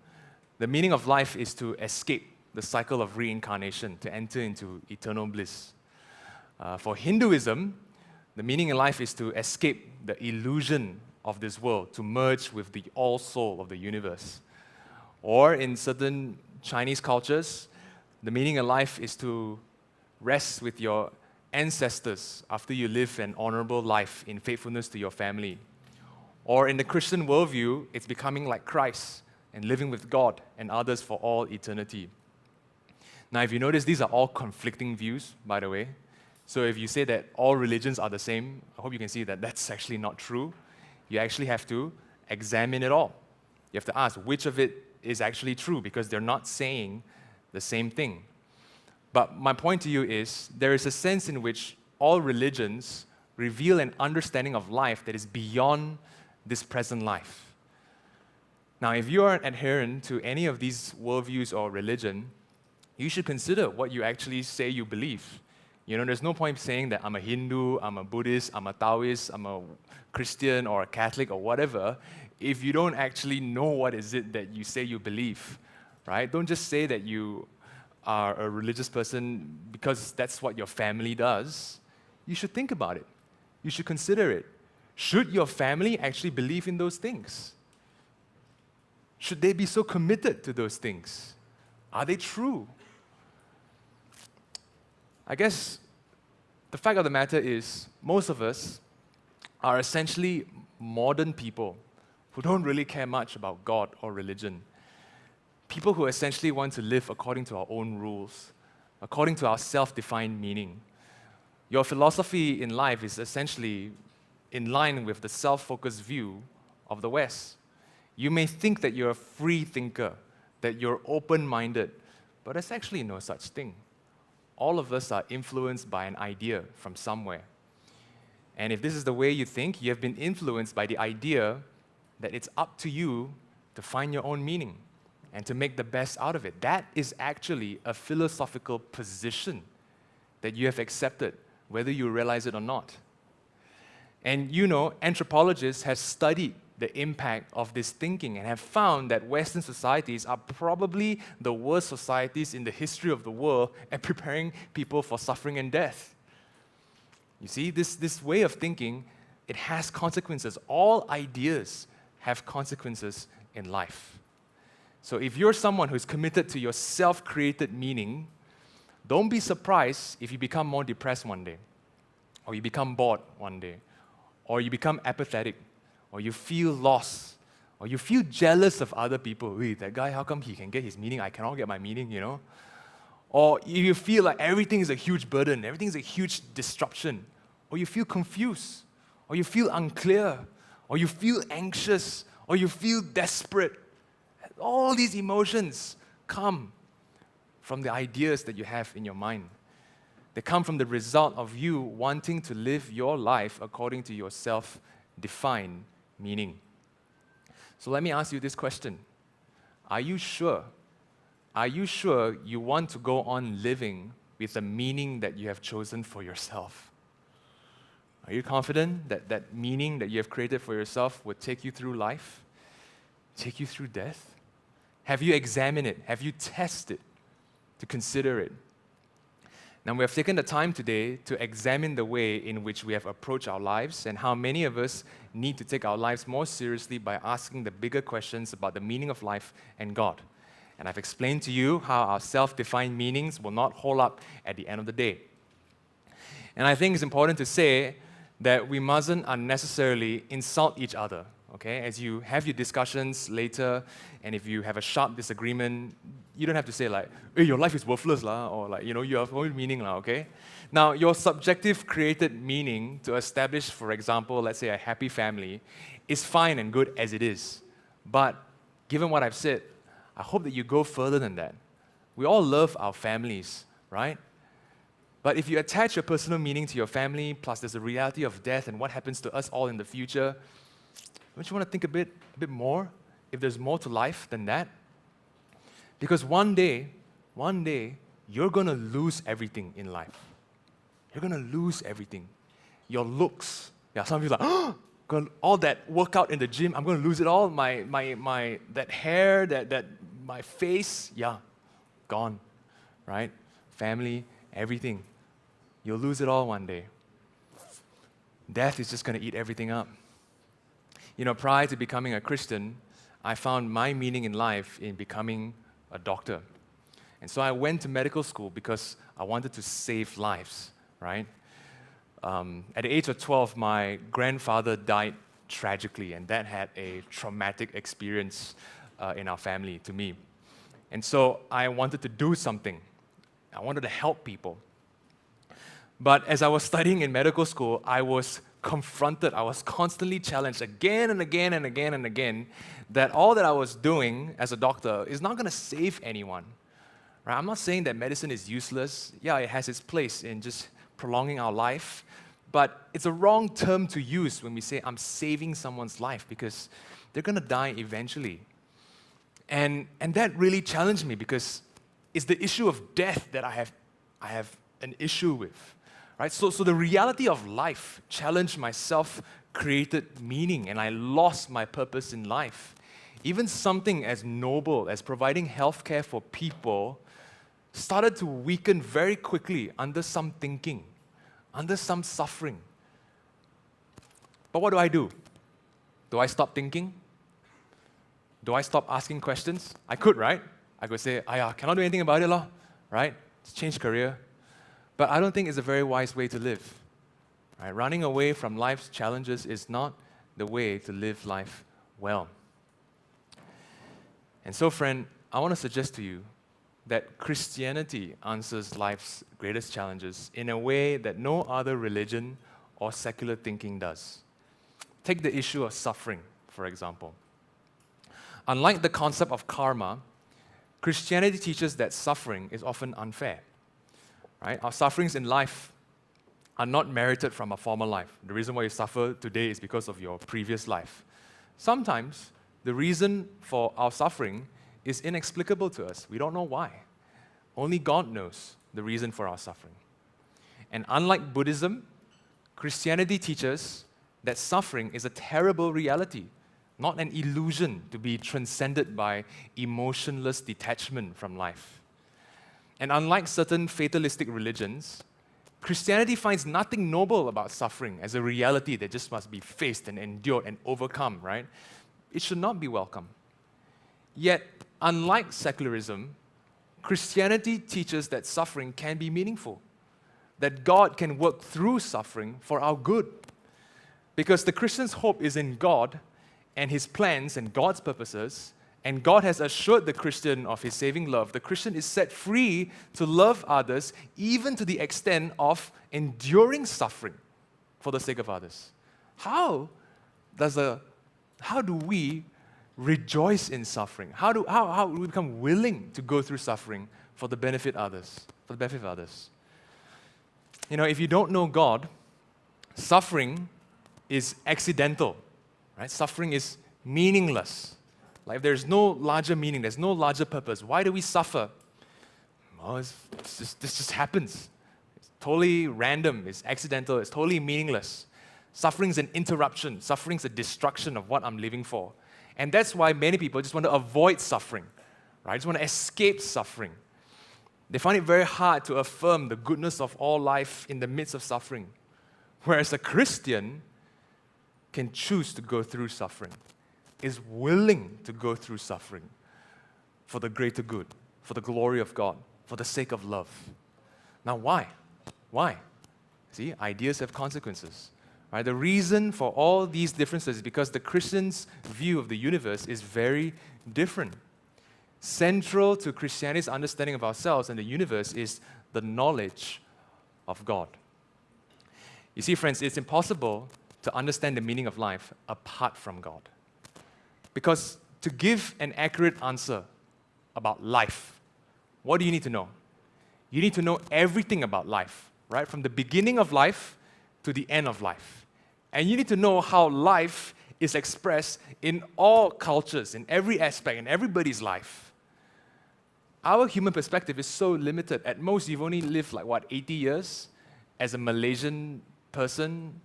the meaning of life is to escape the cycle of reincarnation, to enter into eternal bliss. For Hinduism, the meaning in life is to escape the illusion of this world, to merge with the all-soul of the universe. Or in certain Chinese cultures, the meaning in life is to rest with your ancestors after you live an honorable life in faithfulness to your family. Or in the Christian worldview, it's becoming like Christ and living with God and others for all eternity. Now, if you notice, these are all conflicting views, by the way. So if you say that all religions are the same, I hope you can see that that's actually not true. You actually have to examine it all. You have to ask which of it is actually true because they're not saying the same thing. But my point to you is there is a sense in which all religions reveal an understanding of life that is beyond this present life. Now, if you are an adherent to any of these worldviews or religion, you should consider what you actually say you believe. You know, there's no point saying that I'm a Hindu, I'm a Buddhist, I'm a Taoist, I'm a Christian or a Catholic or whatever, if you don't actually know what is it that you say you believe, right? Don't just say that you are a religious person because that's what your family does. You should think about it. You should consider it. Should your family actually believe in those things? Should they be so committed to those things? Are they true? I guess the fact of the matter is most of us are essentially modern people who don't really care much about God or religion. People who essentially want to live according to our own rules, according to our self-defined meaning. Your philosophy in life is essentially in line with the self-focused view of the West. You may think that you're a free thinker, that you're open-minded, but there's actually no such thing. All of us are influenced by an idea from somewhere. And if this is the way you think, you have been influenced by the idea that it's up to you to find your own meaning and to make the best out of it. That is actually a philosophical position that you have accepted, whether you realize it or not. And you know, anthropologists have studied the impact of this thinking and have found that Western societies are probably the worst societies in the history of the world at preparing people for suffering and death. You see, this way of thinking, it has consequences. All ideas have consequences in life. So if you're someone who's committed to your self-created meaning, don't be surprised if you become more depressed one day, or you become bored one day, or you become apathetic, or you feel lost, or you feel jealous of other people. Wait, that guy, how come he can get his meaning? I cannot get my meaning, you know? Or you feel like everything is a huge burden, everything is a huge disruption, or you feel confused, or you feel unclear, or you feel anxious, or you feel desperate. All these emotions come from the ideas that you have in your mind. They come from the result of you wanting to live your life according to your self-defined meaning. So let me ask you this question. Are you sure? Are you sure you want to go on living with the meaning that you have chosen for yourself? Are you confident that that meaning that you have created for yourself will take you through life? Take you through death? Have you examined it? Have you tested to consider it? Now, we have taken the time today to examine the way in which we have approached our lives and how many of us need to take our lives more seriously by asking the bigger questions about the meaning of life and God. And I've explained to you how our self-defined meanings will not hold up at the end of the day. And I think it's important to say that we mustn't unnecessarily insult each other, okay? As you have your discussions later, and if you have a sharp disagreement, you don't have to say like, hey, your life is worthless, lah, or like, you have no meaning, lah, okay? Now, your subjective created meaning to establish, for example, let's say a happy family, is fine and good as it is. But given what I've said, I hope that you go further than that. We all love our families, right? But if you attach your personal meaning to your family, plus there's a reality of death and what happens to us all in the future, don't you want to think a bit more? If there's more to life than that? Because one day, you're going to lose everything in life. You're going to lose everything. Your looks. Yeah, some people are like, all that workout in the gym, I'm going to lose it all. That hair, my face, yeah, gone, right? Family, everything. You'll lose it all one day. Death is just going to eat everything up. Prior to becoming a Christian, I found my meaning in life in becoming a doctor. And so I went to medical school because I wanted to save lives, right? At the age of 12, my grandfather died tragically, and that had a traumatic experience in our family to me. And so I wanted to do something. I wanted to help people. But as I was studying in medical school, I was confronted, I was constantly challenged again and again and again and again that all that I was doing as a doctor is not going to save anyone. Right? I'm not saying that medicine is useless. Yeah, it has its place in just prolonging our life, but it's a wrong term to use when we say I'm saving someone's life because they're going to die eventually. And that really challenged me because it's the issue of death that I have an issue with. Right? So the reality of life challenged my self-created meaning, and I lost my purpose in life. Even something as noble as providing healthcare for people started to weaken very quickly under some thinking, under some suffering. But what do? Do I stop thinking? Do I stop asking questions? I could, right? I could say, cannot do anything about it, lor, right? Just change career. But I don't think it's a very wise way to live. Right? Running away from life's challenges is not the way to live life well. And so, friend, I want to suggest to you that Christianity answers life's greatest challenges in a way that no other religion or secular thinking does. Take the issue of suffering, for example. Unlike the concept of karma, Christianity teaches that suffering is often unfair. Right? Our sufferings in life are not merited from a former life. The reason why you suffer today is because of your previous life. Sometimes, the reason for our suffering is inexplicable to us. We don't know why. Only God knows the reason for our suffering. And unlike Buddhism, Christianity teaches that suffering is a terrible reality, not an illusion to be transcended by emotionless detachment from life. And unlike certain fatalistic religions, Christianity finds nothing noble about suffering as a reality that just must be faced and endured and overcome, right? It should not be welcome. Yet, unlike secularism, Christianity teaches that suffering can be meaningful, that God can work through suffering for our good. Because the Christian's hope is in God and His plans and God's purposes, and God has assured the Christian of His saving love. The Christian is set free to love others, even to the extent of enduring suffering for the sake of others. How do we rejoice in suffering? How do we become willing to go through suffering for the benefit of others? You know, if you don't know God, suffering is accidental, right? Suffering is meaningless. Like there's no larger meaning, there's no larger purpose. Why do we suffer? Well, this just happens. It's totally random, it's accidental, it's totally meaningless. Suffering is an interruption, suffering is a destruction of what I'm living for. And that's why many people just want to avoid suffering, right? Just want to escape suffering. They find it very hard to affirm the goodness of all life in the midst of suffering. Whereas a Christian can choose to go through suffering, is willing to go through suffering for the greater good, for the glory of God, for the sake of love. Now, why? Why? See, ideas have consequences. Right? The reason for all these differences is because the Christian's view of the universe is very different. Central to Christianity's understanding of ourselves and the universe is the knowledge of God. You see, friends, it's impossible to understand the meaning of life apart from God. Because to give an accurate answer about life, what do you need to know? You need to know everything about life, right? From the beginning of life to the end of life. And you need to know how life is expressed in all cultures, in every aspect, in everybody's life. Our human perspective is so limited. At most, you've only lived 80 years as a Malaysian person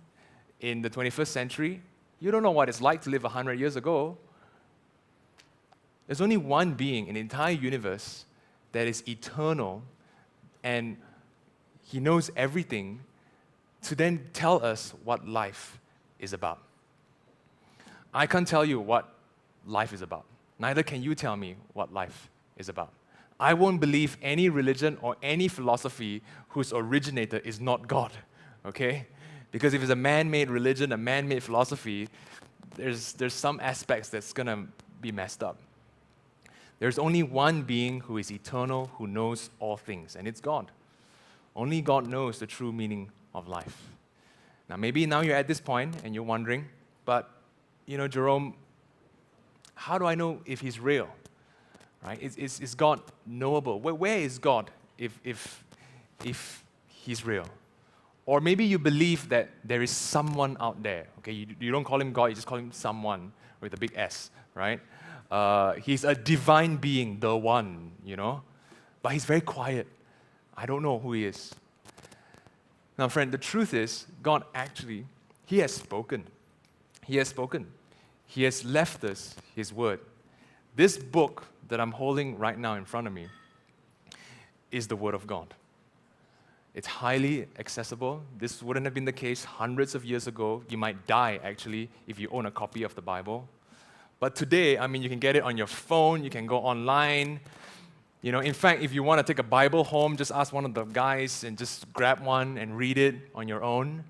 in the 21st century. You don't know what it's like to live 100 years ago. There's only one being in the entire universe that is eternal, and He knows everything to then tell us what life is about. I can't tell you what life is about. Neither can you tell me what life is about. I won't believe any religion or any philosophy whose originator is not God, okay? Because if it's a man-made religion, a man-made philosophy, there's some aspects that's going to be messed up. There's only one being who is eternal, who knows all things, and it's God. Only God knows the true meaning of life. Now, maybe now you're at this point and you're wondering, but, Jerome, how do I know if He's real? Right? Is God knowable? Where is God if He's real? Or maybe you believe that there is someone out there. Okay, you don't call Him God, you just call Him someone with a big S, right? He's a divine being, the one, but He's very quiet. I don't know who He is. Now, friend, the truth is, God actually, He has spoken. He has spoken. He has left us His word. This book that I'm holding right now in front of me is the Word of God. It's highly accessible. This wouldn't have been the case hundreds of years ago. You might die, actually, if you own a copy of the Bible. But today, you can get it on your phone, you can go online. In fact, if you want to take a Bible home, just ask one of the guys and just grab one and read it on your own.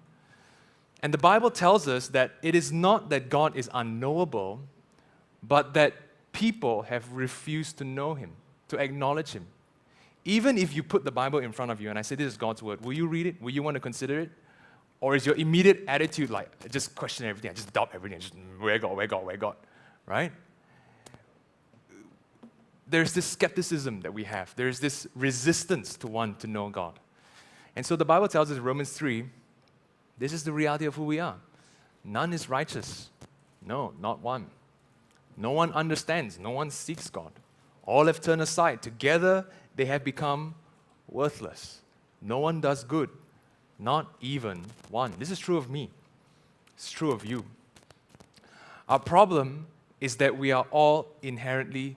And the Bible tells us that it is not that God is unknowable, but that people have refused to know Him, to acknowledge Him. Even if you put the Bible in front of you and I say, this is God's word, will you read it? Will you want to consider it? Or is your immediate attitude just question everything, I just doubt everything, just where God, right? There's this skepticism that we have. There's this resistance to want to know God. And so the Bible tells us in Romans 3, this is the reality of who we are. None is righteous. No, not one. No one understands. No one seeks God. All have turned aside. Together, they have become worthless. No one does good. Not even one. This is true of me. It's true of you. Our problem is that we are all inherently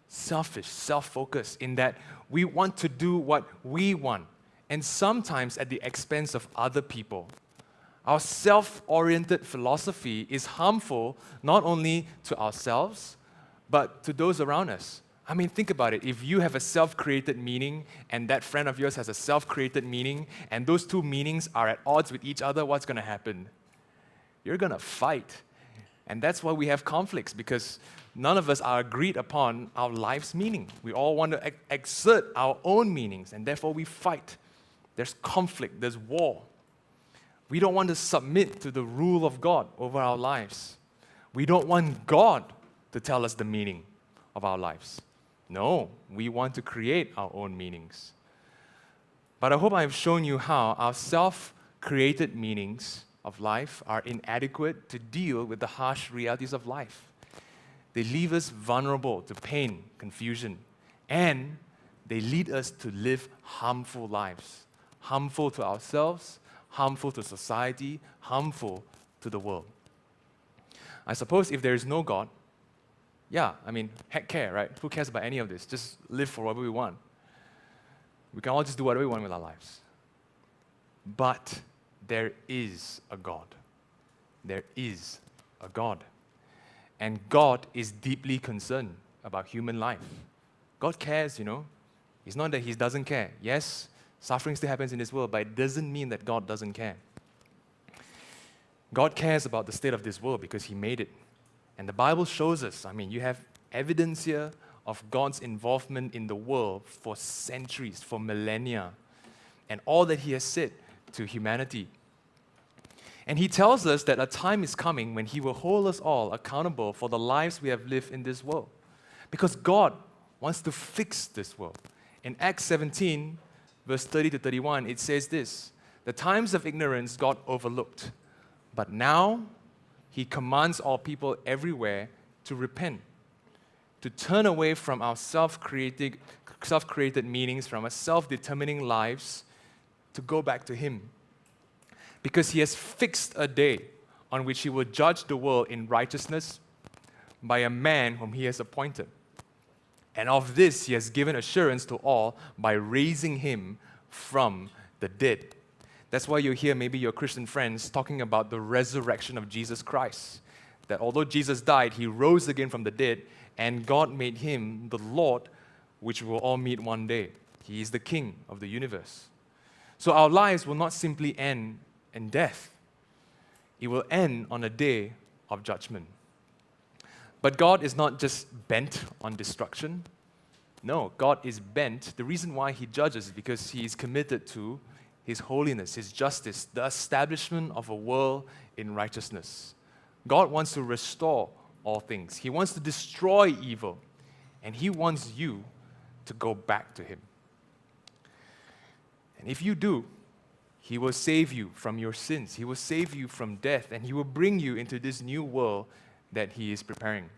selfish, self-focused, in that we want to do what we want, and sometimes at the expense of other people. Our self-oriented philosophy is harmful not only to ourselves, but to those around us. I mean, think about it. If you have a self-created meaning and that friend of yours has a self-created meaning, and those two meanings are at odds with each other, what's going to happen? You're going to fight. And that's why we have conflicts, because none of us are agreed upon our life's meaning. We all want to exert our own meanings, and therefore we fight. There's conflict, there's war. We don't want to submit to the rule of God over our lives. We don't want God to tell us the meaning of our lives. No, we want to create our own meanings. But I hope I've shown you how our self-created meanings of life are inadequate to deal with the harsh realities of life. They leave us vulnerable to pain, confusion, and they lead us to live harmful lives. Harmful to ourselves, harmful to society, harmful to the world. I suppose if there is no God, heck care, right? Who cares about any of this? Just live for whatever we want. We can all just do whatever we want with our lives. But there is a God. There is a God. And God is deeply concerned about human life. God cares, It's not that He doesn't care. Yes, suffering still happens in this world, but it doesn't mean that God doesn't care. God cares about the state of this world because He made it. And the Bible shows us, you have evidence here of God's involvement in the world for centuries, for millennia, and all that He has said to humanity. And He tells us that a time is coming when He will hold us all accountable for the lives we have lived in this world. Because God wants to fix this world. In Acts 17, verse 30 to 31, it says this: "The times of ignorance God overlooked, but now He commands all people everywhere to repent, to turn away from our self-created meanings, from our self-determining lives, to go back to Him. Because He has fixed a day on which He will judge the world in righteousness by a man whom He has appointed. And of this He has given assurance to all by raising Him from the dead." That's why you hear maybe your Christian friends talking about the resurrection of Jesus Christ. That although Jesus died, He rose again from the dead, and God made Him the Lord, which we will all meet one day. He is the King of the universe. So our lives will not simply end in death. It will end on a day of judgment. But God is not just bent on destruction. No, God is bent. The reason why He judges is because He is committed to His holiness, His justice, the establishment of a world in righteousness. God wants to restore all things. He wants to destroy evil, and He wants you to go back to Him. And if you do, He will save you from your sins. He will save you from death, and He will bring you into this new world that He is preparing.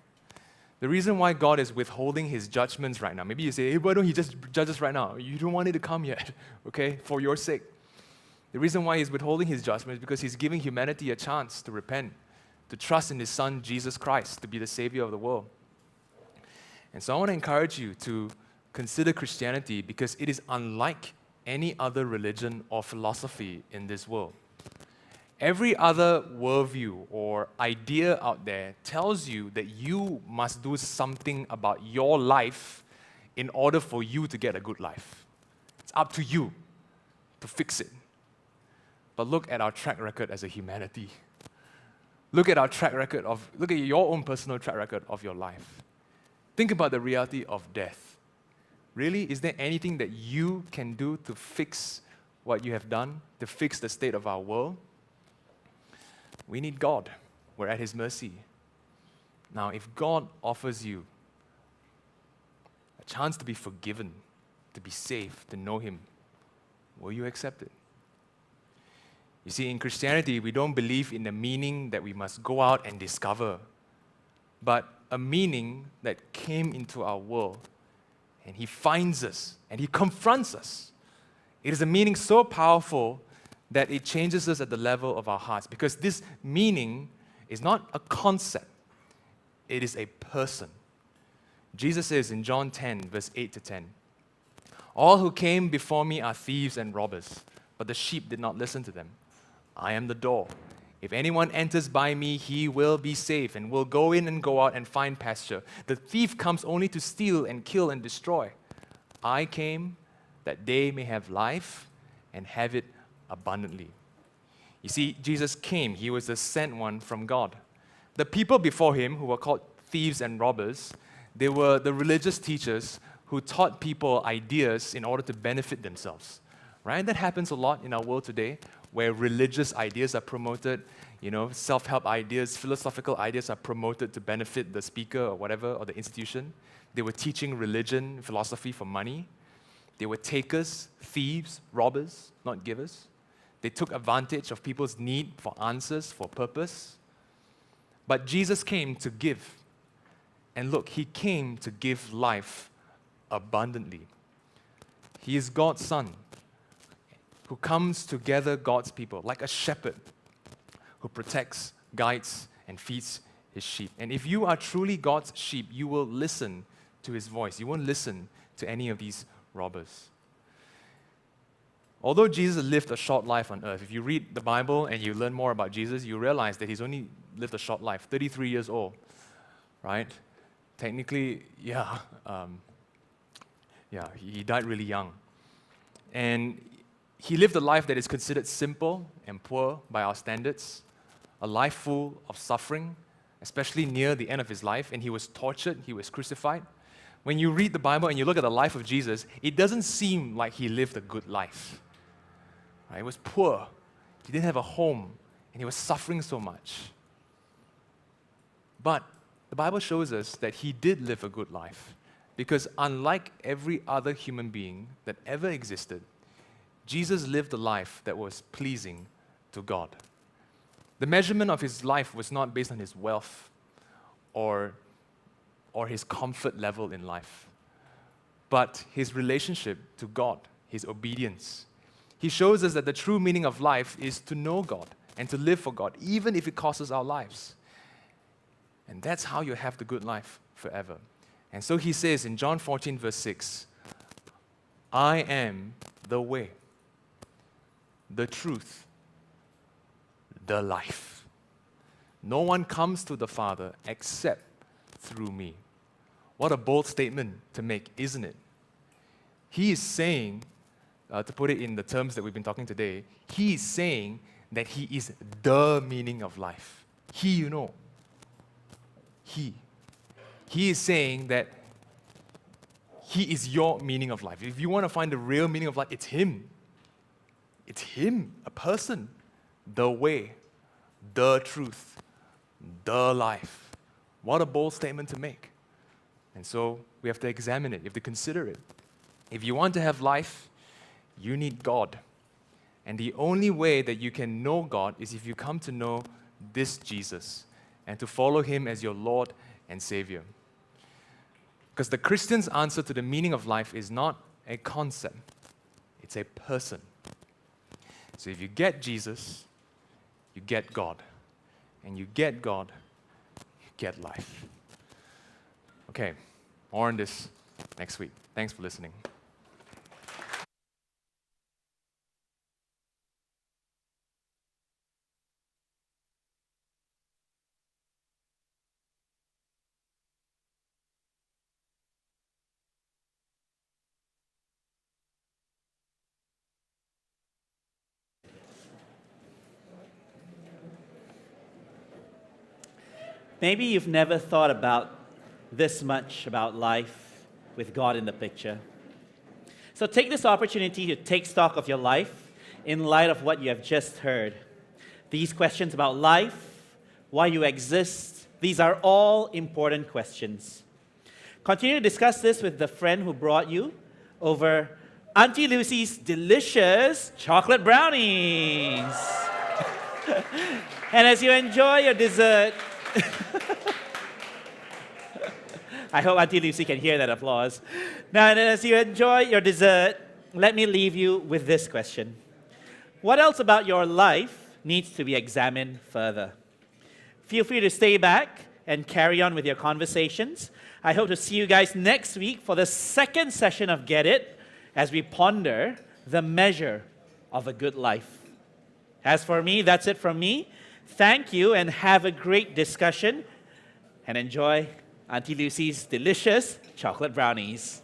The reason why God is withholding His judgments right now, maybe you say, hey, why don't He just judge us right now? You don't want it to come yet, okay, for your sake. The reason why He's withholding His judgment is because He's giving humanity a chance to repent, to trust in His Son, Jesus Christ, to be the Savior of the world. And so I want to encourage you to consider Christianity because it is unlike any other religion or philosophy in this world. Every other worldview or idea out there tells you that you must do something about your life in order for you to get a good life. It's up to you to fix it. But look at our track record as a humanity. Look at your own personal track record of your life. Think about the reality of death. Really, is there anything that you can do to fix what you have done, to fix the state of our world? We need God. We're at His mercy. Now, if God offers you a chance to be forgiven, to be saved, to know Him, will you accept it? You see, in Christianity, we don't believe in the meaning that we must go out and discover, but a meaning that came into our world, and He finds us, and He confronts us. It is a meaning so powerful that it changes us at the level of our hearts, because this meaning is not a concept, it is a person. Jesus says in John 10, verse 8 to 10, "All who came before me are thieves and robbers, but the sheep did not listen to them. I am the door. If anyone enters by me, he will be safe and will go in and go out and find pasture. The thief comes only to steal and kill and destroy. I came that they may have life and have it abundantly." You see, Jesus came. He was the sent one from God. The people before him, who were called thieves and robbers, they were the religious teachers who taught people ideas in order to benefit themselves. Right? That happens a lot in our world today, where religious ideas are promoted, self-help ideas, philosophical ideas are promoted to benefit the speaker or whatever, or the institution. They were teaching religion, philosophy for money. They were takers, thieves, robbers, not givers. They took advantage of people's need for answers, for purpose. But Jesus came to give. And look, he came to give life abundantly. He is God's Son, who comes to gather God's people, like a shepherd who protects, guides, and feeds his sheep. And if you are truly God's sheep, you will listen to his voice. You won't listen to any of these robbers. Although Jesus lived a short life on earth, if you read the Bible and you learn more about Jesus, you realize that he's only lived a short life, 33 years old, right? Technically, he died really young. And he lived a life that is considered simple and poor by our standards, a life full of suffering, especially near the end of his life, and he was tortured, he was crucified. When you read the Bible and you look at the life of Jesus, it doesn't seem like he lived a good life. Right? He was poor, he didn't have a home, and he was suffering so much. But the Bible shows us that he did live a good life, because unlike every other human being that ever existed, Jesus lived a life that was pleasing to God. The measurement of his life was not based on his wealth or his comfort level in life, but his relationship to God, his obedience. He shows us that the true meaning of life is to know God and to live for God, even if it costs us our lives. And that's how you have the good life forever. And so he says in John 14, verse 6, "I am the way, the truth, the life. No one comes to the Father except through me." What a bold statement to make, isn't it? He is saying, to put it in the terms that we've been talking today, he is saying that he is the meaning of life. He is saying that he is your meaning of life. If you want to find the real meaning of life, it's him. It's him, a person, the way, the truth, the life. What a bold statement to make. And so we have to examine it, we have to consider it. If you want to have life, you need God. And the only way that you can know God is if you come to know this Jesus and to follow him as your Lord and Savior. Because the Christian's answer to the meaning of life is not a concept, it's a person. So if you get Jesus, you get God. And you get God, you get life. Okay, more on this next week. Thanks for listening. Maybe you've never thought about this much about life with God in the picture. So take this opportunity to take stock of your life in light of what you have just heard. These questions about life, why you exist, these are all important questions. Continue to discuss this with the friend who brought you over Auntie Lucy's delicious chocolate brownies. And as you enjoy your dessert, I hope Auntie Lucy can hear that applause. Now, and as you enjoy your dessert, let me leave you with this question. What else about your life needs to be examined further? Feel free to stay back and carry on with your conversations. I hope to see you guys next week for the second session of Get It as we ponder the measure of a good life. As for me, that's it from me. Thank you and have a great discussion and enjoy Auntie Lucy's delicious chocolate brownies.